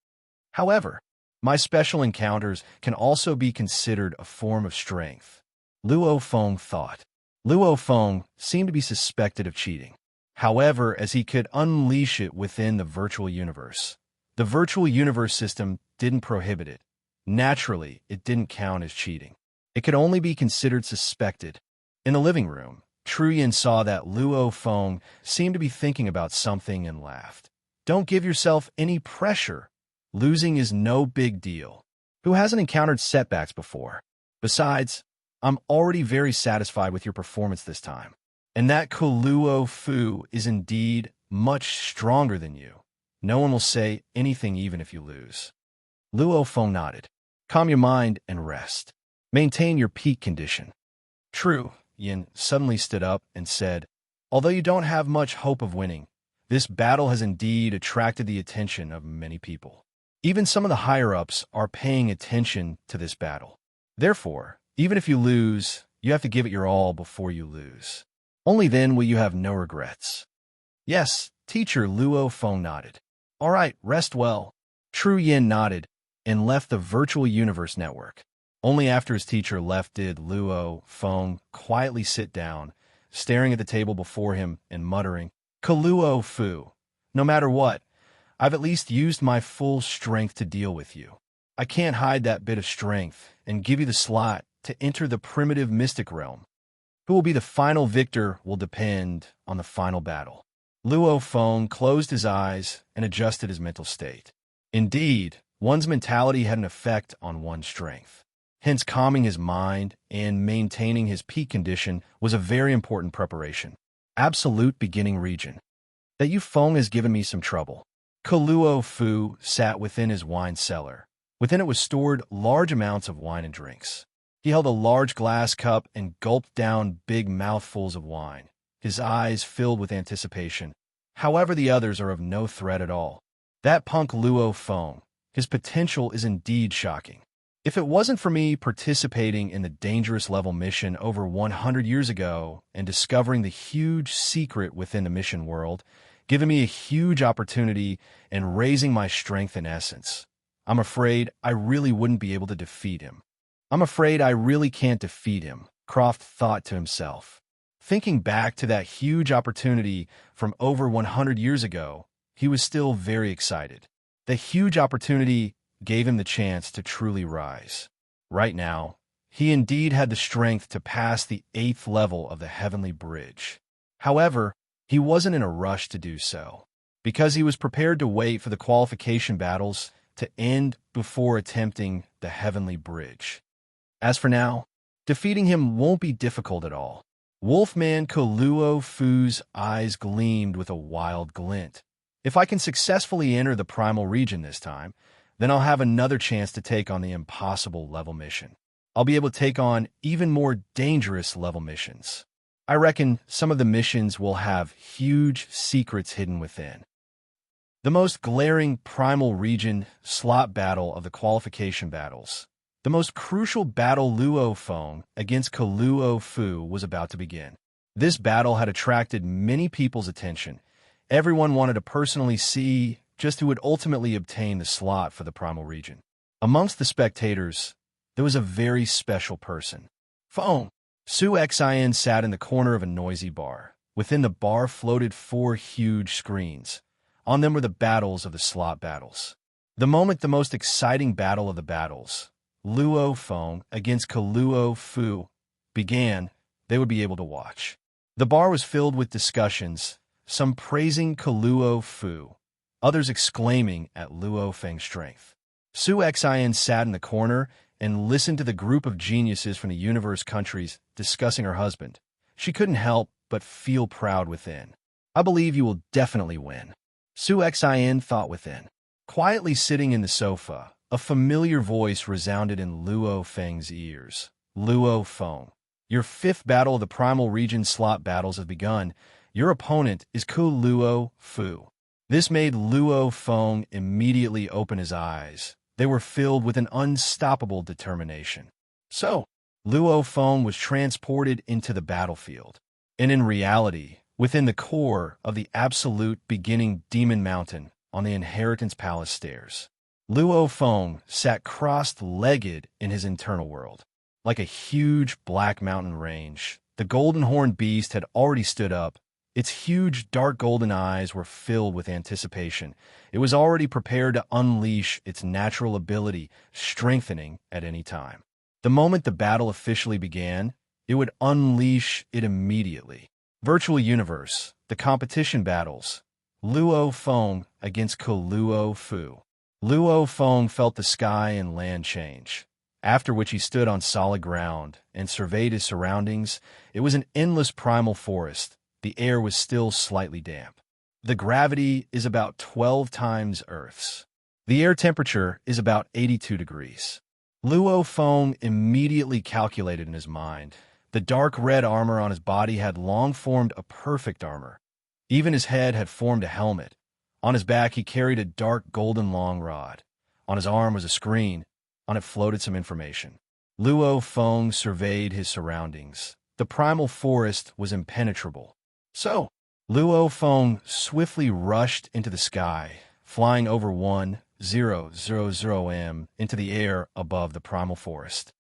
However, my special encounters can also be considered a form of strength. Luo Feng thought. Luo Feng seemed to be suspected of cheating. However, as he could unleash it within the virtual universe, the virtual universe system didn't prohibit it. Naturally, it didn't count as cheating. It could only be considered suspected. In the living room, Truyen saw that Luo Feng seemed to be thinking about something and laughed. Don't give yourself any pressure. Losing is no big deal. Who hasn't encountered setbacks before? Besides, I'm already very satisfied with your performance this time. And that Kuluo Fu is indeed much stronger than you. No one will say anything even if you lose. Luo Feng nodded. Calm your mind and rest. Maintain your peak condition. True, Yin suddenly stood up and said, although you don't have much hope of winning, this battle has indeed attracted the attention of many people. Even some of the higher-ups are paying attention to this battle. Therefore, even if you lose, you have to give it your all before you lose. Only then will you have no regrets. Yes, teacher, Luo Feng nodded. All right, rest well. True Yin nodded and left the virtual universe network. Only after his teacher left did Luo Feng quietly sit down, staring at the table before him and muttering, Kuluo Fu, no matter what, I've at least used my full strength to deal with you. I can't hide that bit of strength and give you the slot to enter the primitive mystic realm. Who will be the final victor will depend on the final battle. Luo Feng closed his eyes and adjusted his mental state. Indeed, one's mentality had an effect on one's strength. Hence, calming his mind and maintaining his peak condition was a very important preparation. Absolute beginning region. That Yu Feng has given me some trouble. Kuluo Fu sat within his wine cellar. Within it was stored large amounts of wine and drinks. He held a large glass cup and gulped down big mouthfuls of wine, his eyes filled with anticipation. However, the others are of no threat at all. That punk Luo Feng, his potential is indeed shocking. If it wasn't for me participating in the dangerous level mission over 100 years ago and discovering the huge secret within the mission world, giving me a huge opportunity and raising my strength in essence, I'm afraid I really wouldn't be able to defeat him. I'm afraid I really can't defeat him, Croft thought to himself. Thinking back to that huge opportunity from over 100 years ago, he was still very excited. The huge opportunity gave him the chance to truly rise. Right now, he indeed had the strength to pass the 8th level of the Heavenly Bridge. However, he wasn't in a rush to do so, because he was prepared to wait for the qualification battles to end before attempting the Heavenly Bridge. As for now, defeating him won't be difficult at all. Wolfman Kuluo Fu's eyes gleamed with a wild glint. If I can successfully enter the primal region this time, then I'll have another chance to take on the impossible level mission. I'll be able to take on even more dangerous level missions. I reckon some of the missions will have huge secrets hidden within. The most glaring primal region slot battle of the qualification battles. The most crucial battle Luo Feng against Kuluo Fu was about to begin. This battle had attracted many people's attention. Everyone wanted to personally see just who would ultimately obtain the slot for the primal region. Amongst the spectators, there was a very special person. Feng. Su Xin sat in the corner of a noisy bar. Within the bar floated 4 huge screens. On them were the battles of the slot battles. The moment the most exciting battle of the battles, Luo Feng against Kuluo Fu, began, they would be able to watch. The bar was filled with discussions, some praising Kuluo Fu, others exclaiming at Luo Feng's strength. Su Xin sat in the corner and listened to the group of geniuses from the universe countries discussing her husband. She couldn't help but feel proud within. I believe you will definitely win. Su Xin thought within. Quietly sitting in the sofa, a familiar voice resounded in Luo Feng's ears. Luo Feng, your 5th battle of the primal region slot battles have begun. Your opponent is Kuluo Fu. This made Luo Feng immediately open his eyes. They were filled with an unstoppable determination. So, Luo Feng was transported into the battlefield. And in reality, within the core of the absolute beginning demon mountain on the Inheritance Palace stairs. Luo Feng sat crossed-legged in his internal world. Like a huge black mountain range, the golden horned beast had already stood up. Its huge dark golden eyes were filled with anticipation. It was already prepared to unleash its natural ability, strengthening at any time. The moment the battle officially began, it would unleash it immediately. Virtual Universe, the competition battles. Luo Feng against Luo Fu. Luo Feng felt the sky and land change, after which he stood on solid ground and surveyed his surroundings. It was an endless primal forest. The air was still slightly damp. The gravity is about 12 times Earth's. The air temperature is about 82 degrees. Luo Feng immediately calculated in his mind. The dark red armor on his body had long formed a perfect armor. Even his head had formed a helmet. On his back he carried a dark golden long rod. On his arm was a screen. On it floated some information. Luo Feng surveyed his surroundings. The primal forest was impenetrable. So, Luo Feng swiftly rushed into the sky, flying over 1000 m into the air above the primal forest.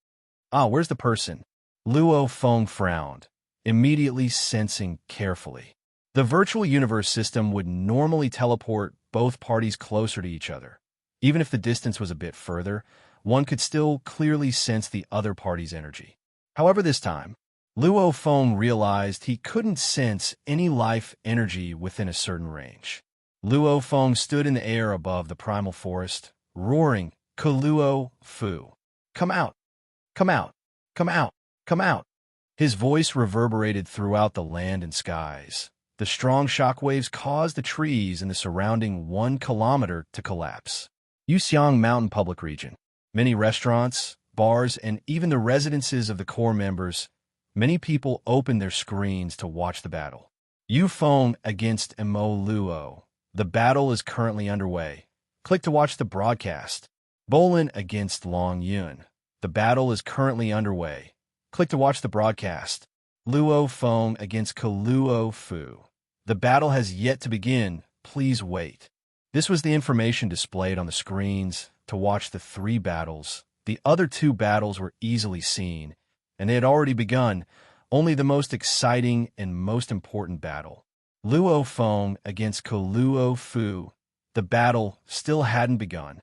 Where's the person? Luo Feng frowned, immediately sensing carefully. The virtual universe system would normally teleport both parties closer to each other. Even if the distance was a bit further, one could still clearly sense the other party's energy. However, this time, Luo Feng realized he couldn't sense any life energy within a certain range. Luo Feng stood in the air above the primal forest, roaring, "Luo Fu! Come out! Come out! Come out! Come out!" His voice reverberated throughout the land and skies. The strong shockwaves caused the trees in the surrounding 1 kilometer to collapse. Yuxiang Mountain Public Region. Many restaurants, bars, and even the residences of the core members. Many people opened their screens to watch the battle. Yu Feng against Mo Luo. The battle is currently underway. Click to watch the broadcast. Bolin against Long Yun. The battle is currently underway. Click to watch the broadcast. Luo Feng against Luo Fu. The battle has yet to begin. Please wait. This was the information displayed on the screens to watch the 3 battles. The other 2 battles were easily seen, and they had already begun. Only the most exciting and most important battle. Luo Feng against Luo Fu. The battle still hadn't begun.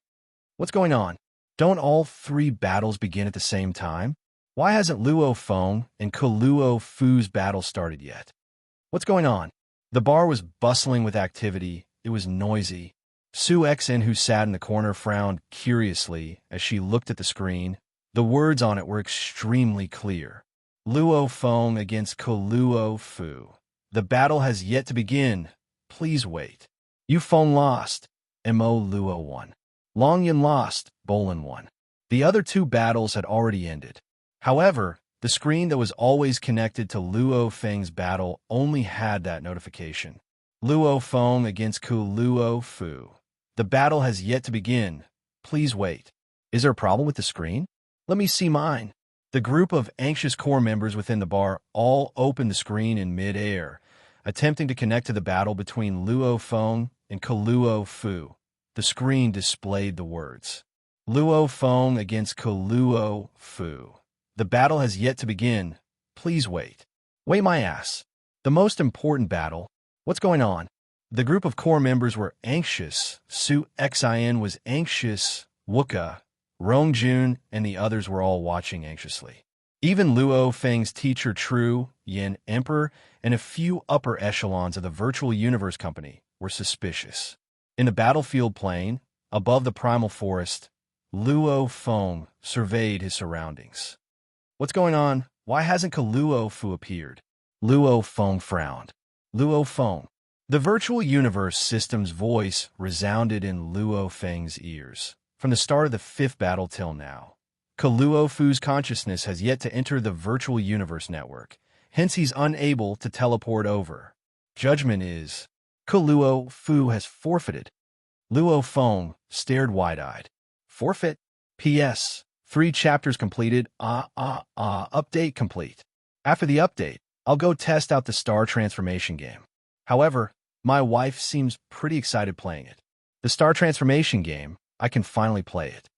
What's going on? Don't all 3 battles begin at the same time? Why hasn't Luo Feng and Luo Fu's battle started yet? What's going on? The bar was bustling with activity. It was noisy. Su Xen, who sat in the corner, frowned curiously as she looked at the screen. The words on it were extremely clear. Luo Feng against Luo Fu. The battle has yet to begin. Please wait. Yu Feng lost. Mo Luo won. Long Yun lost. Bolin won. The other 2 battles had already ended. However, the screen that was always connected to Luo Feng's battle only had that notification. Luo Feng against Luo Fu. The battle has yet to begin. Please wait. Is there a problem with the screen? Let me see mine. The group of anxious core members within the bar all opened the screen in mid-air, attempting to connect to the battle between Luo Feng and Luo Fu. The screen displayed the words, Luo Feng against Luo Fu. The battle has yet to begin. Please wait. Wait my ass. The most important battle. What's going on? The group of core members were anxious. Su Xin was anxious. Wuka, Rongjun, and the others were all watching anxiously. Even Luo Feng's teacher Tru, Yin Emperor, and a few upper echelons of the Virtual Universe Company were suspicious. In the battlefield plain, above the primal forest, Luo Feng surveyed his surroundings. What's going on? Why hasn't Luo Fu appeared? Luo Feng frowned. Luo Feng. The Virtual Universe System's voice resounded in Luo Feng's ears. From the start of the 5th battle till now, Luo Fu's consciousness has yet to enter the Virtual Universe network. Hence, he's unable to teleport over. Judgment is, Luo Fu has forfeited. Luo Feng stared wide-eyed. Forfeit? P.S. 3 chapters completed. Update complete. After the update, I'll go test out the star transformation game. However, my wife seems pretty excited playing it. The star transformation game, I can finally play it.